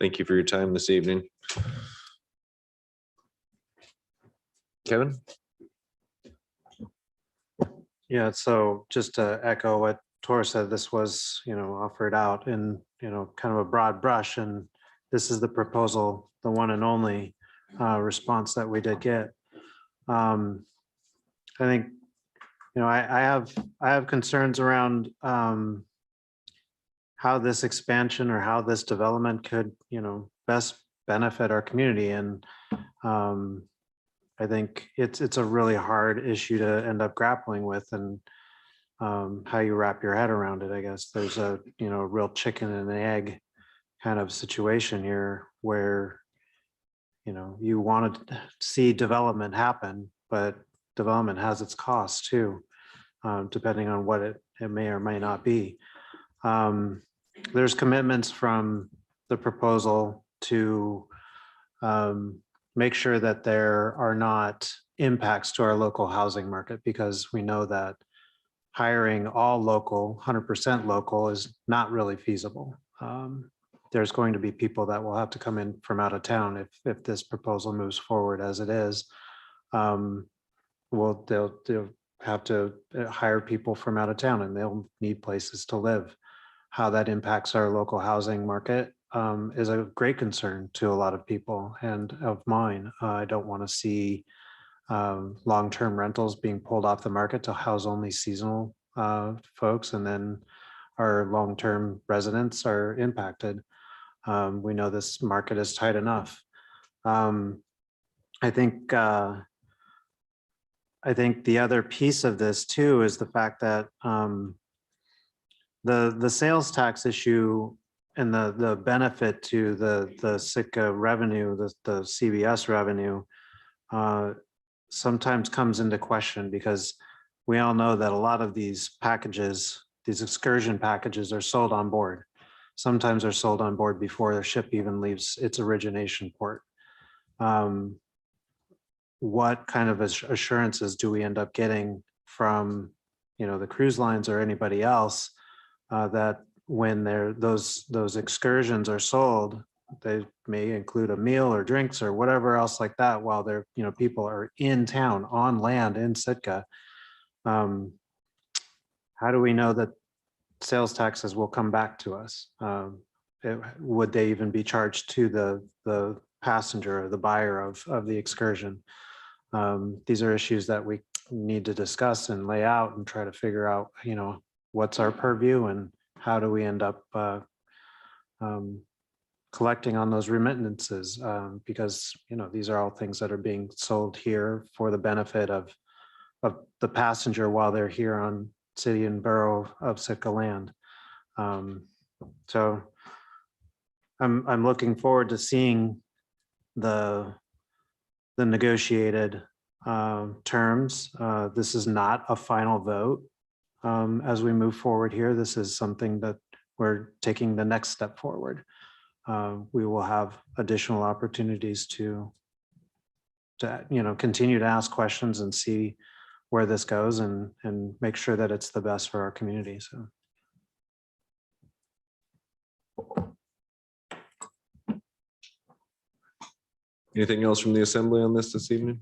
Thank you for your time this evening. Kevin? Yeah, so just to echo what Tor said, this was, offered out in, kind of a broad brush, and this is the proposal, the one and only response that we did get. I think, I have concerns around how this expansion or how this development could, best benefit our community. And I think it's a really hard issue to end up grappling with, and how you wrap your head around it. I guess there's a, real chicken and egg kind of situation here where, you want to see development happen, but development has its costs too, depending on what it may or may not be. There's commitments from the proposal to make sure that there are not impacts to our local housing market, because we know that hiring all local, 100% local is not really feasible. There's going to be people that will have to come in from out of town if this proposal moves forward as it is. They'll have to hire people from out of town, and they'll need places to live. How that impacts our local housing market is a great concern to a lot of people, and of mine. I don't want to see long-term rentals being pulled off the market to house only seasonal folks, and then our long-term residents are impacted. We know this market is tight enough. I think I think the other piece of this too is the fact that the sales tax issue and the benefit to the Sitka revenue, the CBS revenue, sometimes comes into question because we all know that a lot of these packages, these excursion packages, are sold on board. Sometimes they're sold on board before their ship even leaves its origination port. What kind of assurances do we end up getting from, the cruise lines or anybody else that when those excursions are sold, they may include a meal or drinks or whatever else like that while they're, people are in town on land in Sitka. How do we know that sales taxes will come back to us? Would they even be charged to the passenger or the buyer of the excursion? These are issues that we need to discuss and lay out and try to figure out, what's our purview and how do we end up collecting on those remittances? Because, these are all things that are being sold here for the benefit of the passenger while they're here on city and borough of Sitka land. So I'm looking forward to seeing the negotiated terms. This is not a final vote as we move forward here. This is something that we're taking the next step forward. We will have additional opportunities to continue to ask questions and see where this goes and make sure that it's the best for our community. So. Anything else from the assembly on this evening?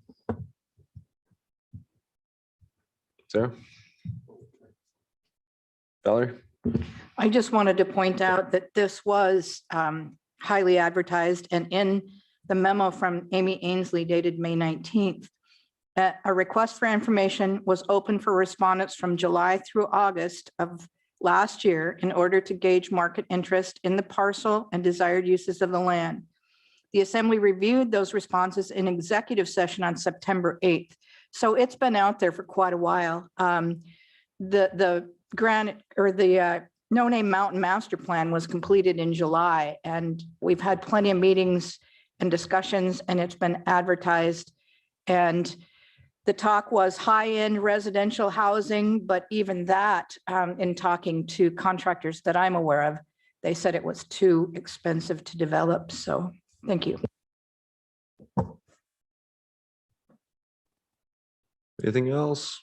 Sarah? Valerie? I just wanted to point out that this was highly advertised, and in the memo from Amy Ainsley dated May 19th, a request for information was open for respondents from July through August of last year in order to gauge market interest in the parcel and desired uses of the land. The Assembly reviewed those responses in executive session on September 8th. So it's been out there for quite a while. The grant or the No Name Mountain Master Plan was completed in July, and we've had plenty of meetings and discussions, and it's been advertised. And the talk was high-end residential housing, but even that, in talking to contractors that I'm aware of, they said it was too expensive to develop. So thank you. Anything else?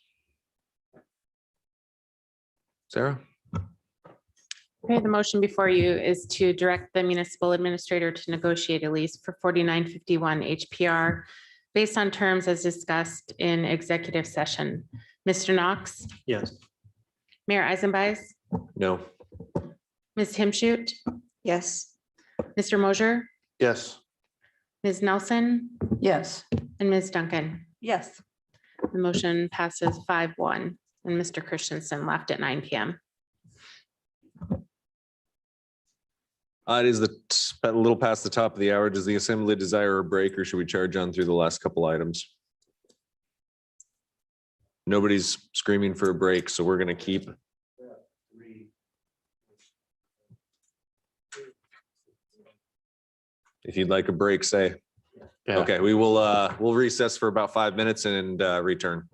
Sarah? Okay, the motion before you is to direct the municipal administrator to negotiate a lease for 4951 HPR based on terms as discussed in executive session. Mr. Knox? Yes. Mayor Eisenbeis? No. Ms. Himshoot? Yes. Mr. Mosier? Yes. Ms. Nelson? Yes. And Ms. Duncan? Yes. The motion passes 5-1, and Mr. Christensen left at 9 p.m. It is a little past the top of the hour. Does the assembly desire a break, or should we charge on through the last couple items? Nobody's screaming for a break, so we're going to keep. If you'd like a break, say. Yeah. Okay, we'll recess for about 5 minutes and return.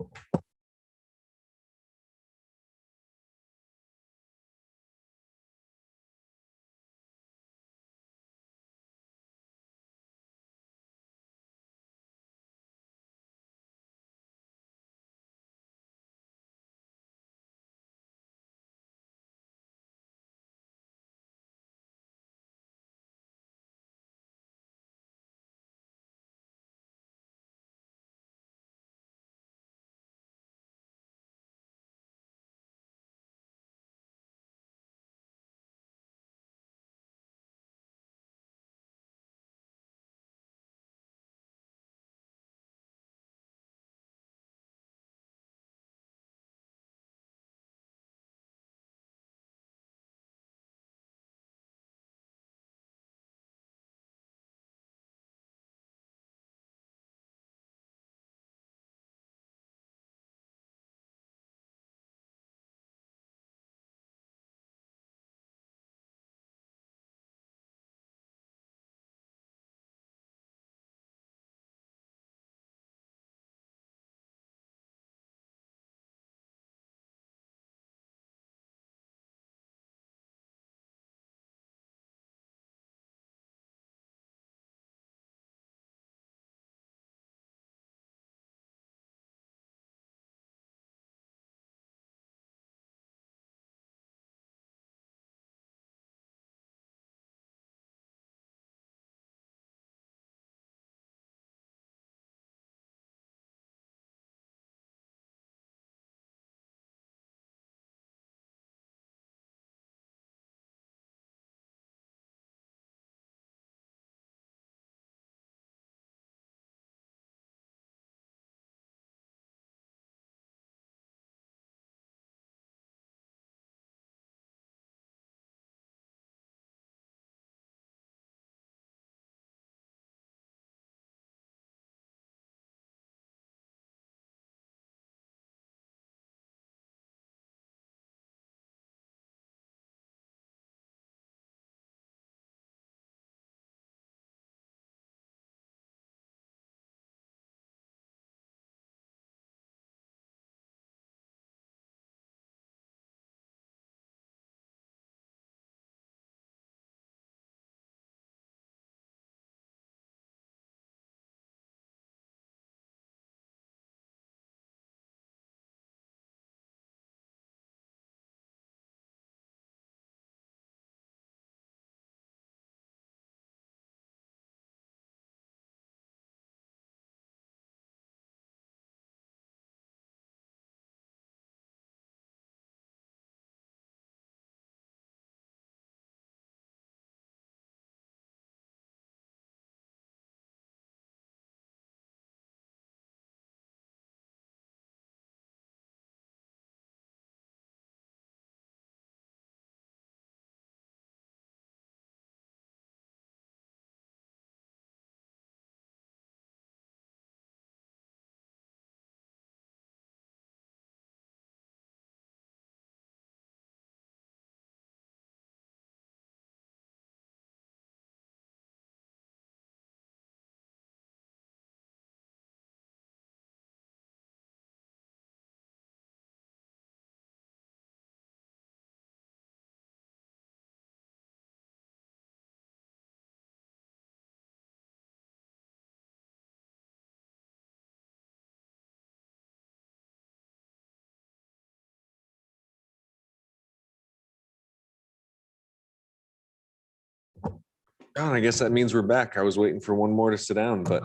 Oh, I guess that means we're back. I was waiting for one more to sit down, but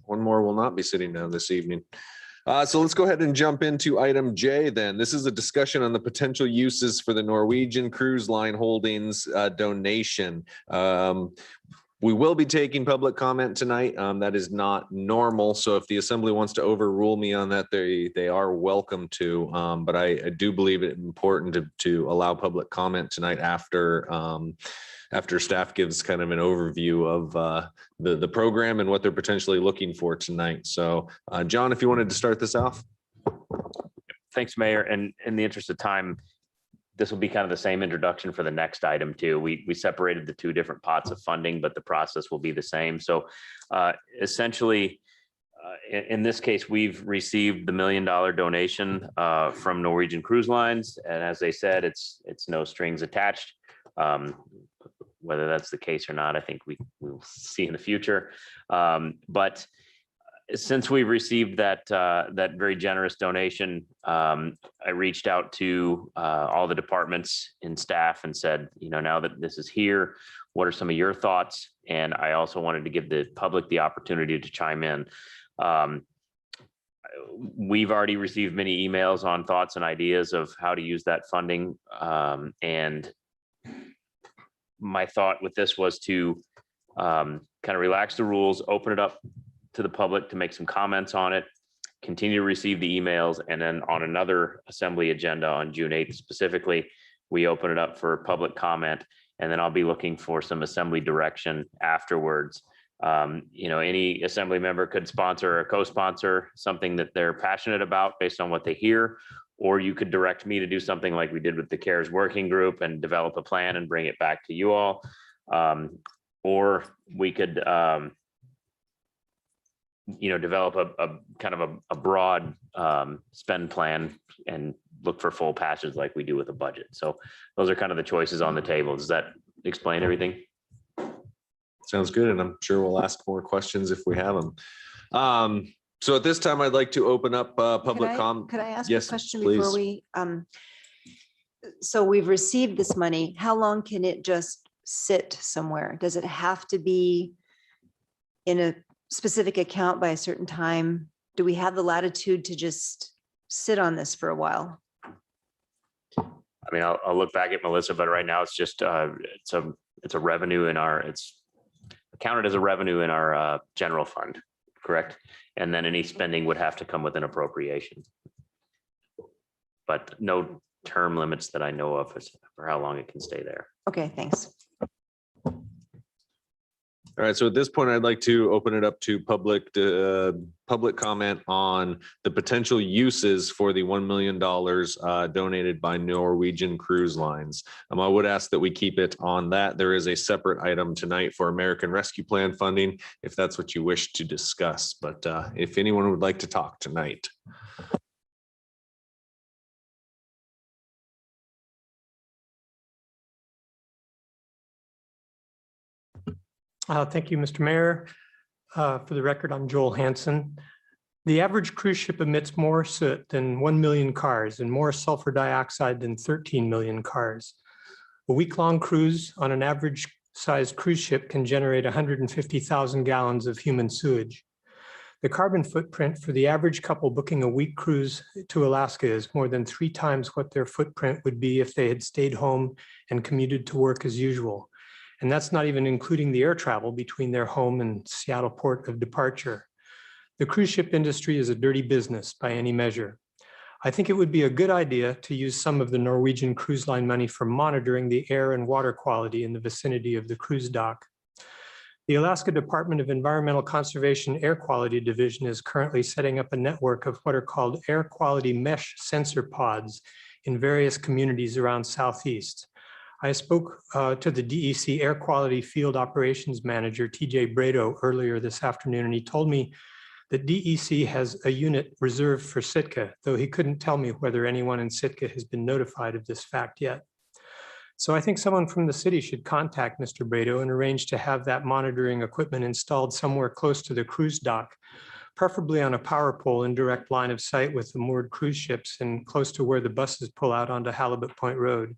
one more will not be sitting down this evening. So let's go ahead and jump into item J then. This is a discussion on the potential uses for the Norwegian Cruise Line Holdings donation. We will be taking public comment tonight. That is not normal. So if the assembly wants to overrule me on that, they are welcome to. But I do believe it important to allow public comment tonight after staff gives kind of an overview of the program and what they're potentially looking for tonight. So John, if you wanted to start this off. Thanks, Mayor. And in the interest of time, this will be kind of the same introduction for the next item too. We separated the two different pots of funding, but the process will be the same. So essentially, in this case, we've received the $1 million donation from Norwegian Cruise Lines. And as they said, it's no strings attached. Whether that's the case or not, I think we will see in the future. But since we've received that very generous donation, I reached out to all the departments and staff and said, now that this is here, what are some of your thoughts? And I also wanted to give the public the opportunity to chime in. We've already received many emails on thoughts and ideas of how to use that funding. And my thought with this was to kind of relax the rules, open it up to the public to make some comments on it, continue to receive the emails, and then on another assembly agenda on June 8th specifically, we open it up for public comment, and then I'll be looking for some assembly direction afterwards. Any assembly member could sponsor or co-sponsor something that they're passionate about based on what they hear, or you could direct me to do something like we did with the CARES working group and develop a plan and bring it back to you all. Or we could develop a kind of a broad spend plan and look for full patches like we do with a budget. So those are kind of the choices on the table. Does that explain everything? Sounds good. And I'm sure we'll ask more questions if we have them. So at this time, I'd like to open up public comment. Could I ask Yes, a question please. before we, so we've received this money. How long can it just sit somewhere? Does it have to be in a specific account by a certain time? Do we have the latitude to just sit on this for a while? I mean, I'll look back at Melissa, but right now it's just it's a revenue in our, it's accounted as a revenue in our general fund, correct? And then any spending would have to come with an appropriation, but no term limits that I know of for how long it can stay there. Okay, thanks. All right, so at this point, I'd like to open it up to public comment on the potential uses for the $1 million donated by Norwegian Cruise Lines. I would ask that we keep it on that. There is a separate item tonight for American Rescue Plan funding, if that's what you wish to discuss. But if anyone would like to talk tonight. Thank you, Mr. Mayor. For the record, I'm Joel Hansen. The average cruise ship emits more soot than 1 million cars and more sulfur dioxide than 13 million cars. A week-long cruise on an average sized cruise ship can generate 150,000 gallons of human sewage. The carbon footprint for the average couple booking a week cruise to Alaska is more than 3 times what their footprint would be if they had stayed home and commuted to work as usual. And that's not even including the air travel between their home and Seattle port of departure. The cruise ship industry is a dirty business by any measure. I think it would be a good idea to use some of the Norwegian Cruise Line money for monitoring the air and water quality in the vicinity of the cruise dock. The Alaska Department of Environmental Conservation Air Quality Division is currently setting up a network of what are called air quality mesh sensor pods in various communities around Southeast. I spoke to the DEC Air Quality Field Operations Manager, TJ Brado, earlier this afternoon, and he told me that DEC has a unit reserved for Sitka, though he couldn't tell me whether anyone in Sitka has been notified of this fact yet. So I think someone from the city should contact Mr. Brado and arrange to have that monitoring equipment installed somewhere close to the cruise dock, preferably on a power pole in direct line of sight with the moored cruise ships and close to where the buses pull out onto Halibut Point Road.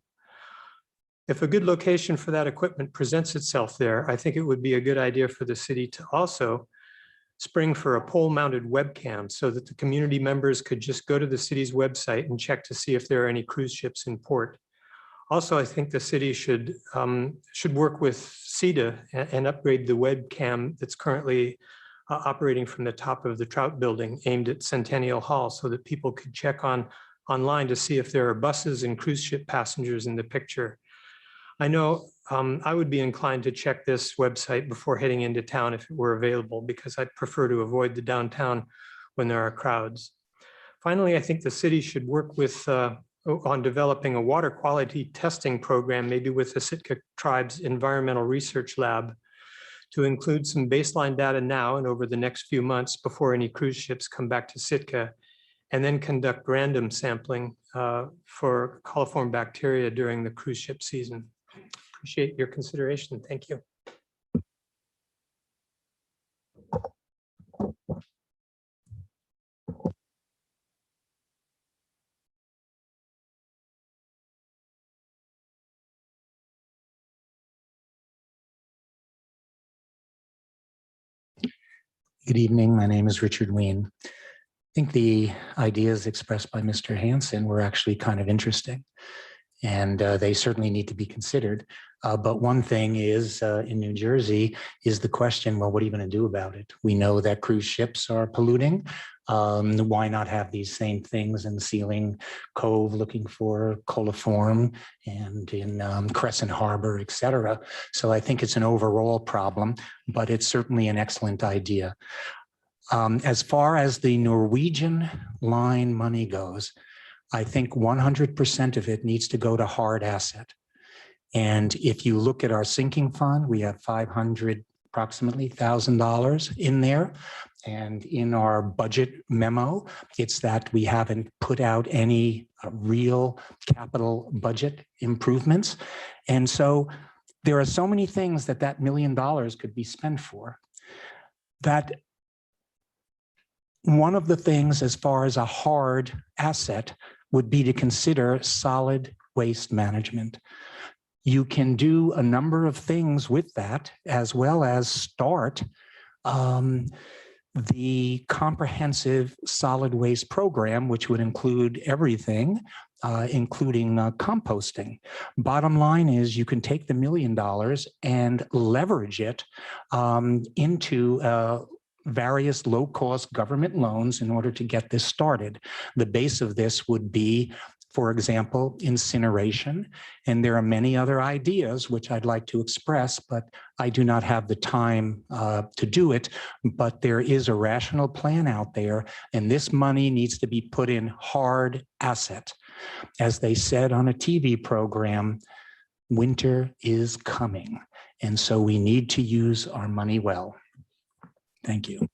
If a good location for that equipment presents itself there, I think it would be a good idea for the city to also spring for a pole-mounted webcam so that the community members could just go to the city's website and check to see if there are any cruise ships in port. Also, I think the city should work with CEDA and upgrade the webcam that's currently operating from the top of the Trout Building aimed at Centennial Hall so that people could check online to see if there are buses and cruise ship passengers in the picture. I know I would be inclined to check this website before heading into town if it were available, because I'd prefer to avoid the downtown when there are crowds. Finally, I think the city should work with on developing a water quality testing program, maybe with the Sitka Tribe's Environmental Research Lab, to include some baseline data now and over the next few months before any cruise ships come back to Sitka, and then conduct random sampling for coliform bacteria during the cruise ship season. Appreciate your consideration. Thank you. Good evening. My name is Richard Ween. I think the ideas expressed by Mr. Hansen were actually kind of interesting, and they certainly need to be considered. But one thing is in New Jersey is the question, well, what are you going to do about it? We know that cruise ships are polluting. Why not have these same things in Sealing Cove looking for coliform and in Crescent Harbor, et cetera? So I think it's an overall problem, but it's certainly an excellent idea. As far as the Norwegian line money goes, I think 100% of it needs to go to hard asset. And if you look at our sinking fund, we have approximately $1,000 in there. And in our budget memo, it's that we haven't put out any real capital budget improvements. And so there are so many things that $1 million could be spent for. That one of the things as far as a hard asset would be to consider solid waste management. You can do a number of things with that, as well as start the comprehensive solid waste program, which would include everything, including composting. Bottom line is you can take the $1 million and leverage it into various low-cost government loans in order to get this started. The base of this would be, for example, incineration. And there are many other ideas which I'd like to express, but I do not have the time to do it. But there is a rational plan out there, and this money needs to be put in hard asset. As they said on a TV program, winter is coming. And so we need to use our money well. Thank you.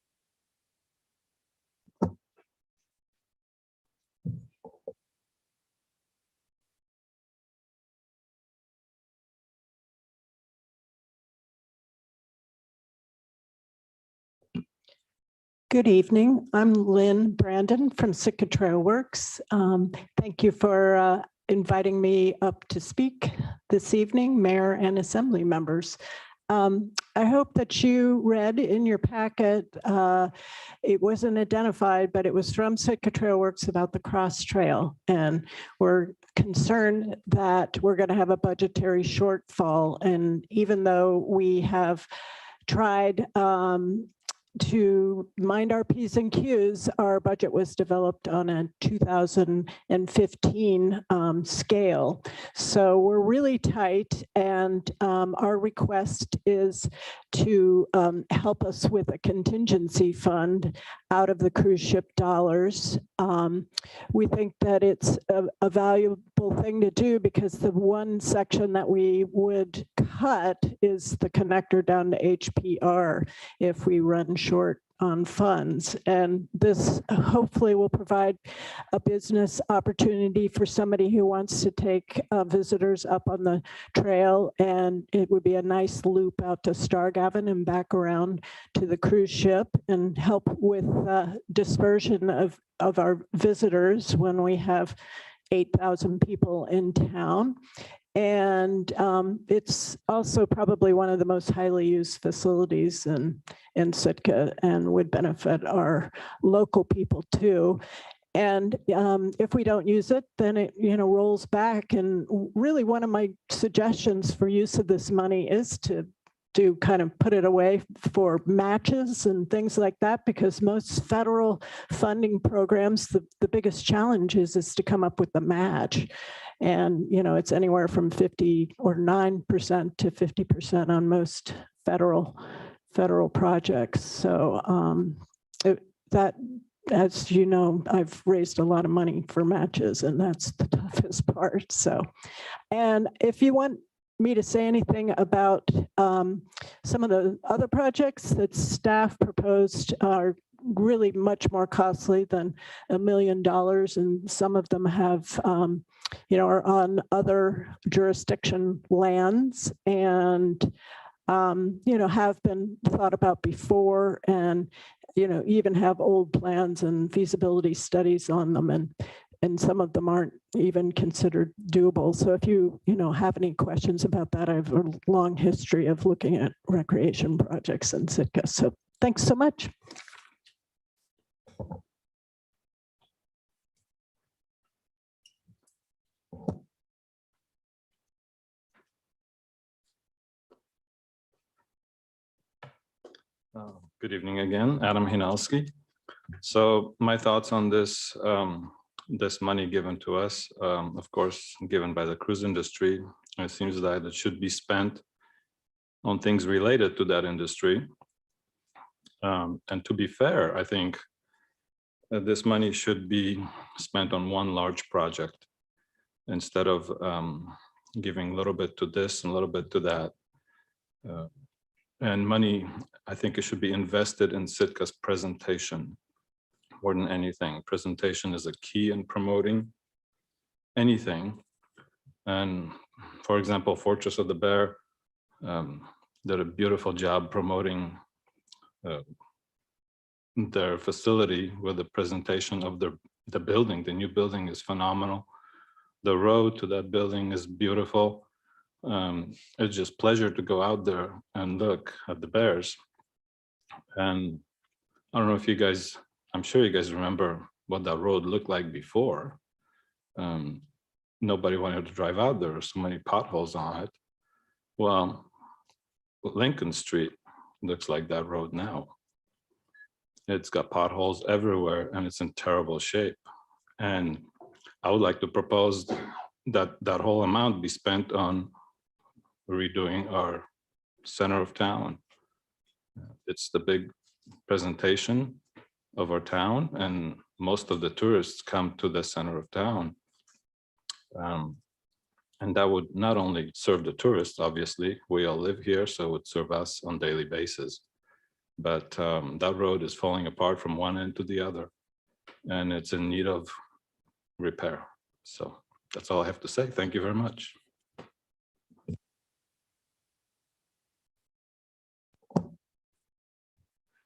Good evening. I'm Lynn Brandon from Sitka Trail Works. Thank you for inviting me up to speak this evening, Mayor and Assembly members. I hope that you read in your packet, it wasn't identified, but it was from Sitka Trail Works about the cross trail. And we're concerned that we're going to have a budgetary shortfall. And even though we have tried to mind our P's and Q's, our budget was developed on a 2015 scale. So we're really tight, and our request is to help us with a contingency fund out of the cruise ship dollars. We think that it's a valuable thing to do because the one section that we would cut is the connector down to HPR if we run short on funds. And this hopefully will provide a business opportunity for somebody who wants to take visitors up on the trail. And it would be a nice loop out to Stargavin and back around to the cruise ship and help with dispersion of our visitors when we have 8,000 people in town. And it's also probably one of the most highly used facilities in Sitka and would benefit our local people too. And if we don't use it, then it rolls back. And really one of my suggestions for use of this money is to kind of put it away for matches and things like that, because most federal funding programs, the biggest challenge is to come up with the match. And, it's anywhere from 50 or 9% to 50% on most federal projects. So that, as you know, I've raised a lot of money for matches, and that's the toughest part. So, and if you want me to say anything about some of the other projects that staff proposed are really much more costly than $1 million, and some of them have are on other jurisdiction lands and have been thought about before, and even have old plans and feasibility studies on them, and some of them aren't even considered doable. So if you have any questions about that, I have a long history of looking at recreation projects in Sitka. So thanks so much. Good evening again, Adam Hinalski. So my thoughts on this, this money given to us, of course, given by the cruise industry, it seems that it should be spent on things related to that industry. And to be fair, I think that this money should be spent on one large project instead of giving a little bit to this and a little bit to that. And money, I think it should be invested in Sitka's presentation more than anything. Presentation is a key in promoting anything. And for example, Fortress of the Bear did a beautiful job promoting their facility with the presentation of the building. The new building is phenomenal. The road to that building is beautiful. It's just pleasure to go out there and look at the bears. And I don't know if you guys, I'm sure you guys remember what that road looked like before. Nobody wanted to drive out there. So many potholes on it. Well, Lincoln Street looks like that road now. It's got potholes everywhere and it's in terrible shape. And I would like to propose that that whole amount be spent on redoing our center of town. It's the big presentation of our town, and most of the tourists come to the center of town. And that would not only serve the tourists, obviously, we all live here, so it would serve us on a daily basis. But that road is falling apart from one end to the other, and it's in need of repair. So that's all I have to say. Thank you very much.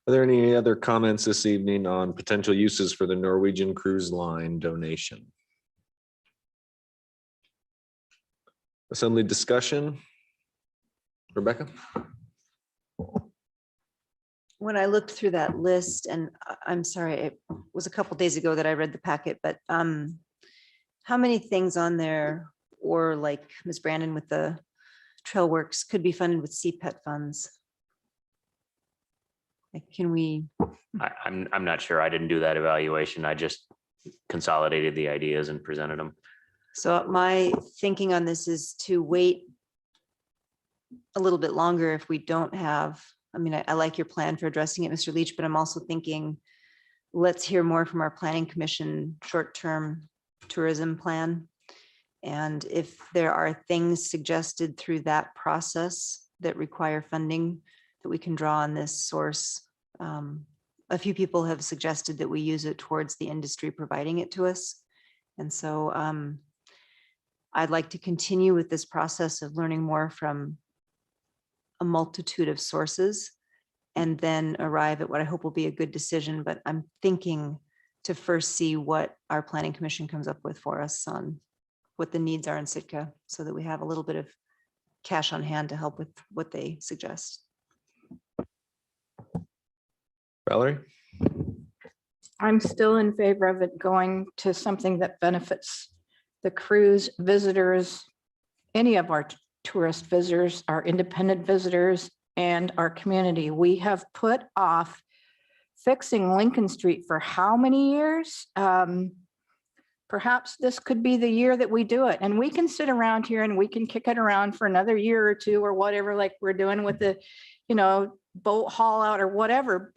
Are there any other comments this evening on potential uses for the Norwegian Cruise Line donation? Assembly discussion? Rebecca? When I looked through that list, and I'm sorry, it was a couple days ago that I read the packet, but how many things on there, or like Ms. Brandon with the trail works, could be funded with CPET funds? Like, can we? I'm not sure. I didn't do that evaluation. I just consolidated the ideas and presented them. So my thinking on this is to wait a little bit longer if we don't have, I mean, I like your plan for addressing it, Mr. Leach, but I'm also thinking, let's hear more from our planning commission short-term tourism plan. And if there are things suggested through that process that require funding that we can draw on this source. A few people have suggested that we use it towards the industry providing it to us. And so I'd like to continue with this process of learning more from a multitude of sources and then arrive at what I hope will be a good decision. But I'm thinking to first see what our planning commission comes up with for us on what the needs are in Sitka, so that we have a little bit of cash on hand to help with what they suggest. Valerie? I'm still in favor of it going to something that benefits the cruise visitors, any of our tourist visitors, our independent visitors, and our community. We have put off fixing Lincoln Street for how many years? Perhaps this could be the year that we do it, and we can sit around here and we can kick it around for another year or two or whatever, like we're doing with the, boat haul out or whatever.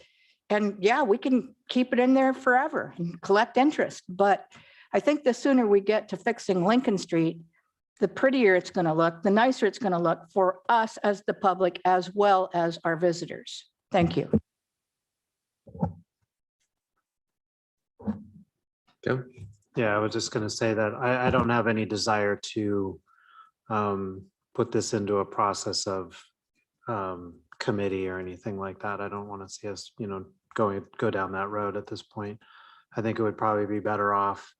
And yeah, we can keep it in there forever and collect interest. But I think the sooner we get to fixing Lincoln Street, the prettier it's going to look, the nicer it's going to look for us as the public, as well as our visitors. Thank you. Yeah, I was just going to say that I don't have any desire to put this into a process of committee or anything like that. I don't want to see us, go down that road at this point. I think it would probably be better off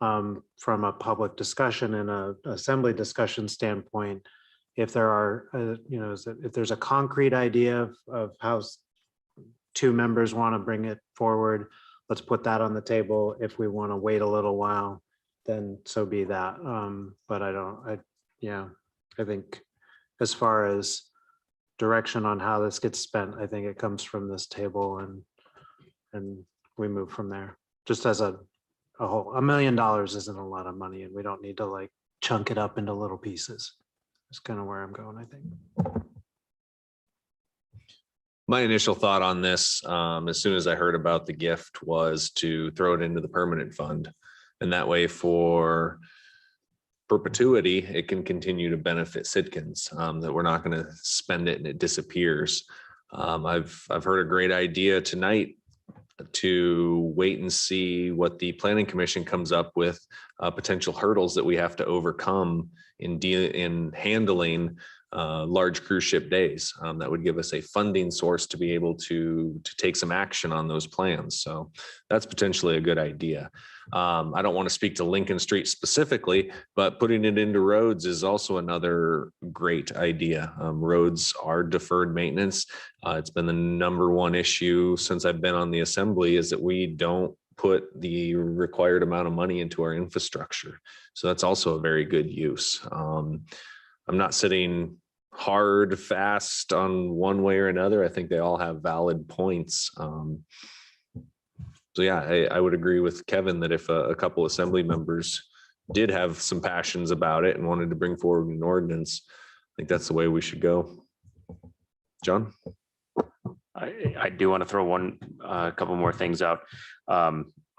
from a public discussion and a assembly discussion standpoint, if there are, if there's a concrete idea of how two members want to bring it forward, let's put that on the table. If we want to wait a little while, then so be that. But I think as far as direction on how this gets spent, I think it comes from this table and we move from there. Just as a whole, $1 million isn't a lot of money, and we don't need to like chunk it up into little pieces. That's kind of where I'm going, I think. My initial thought on this, as soon as I heard about the gift, was to throw it into the permanent fund. And that way, for perpetuity, it can continue to benefit Sitkans, that we're not going to spend it and it disappears. I've heard a great idea tonight to wait and see what the planning commission comes up with, potential hurdles that we have to overcome in handling large cruise ship days. That would give us a funding source to be able to take some action on those plans. So that's potentially a good idea. I don't want to speak to Lincoln Street specifically, but putting it into roads is also another great idea. Roads are deferred maintenance. It's been the #1 issue since I've been on the assembly, is that we don't put the required amount of money into our infrastructure. So that's also a very good use. I'm not sitting hard, fast on one way or another. I think they all have valid points. So yeah, I would agree with Kevin that if a couple assembly members did have some passions about it and wanted to bring forward an ordinance, I think that's the way we should go. John? I do want to throw a couple more things out.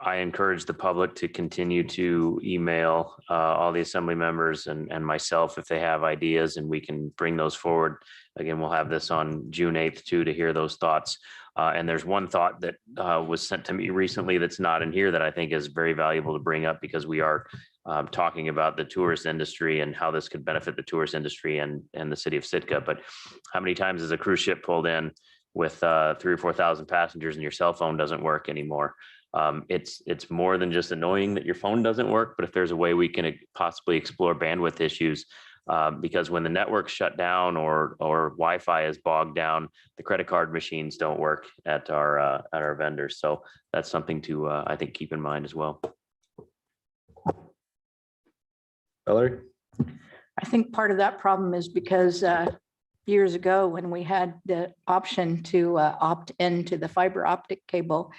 I encourage the public to continue to email all the assembly members and myself if they have ideas, and we can bring those forward. Again, we'll have this on June 8th too, to hear those thoughts. And there's one thought that was sent to me recently that's not in here that I think is very valuable to bring up, because we are talking about the tourist industry and how this could benefit the tourist industry and the city of Sitka. But how many times has a cruise ship pulled in with 3,000 or 4,000 passengers and your cell phone doesn't work anymore? It's more than just annoying that your phone doesn't work, but if there's a way we can possibly explore bandwidth issues, because when the network's shut down or Wi-Fi is bogged down, the credit card machines don't work at our vendors. So that's something to I think keep in mind as well. Valerie? I think part of that problem is because years ago, when we had the option to opt into the fiber optic cable,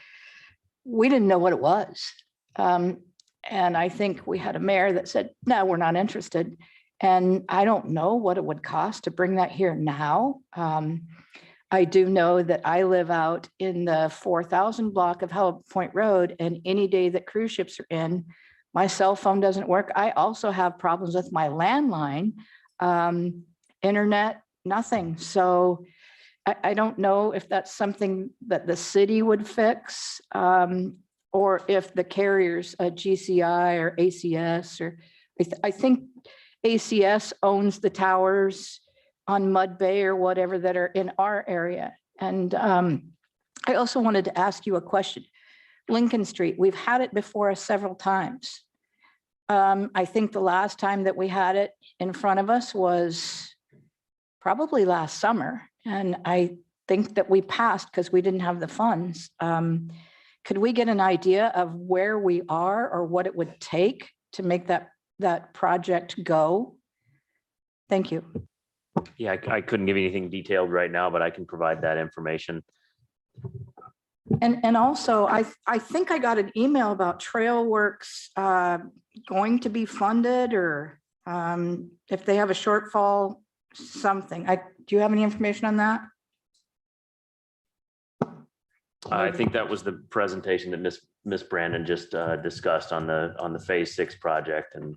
we didn't know what it was. And I think we had a mayor that said, no, we're not interested. And I don't know what it would cost to bring that here now. I do know that I live out in the 4,000 block of Hell Point Road, and any day that cruise ships are in, my cell phone doesn't work. I also have problems with my landline, internet, nothing. So I don't know if that's something that the city would fix, or if the carriers, GCI or ACS, or I think ACS owns the towers on Mud Bay or whatever that are in our area. And I also wanted to ask you a question. Lincoln Street. We've had it before us several times. I think the last time that we had it in front of us was probably last summer. And I think that we passed because we didn't have the funds. Could we get an idea of where we are or what it would take to make that project go? Thank you. Yeah, I couldn't give you anything detailed right now, but I can provide that information. And also, I think I got an email about Trail Works going to be funded, or if they have a shortfall, something. Do you have any information on that? I think that was the presentation that Miss Brandon just discussed on the Phase 6 project, and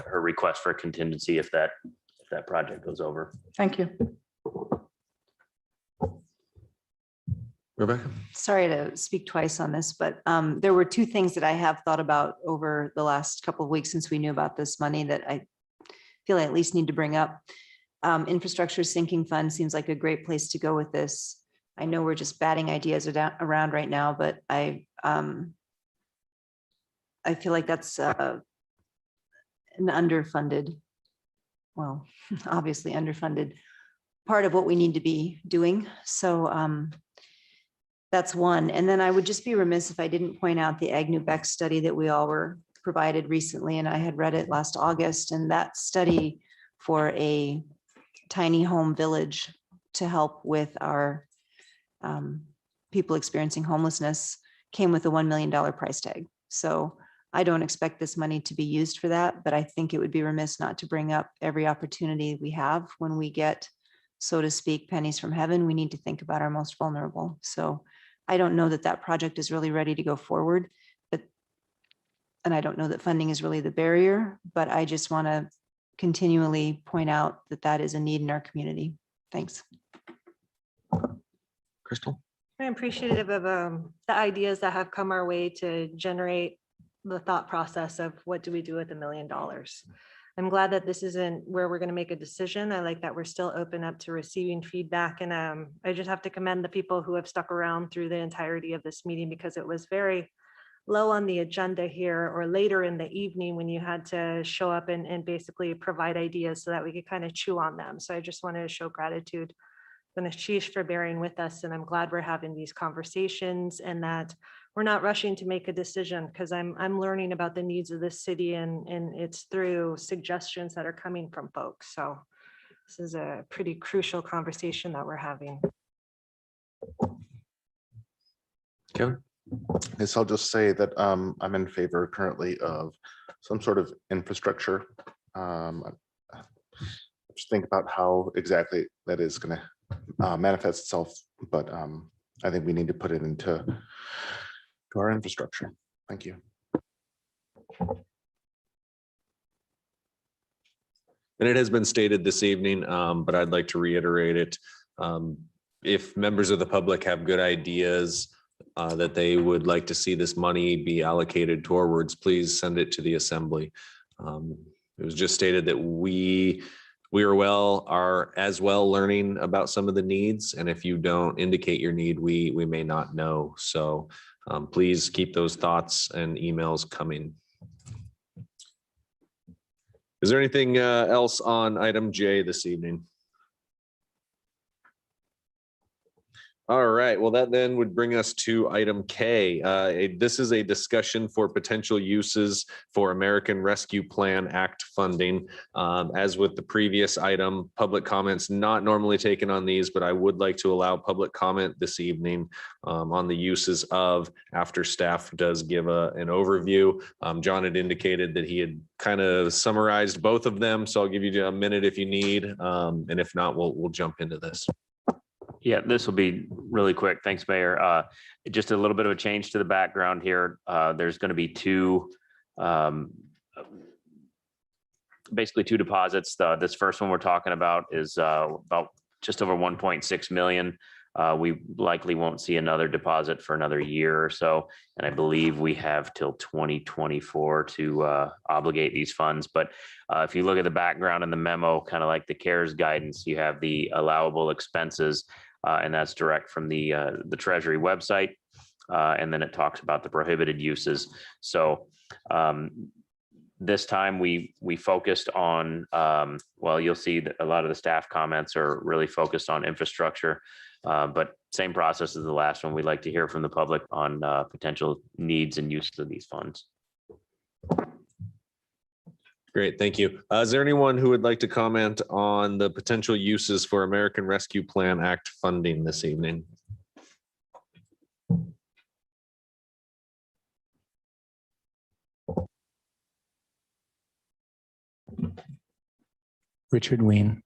her request for a contingency if that project goes over. Thank you. Rebecca? Sorry to speak twice on this, but there were two things that I have thought about over the last couple of weeks since we knew about this money that I feel I at least need to bring up. Infrastructure sinking fund seems like a great place to go with this. I know we're just batting ideas around right now, but I feel like that's an underfunded, well, obviously underfunded part of what we need to be doing. So that's one. And then I would just be remiss if I didn't point out the Agnew-Beck study that we all were provided recently, and I had read it last August. And that study for a tiny home village to help with our people experiencing homelessness came with a $1 million price tag. So I don't expect this money to be used for that, but I think it would be remiss not to bring up every opportunity we have when we get, so to speak, pennies from heaven. We need to think about our most vulnerable. So I don't know that that project is really ready to go forward, and I don't know that funding is really the barrier, but I just want to continually point out that that is a need in our community. Thanks. Crystal? I'm appreciative of the ideas that have come our way to generate the thought process of what do we do with $1 million. I'm glad that this isn't where we're going to make a decision. I like that we're still open up to receiving feedback. And I just have to commend the people who have stuck around through the entirety of this meeting, because it was very low on the agenda here, or later in the evening when you had to show up and basically provide ideas so that we could kind of chew on them. So I just wanted to show gratitude to Ashish for bearing with us. And I'm glad we're having these conversations and that we're not rushing to make a decision, because I'm learning about the needs of this city, and it's through suggestions that are coming from folks. So this is a pretty crucial conversation that we're having. Kevin? Yes, I'll just say that I'm in favor currently of some sort of infrastructure. Just think about how exactly that is going to manifest itself, but I think we need to put it into our infrastructure. Thank you. And it has been stated this evening, but I'd like to reiterate it. If members of the public have good ideas that they would like to see this money be allocated towards, please send it to the assembly. It was just stated that we are as well learning about some of the needs, and if you don't indicate your need, we may not know. So please keep those thoughts and emails coming. Is there anything else on item J this evening? All right, well, that then would bring us to item K. This is a discussion for potential uses for American Rescue Plan Act funding. As with the previous item, public comments not normally taken on these, but I would like to allow public comment this evening on the uses of, after staff does give an overview. John had indicated that he had kind of summarized both of them, so I'll give you a minute if you need, and if not, we'll jump into this. Yeah, this will be really quick. Thanks, Mayor. Just a little bit of a change to the background here. There's going to be basically two deposits. This first one we're talking about is about just over 1.6 million. We likely won't see another deposit for another year or so. And I believe we have till 2024 to obligate these funds. But if you look at the background in the memo, kind of like the CARES guidance, you have the allowable expenses, and that's direct from the Treasury website. And then it talks about the prohibited uses. So this time we focused on, well, you'll see that a lot of the staff comments are really focused on infrastructure, but same process as the last one. We'd like to hear from the public on potential needs and uses of these funds. Great, thank you. Is there anyone who would like to comment on the potential uses for American Rescue Plan Act funding this evening? Richard Ween.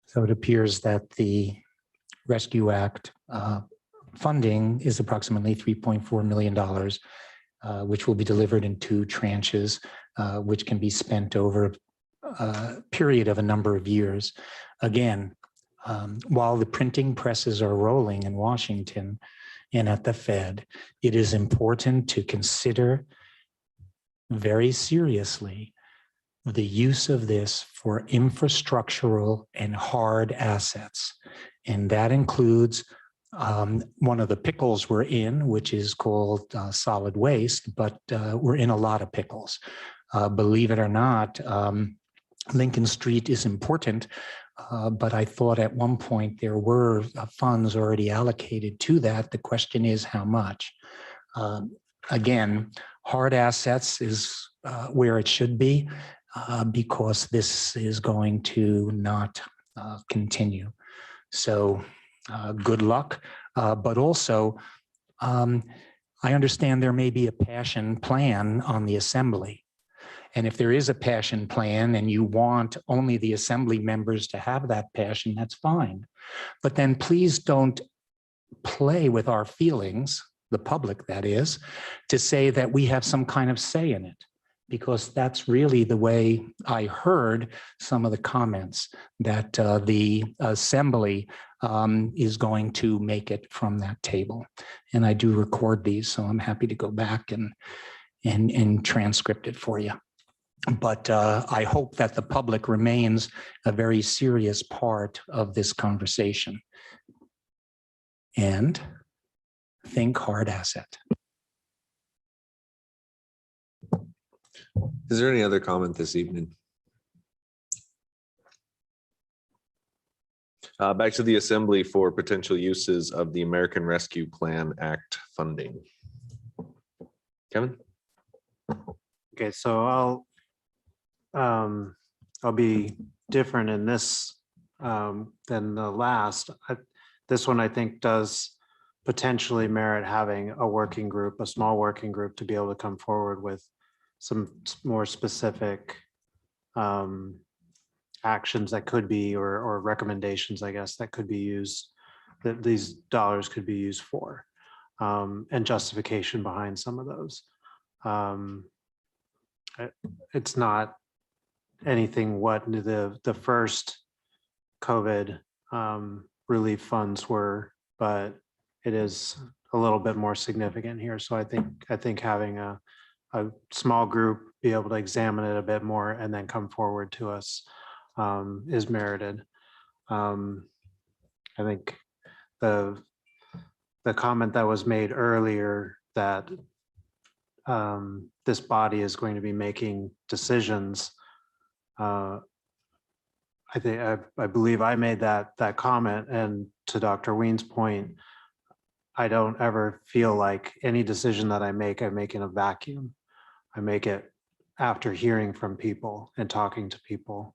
So it appears that the Rescue Act funding is approximately $3.4 million, which will be delivered in 2 tranches, which can be spent over a period of a number of years. Again, while the printing presses are rolling in Washington and at the Fed, it is important to consider very seriously the use of this for infrastructural and hard assets. And that includes one of the pickles we're in, which is called solid waste, but we're in a lot of pickles. Believe it or not, Lincoln Street is important, but I thought at one point there were funds already allocated to that. The question is how much? Again, hard assets is where it should be, because this is going to not continue. So good luck, but also I understand there may be a passion plan on the assembly. And if there is a passion plan and you want only the assembly members to have that passion, that's fine. But then please don't play with our feelings, the public that is, to say that we have some kind of say in it, because that's really the way I heard some of the comments, that the assembly is going to make it from that table. And I do record these, so I'm happy to go back and transcript it for you. But I hope that the public remains a very serious part of this conversation. And think hard asset. Is there any other comment this evening? Back to the assembly for potential uses of the American Rescue Plan Act funding. Kevin? Okay, so I'll be different in this than the last. This one I think does potentially merit having a working group, a small working group, to be able to come forward with some more specific actions that could be, or recommendations, I guess, that could be used, that these dollars could be used for, and justification behind some of those. It's not anything what the first COVID relief funds were, but it is a little bit more significant here. So I think having a small group be able to examine it a bit more and then come forward to us is merited. I think the comment that was made earlier that this body is going to be making decisions, I believe I made that comment, and to Dr. Ween's point, I don't ever feel like any decision that I make in a vacuum. I make it after hearing from people and talking to people,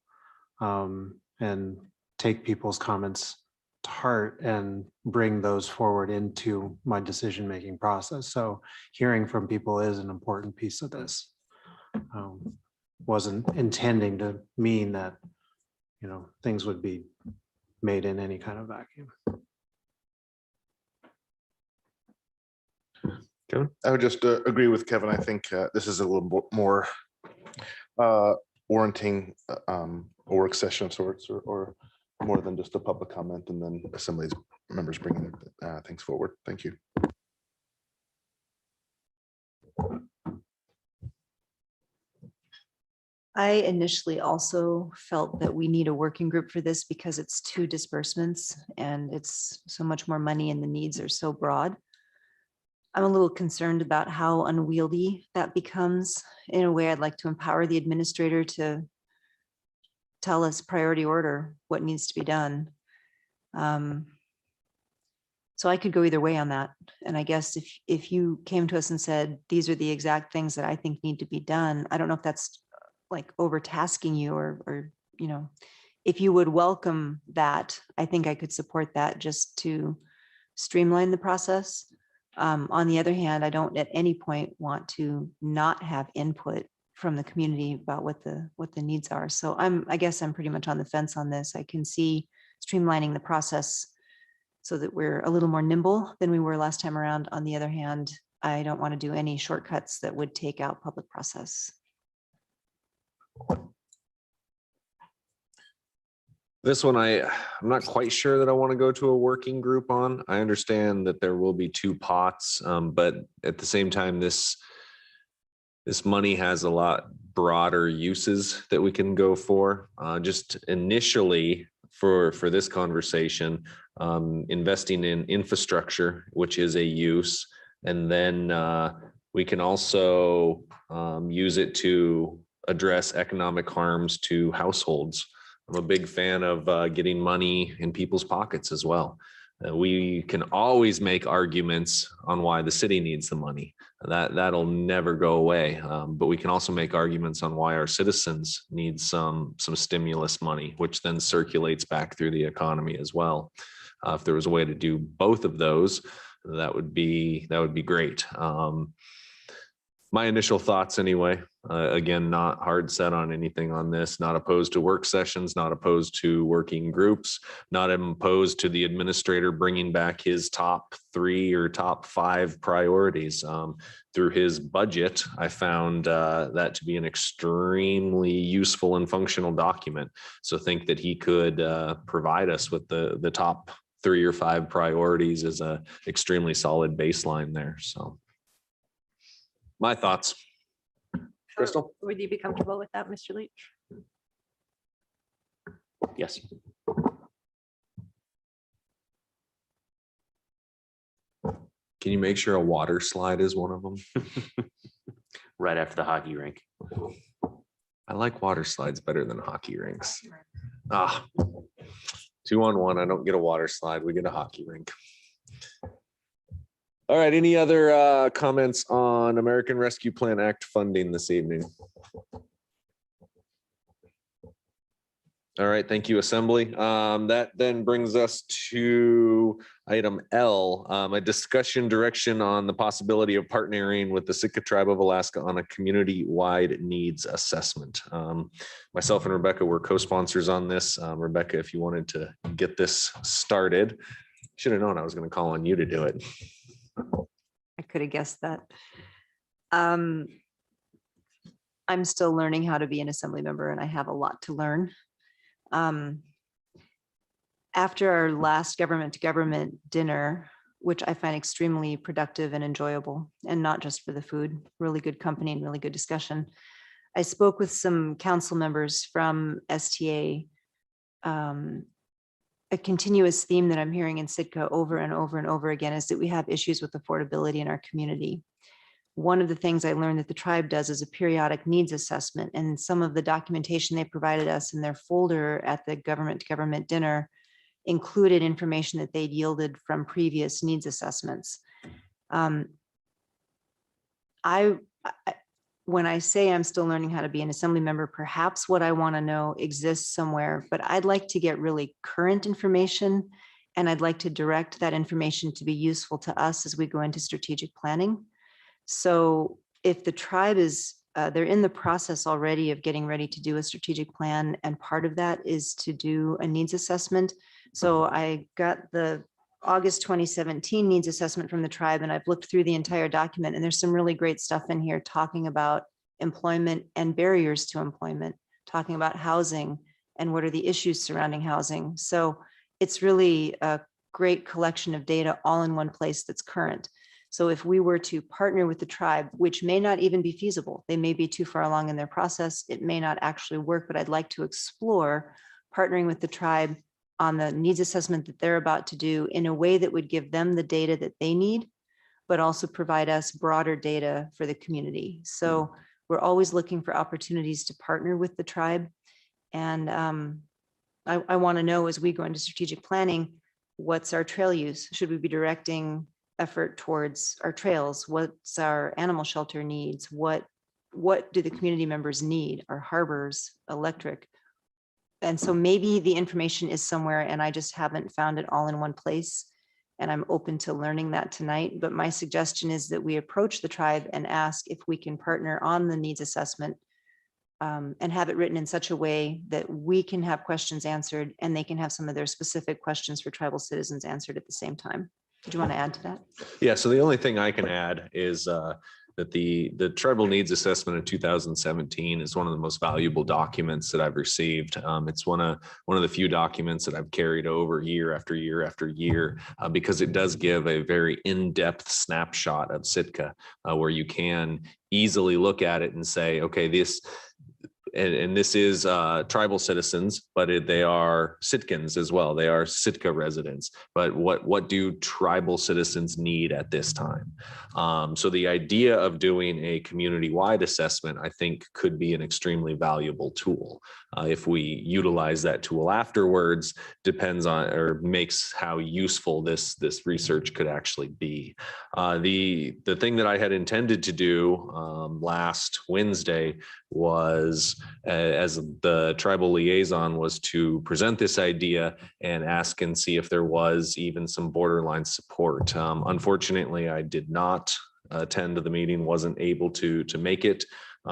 and take people's comments to heart and bring those forward into my decision-making process. So hearing from people is an important piece of this. Wasn't intending to mean that, things would be made in any kind of vacuum. Kevin? I would just agree with Kevin. I think this is a little more warranting a work session of sorts, or more than just a public comment, and then assembly's members bringing things forward. Thank you. I initially also felt that we need a working group for this because it's 2 disbursements and it's so much more money and the needs are so broad. I'm a little concerned about how unwieldy that becomes. In a way, I'd like to empower the administrator to tell us priority order, what needs to be done. So I could go either way on that. And I guess if you came to us and said, these are the exact things that I think need to be done, I don't know if that's like overtasking you or, you know, if you would welcome that, I think I could support that just to streamline the process. On the other hand, I don't at any point want to not have input from the community about what the needs are. So I guess I'm pretty much on the fence on this. I can see streamlining the process so that we're a little more nimble than we were last time around. On the other hand, I don't want to do any shortcuts that would take out public process. This one, I'm not quite sure that I want to go to a working group on. I understand that there will be two pots, but at the same time, this money has a lot broader uses that we can go for. Just initially for this conversation, investing in infrastructure, which is a use, and then we can also use it to address economic harms to households. I'm a big fan of getting money in people's pockets as well. We can always make arguments on why the city needs the money. That'll never go away. But we can also make arguments on why our citizens need some stimulus money, which then circulates back through the economy as well. If there was a way to do both of those, that would be great. My initial thoughts anyway, again, not hard set on anything on this, not opposed to work sessions, not opposed to working groups, not opposed to the administrator bringing back his top 3 or top 5 priorities. Through his budget, I found that to be an extremely useful and functional document. So think that he could provide us with the top 3 or 5 priorities as a extremely solid baseline there. So my thoughts. Crystal? Would you be comfortable with that, Mr. Leach? Yes. Can you make sure a water slide is one of them? Right after the hockey rink. I like water slides better than hockey rinks. 2-on-1, I don't get a water slide, we get a hockey rink. All right, any other comments on American Rescue Plan Act funding this evening? All right, thank you, Assembly. That then brings us to item L, a discussion direction on the possibility of partnering with the Sitka Tribe of Alaska on a community-wide needs assessment. Myself and Rebecca were co-sponsors on this. Rebecca, if you wanted to get this started, should have known I was going to call on you to do it. I could have guessed that. I'm still learning how to be an assembly member and I have a lot to learn. After our last government to government dinner, which I find extremely productive and enjoyable, and not just for the food, really good company and really good discussion, I spoke with some council members from STA. A continuous theme that I'm hearing in Sitka over and over and over again is that we have issues with affordability in our community. One of the things I learned that the tribe does is a periodic needs assessment, and some of the documentation they provided us in their folder at the government to government dinner included information that they'd yielded from previous needs assessments. When I say I'm still learning how to be an assembly member, perhaps what I want to know exists somewhere, but I'd like to get really current information, and I'd like to direct that information to be useful to us as we go into strategic planning. So if the tribe is, they're in the process already of getting ready to do a strategic plan, and part of that is to do a needs assessment. So I got the August 2017 needs assessment from the tribe, and I've looked through the entire document, and there's some really great stuff in here talking about employment and barriers to employment, talking about housing and what are the issues surrounding housing. So it's really a great collection of data all in one place that's current. So if we were to partner with the tribe, which may not even be feasible, they may be too far along in their process, it may not actually work, but I'd like to explore partnering with the tribe on the needs assessment that they're about to do in a way that would give them the data that they need, but also provide us broader data for the community. So we're always looking for opportunities to partner with the tribe. And I want to know, as we go into strategic planning, what's our trail use? Should we be directing effort towards our trails? What's our animal shelter needs? What do the community members need? Our harbors, electric? And so maybe the information is somewhere and I just haven't found it all in one place. And I'm open to learning that tonight. But my suggestion is that we approach the tribe and ask if we can partner on the needs assessment and have it written in such a way that we can have questions answered and they can have some of their specific questions for tribal citizens answered at the same time. Do you want to add to that? Yeah, so the only thing I can add is that the tribal needs assessment of 2017 is one of the most valuable documents that I've received. It's one of the few documents that I've carried over year after year after year because it does give a very in-depth snapshot of Sitka where you can easily look at it and say, okay, this is tribal citizens, but they are Sitkans as well. They are Sitka residents. But what do tribal citizens need at this time? So the idea of doing a community-wide assessment, I think, could be an extremely valuable tool. If we utilize that tool afterwards, depends on or makes how useful this research could actually be. The thing that I had intended to do last Wednesday was, as the tribal liaison, was to present this idea and ask and see if there was even some borderline support. Unfortunately, I did not attend the meeting, wasn't able to make it.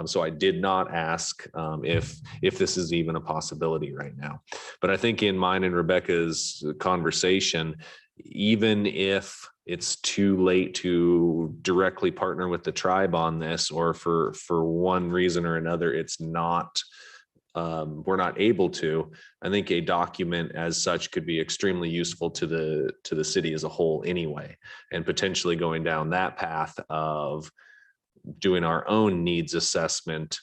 So I did not ask if this is even a possibility right now. But I think in mine and Rebecca's conversation, even if it's too late to directly partner with the tribe on this, or for one reason or another, it's not, we're not able to, I think a document as such could be extremely useful to the city as a whole anyway, and potentially going down that path of doing our own needs assessment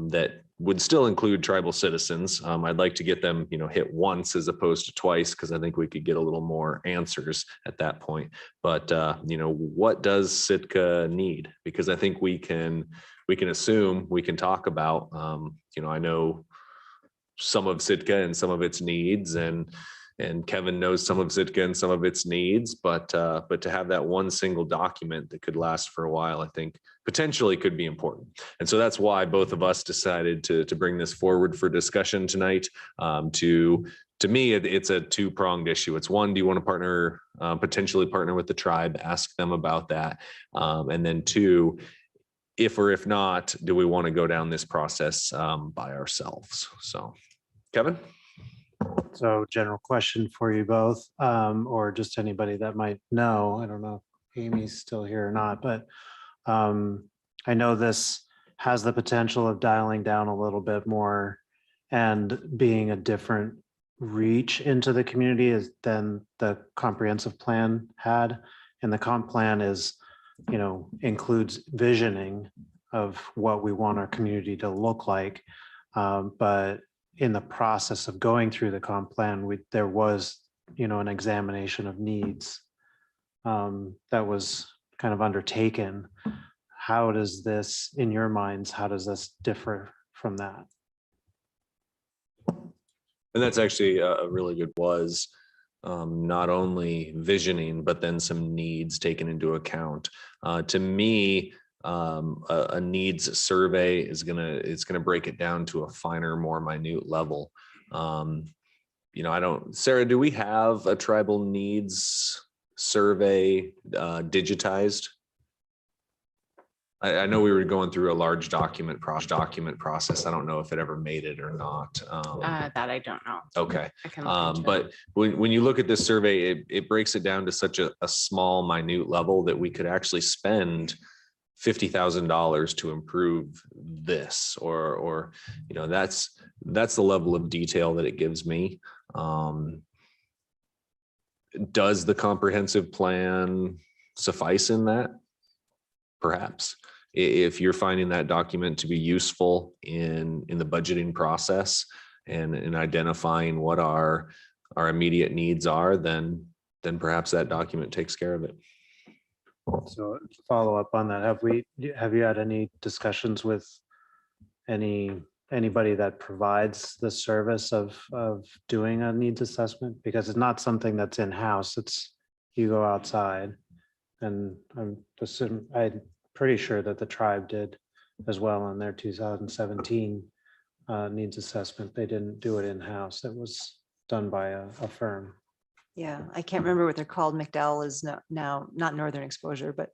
that would still include tribal citizens. I'd like to get them, hit once as opposed to twice, because I think we could get a little more answers at that point. But what does Sitka need? Because I think we can assume, we can talk about. I know some of Sitka and some of its needs, and Kevin knows some of Sitka and some of its needs, but to have that one single document that could last for a while, I think potentially could be important. And so that's why both of us decided to bring this forward for discussion tonight. To me, it's a two-pronged issue. It's one, do you want to partner, potentially partner with the tribe, ask them about that? And then two, if or if not, do we want to go down this process by ourselves? So, Kevin? So general question for you both, or just anybody that might know. I don't know if Amy's still here or not, but I know this has the potential of dialing down a little bit more and being a different reach into the community than the comprehensive plan had. And the comp plan is, includes visioning of what we want our community to look like. But in the process of going through the comp plan, there was, an examination of needs that was kind of undertaken. How does this, in your minds, how does this differ from that? And that's actually a really good not only visioning, but then some needs taken into account. To me, a needs survey is gonna break it down to a finer, more minute level. Sarah, do we have a tribal needs survey digitized? I know we were going through a large document process. I don't know if it ever made it or not. That I don't know. Okay. I can look into But when you look at this survey, it breaks it down to such a small, minute level that we could actually spend $50,000 to improve this, or that's the level of detail that it gives me. Does the comprehensive plan suffice in that? Perhaps. If you're finding that document to be useful in the budgeting process and in identifying what our immediate needs are, then perhaps that document takes care of it. So to follow up on that, have you had any discussions with anybody that provides the service of doing a needs assessment? Because it's not something that's in-house, it's, you go outside. And I'm pretty sure that the tribe did as well in their 2017 needs assessment. They didn't do it in-house. It was done by a firm. Yeah, I can't remember what they're called. McDowell is now not Northern Exposure, but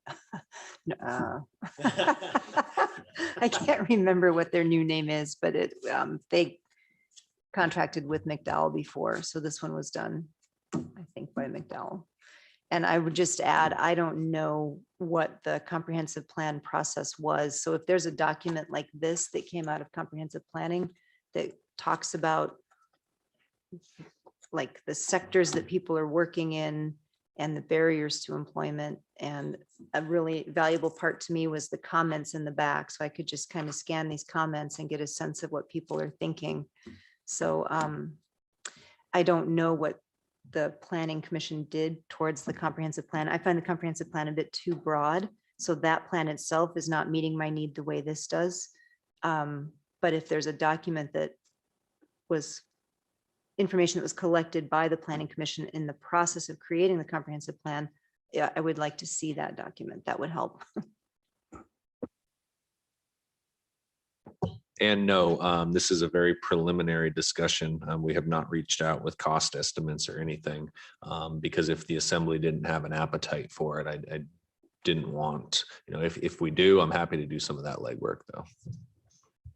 I can't remember what their new name is, but they contracted with McDowell before. So this one was done, I think, by McDowell. And I would just add, I don't know what the comprehensive plan process was. So if there's a document like this that came out of comprehensive planning that talks about like the sectors that people are working in and the barriers to employment, and a really valuable part to me was the comments in the back. So I could just kind of scan these comments and get a sense of what people are thinking. So I don't know what the Planning Commission did towards the comprehensive plan. I find the comprehensive plan a bit too broad. So that plan itself is not meeting my need the way this does. But if there's a document that was information that was collected by the Planning Commission in the process of creating the comprehensive plan, yeah, I would like to see that document. That would help. And no, this is a very preliminary discussion. We have not reached out with cost estimates or anything, because if the assembly didn't have an appetite for it, I didn't want, if we do, I'm happy to do some of that legwork though.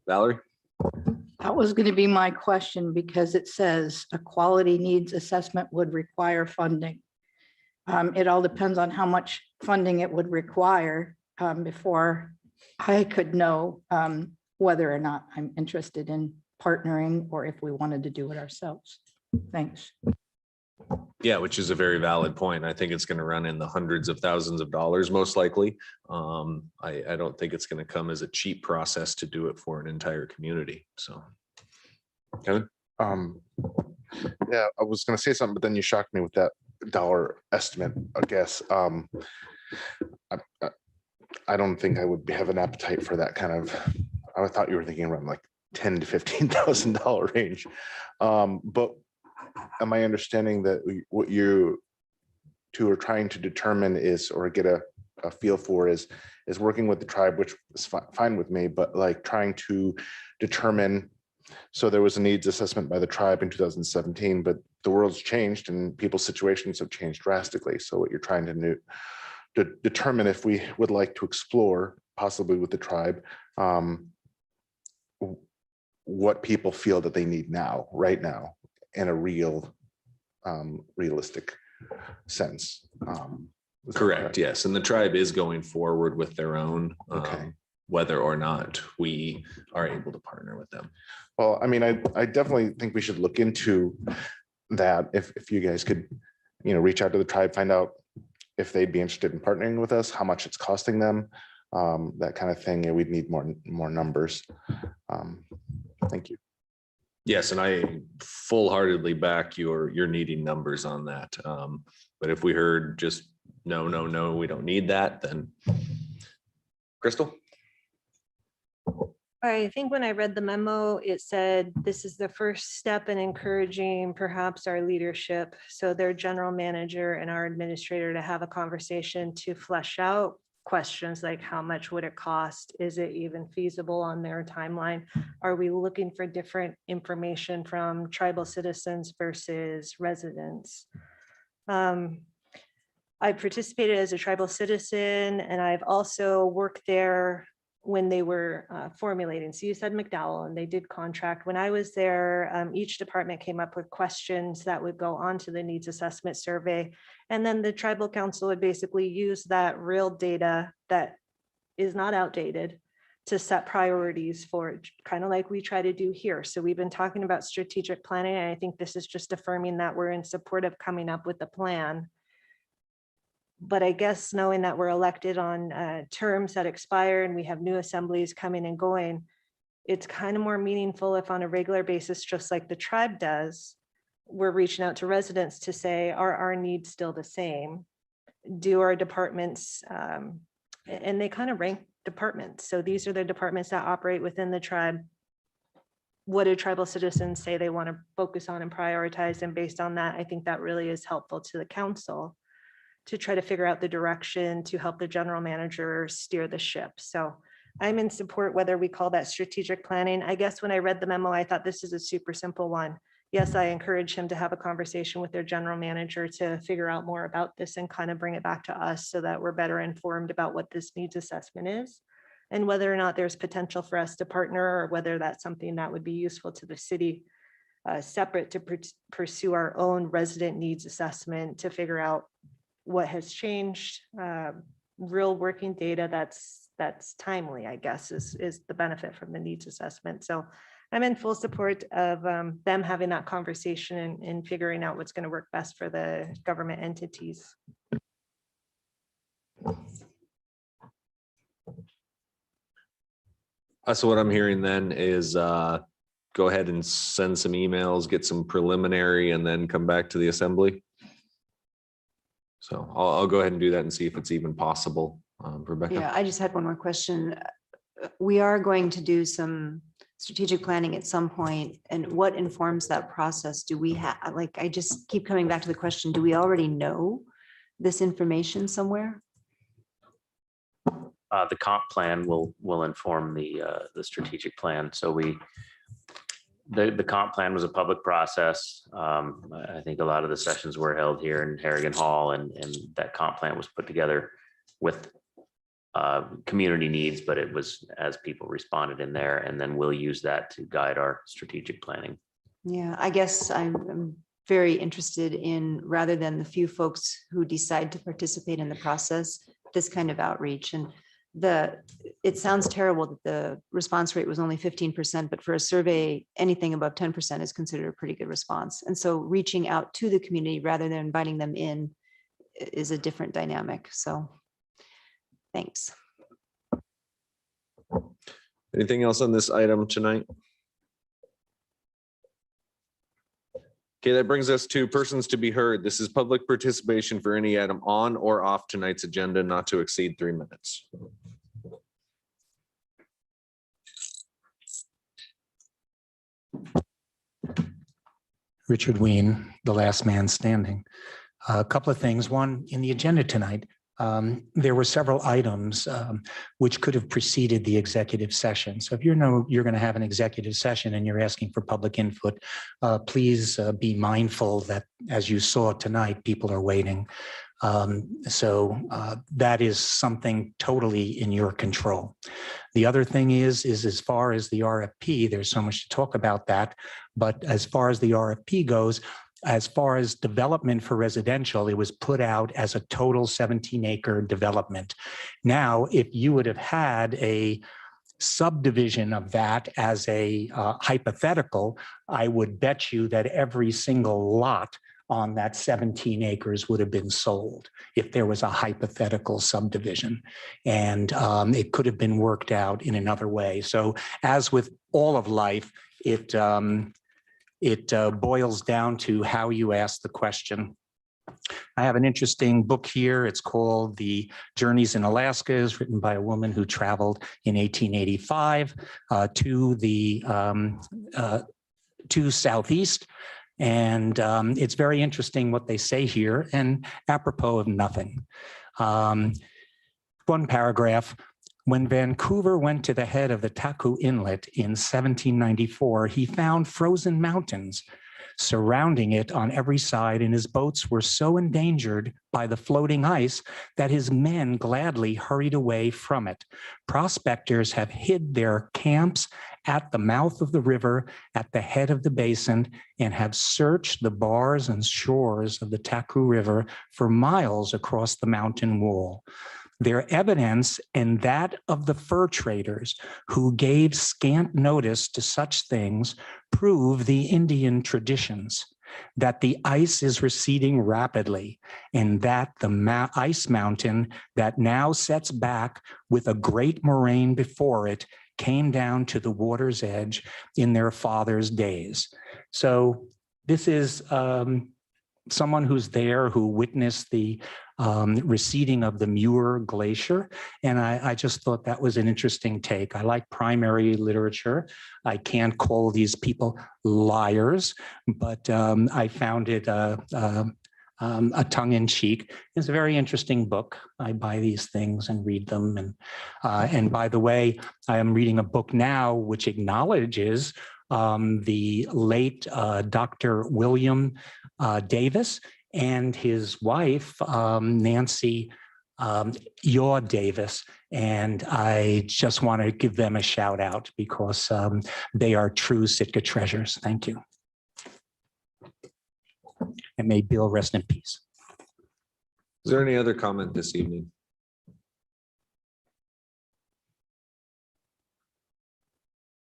Valerie? That was going to be my question, because it says a quality needs assessment would require funding. It all depends on how much funding it would require before I could know whether or not I'm interested in partnering or if we wanted to do it ourselves. Thanks. Yeah, which is a very valid point. I think it's going to run in the hundreds of thousands of dollars, most likely. I don't think it's going to come as a cheap process to do it for an entire community. So, Kevin? Yeah, I was going to say something, but then you shocked me with that dollar estimate, I guess. I don't think I would have an appetite for that kind of, I thought you were thinking around like $10,000 to $15,000 range. But am I understanding that what you two are trying to determine is, or get a feel for is working with the tribe, which is fine with me, but like trying to determine, so there was a needs assessment by the tribe in 2017, but the world's changed and people's situations have changed drastically. So what you're trying to determine if we would like to explore, possibly with the tribe, what people feel that they need now, right now, in a realistic sense. Correct. Yes. And the tribe is going forward with their own, whether or not we are able to partner with them. Well, I mean, I definitely think we should look into that. If you guys could, reach out to the tribe, find out if they'd be interested in partnering with us, how much it's costing them, that kind of thing. And we'd need more numbers. Thank you. Yes, and I full-heartedly back your needing numbers on that. But if we heard just no, we don't need that, then Crystal? I think when I read the memo, it said this is the first step in encouraging perhaps our leadership, so their general manager and our administrator, to have a conversation to flesh out questions like how much would it cost? Is it even feasible on their timeline? Are we looking for different information from tribal citizens versus residents? I participated as a tribal citizen, and I've also worked there when they were formulating. So you said McDowell, and they did contract. When I was there, each department came up with questions that would go onto the needs assessment survey. And then the tribal council would basically use that real data that is not outdated to set priorities for it, kind of like we try to do here. So we've been talking about strategic planning, and I think this is just affirming that we're in support of coming up with a plan. But I guess knowing that we're elected on terms that expire and we have new assemblies coming and going, it's kind of more meaningful if on a regular basis, just like the tribe does, we're reaching out to residents to say, are our needs still the same? do our departments, and they kind of rank departments. So these are the departments that operate within the tribe. What do tribal citizens say they want to focus on and prioritize? And based on that, I think that really is helpful to the council to try to figure out the direction to help the general manager steer the ship. So I'm in support, whether we call that strategic planning. I guess when I read the memo, I thought this is a super simple one. Yes, I encourage him to have a conversation with their general manager to figure out more about this and kind of bring it back to us so that we're better informed about what this needs assessment is and whether or not there's potential for us to partner, or whether that's something that would be useful to the city, separate to pursue our own resident needs assessment to figure out what has changed. Real working data that's timely, I guess, is the benefit from the needs assessment. So I'm in full support of them having that conversation and figuring out what's going to work best for the government entities. So what I'm hearing then is go ahead and send some emails, get some preliminary, and then come back to the assembly. So I'll go ahead and do that and see if it's even possible. Rebecca? Yeah, I just had one more question. We are going to do some strategic planning at some point, and what informs that process? Do we have, like, I just keep coming back to the question, do we already know this information somewhere? The comp plan will inform the strategic plan. So the comp plan was a public process. I think a lot of the sessions were held here in Harrigan Hall, and that comp plan was put together with community needs, but it was as people responded in there, and then we'll use that to guide our strategic planning. Yeah, I guess I'm very interested in, rather than the few folks who decide to participate in the process, this kind of outreach. And it sounds terrible that the response rate was only 15%, but for a survey, anything above 10% is considered a pretty good response. And so reaching out to the community rather than inviting them in is a different dynamic. So thanks. Anything else on this item tonight? Okay, that brings us to persons to be heard. This is public participation for any item on or off tonight's agenda, not to exceed 3 minutes. Richard Ween, the last man standing. A couple of things. One, in the agenda tonight, there were several items which could have preceded the executive session. So if you know you're going to have an executive session and you're asking for public input, please be mindful that, as you saw tonight, people are waiting. So that is something totally in your control. The other thing is as far as the RFP, there's so much to talk about that. But as far as the RFP goes, as far as development for residential, it was put out as a total 17-acre development. Now, if you would have had a subdivision of that as a hypothetical, I would bet you that every single lot on that 17 acres would have been sold if there was a hypothetical subdivision. And it could have been worked out in another way. So as with all of life, it boils down to how you ask the question. I have an interesting book here. It's called The Journeys in Alaska. It's written by a woman who traveled in 1885 to Southeast. And it's very interesting what they say here, and apropos of nothing. One paragraph. When Vancouver went to the head of the Taku Inlet in 1794, he found frozen mountains surrounding it on every side, and his boats were so endangered by the floating ice that his men gladly hurried away from it. Prospectors have hid their camps at the mouth of the river at the head of the basin and have searched the bars and shores of the Taku River for miles across the mountain wall. Their evidence and that of the fur traders who gave scant notice to such things prove the Indian traditions, that the ice is receding rapidly, and that the ice mountain that now sets back with a great moraine before it came down to the water's edge in their fathers' days. So this is someone who's there, who witnessed the receding of the Muir Glacier. And I just thought that was an interesting take. I like primary literature. I can't call these people liars, but I found it a tongue-in-cheek. It's a very interesting book. I buy these things and read them. And by the way, I am reading a book now which acknowledges the late Dr. William Davis and his wife, Nancy Yaw Davis. And I just want to give them a shout out because they are true Sitka treasures. Thank you. And may Bill rest in peace. Is there any other comment this evening?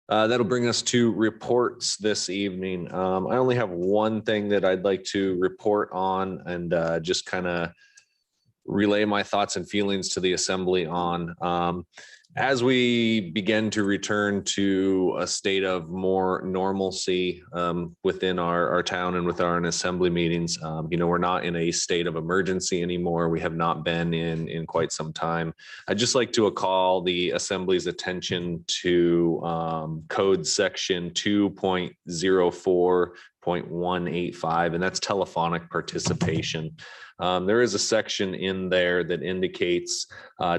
That'll bring us to reports this evening. I only have one thing that I'd like to report on and just kind of relay my thoughts and feelings to the assembly on. As we begin to return to a state of more normalcy within our town and with our assembly meetings, we're not in a state of emergency anymore. We have not been in quite some time. I'd just like to call the assembly's attention to code section 2.04.185, and that's telephonic participation. There is a section in there that indicates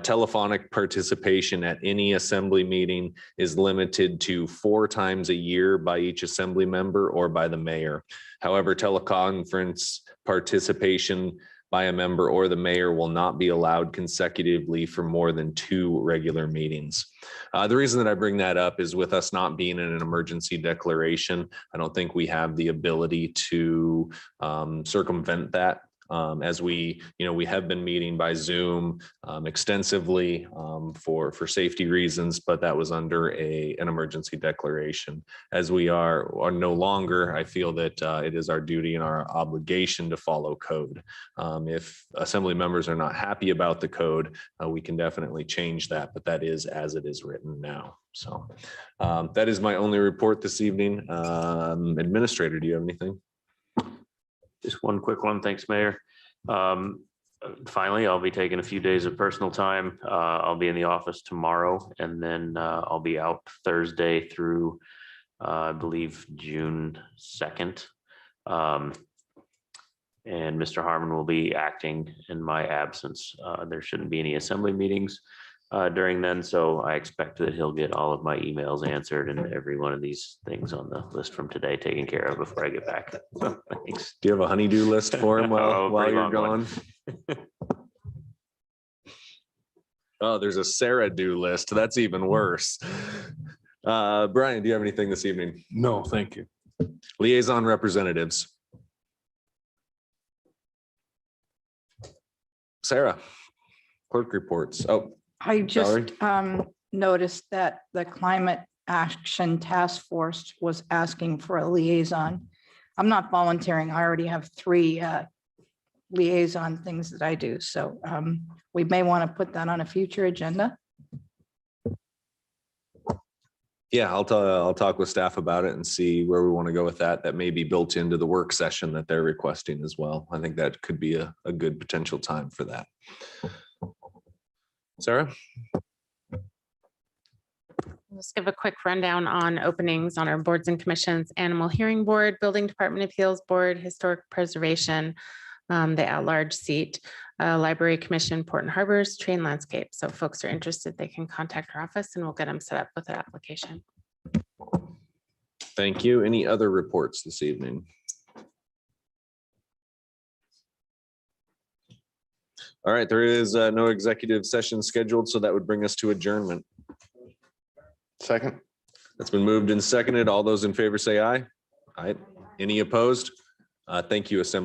telephonic participation at any assembly meeting is limited to 4 times a year by each assembly member or by the mayor. However, teleconference participation by a member or the mayor will not be allowed consecutively for more than 2 regular meetings. The reason that I bring that up is with us not being in an emergency declaration, I don't think we have the ability to circumvent that. As we have been meeting by Zoom extensively for safety reasons, but that was under an emergency declaration. As we are no longer, I feel that it is our duty and our obligation to follow code. If assembly members are not happy about the code, we can definitely change that, but that is as it is written now. So that is my only report this evening. Administrator, do you have anything? Just one quick one. Thanks, Mayor. Finally, I'll be taking a few days of personal time. I'll be in the office tomorrow, and then I'll be out Thursday through, I believe, June 2nd. And Mr. Harmon will be acting in my absence. There shouldn't be any assembly meetings during then, so I expect that he'll get all of my emails answered and every one of these things on the list from today taken care of before I get back. Thanks. Do you have a honey-do list for him while you're gone? Oh, there's a Sarah do list. That's even worse. Brian, do you have anything this evening? No, thank you. Liaison representatives. Sarah, clerk reports. Oh, I just Valerie? noticed that the Climate Action Task Force was asking for a liaison. I'm not volunteering. I already have 3 liaison things that I do. So we may want to put that on a future agenda. Yeah, I'll talk with staff about it and see where we want to go with that. That may be built into the work session that they're requesting as well. I think that could be a good potential time for that. Sarah? Let's give a quick rundown on openings on our boards and commissions: Animal Hearing Board, Building Department Appeals Board, Historic Preservation, the at-large seat, Library Commission, Port and Harbors, Train Landscape. So if folks are interested, they can contact our office and we'll get them set up with an application. Thank you. Any other reports this evening? All right, there is no executive session scheduled, so that would bring us to adjournment. Second. That's been moved and seconded. All those in favor say aye. Aye. Any opposed? Thank you, Assembly.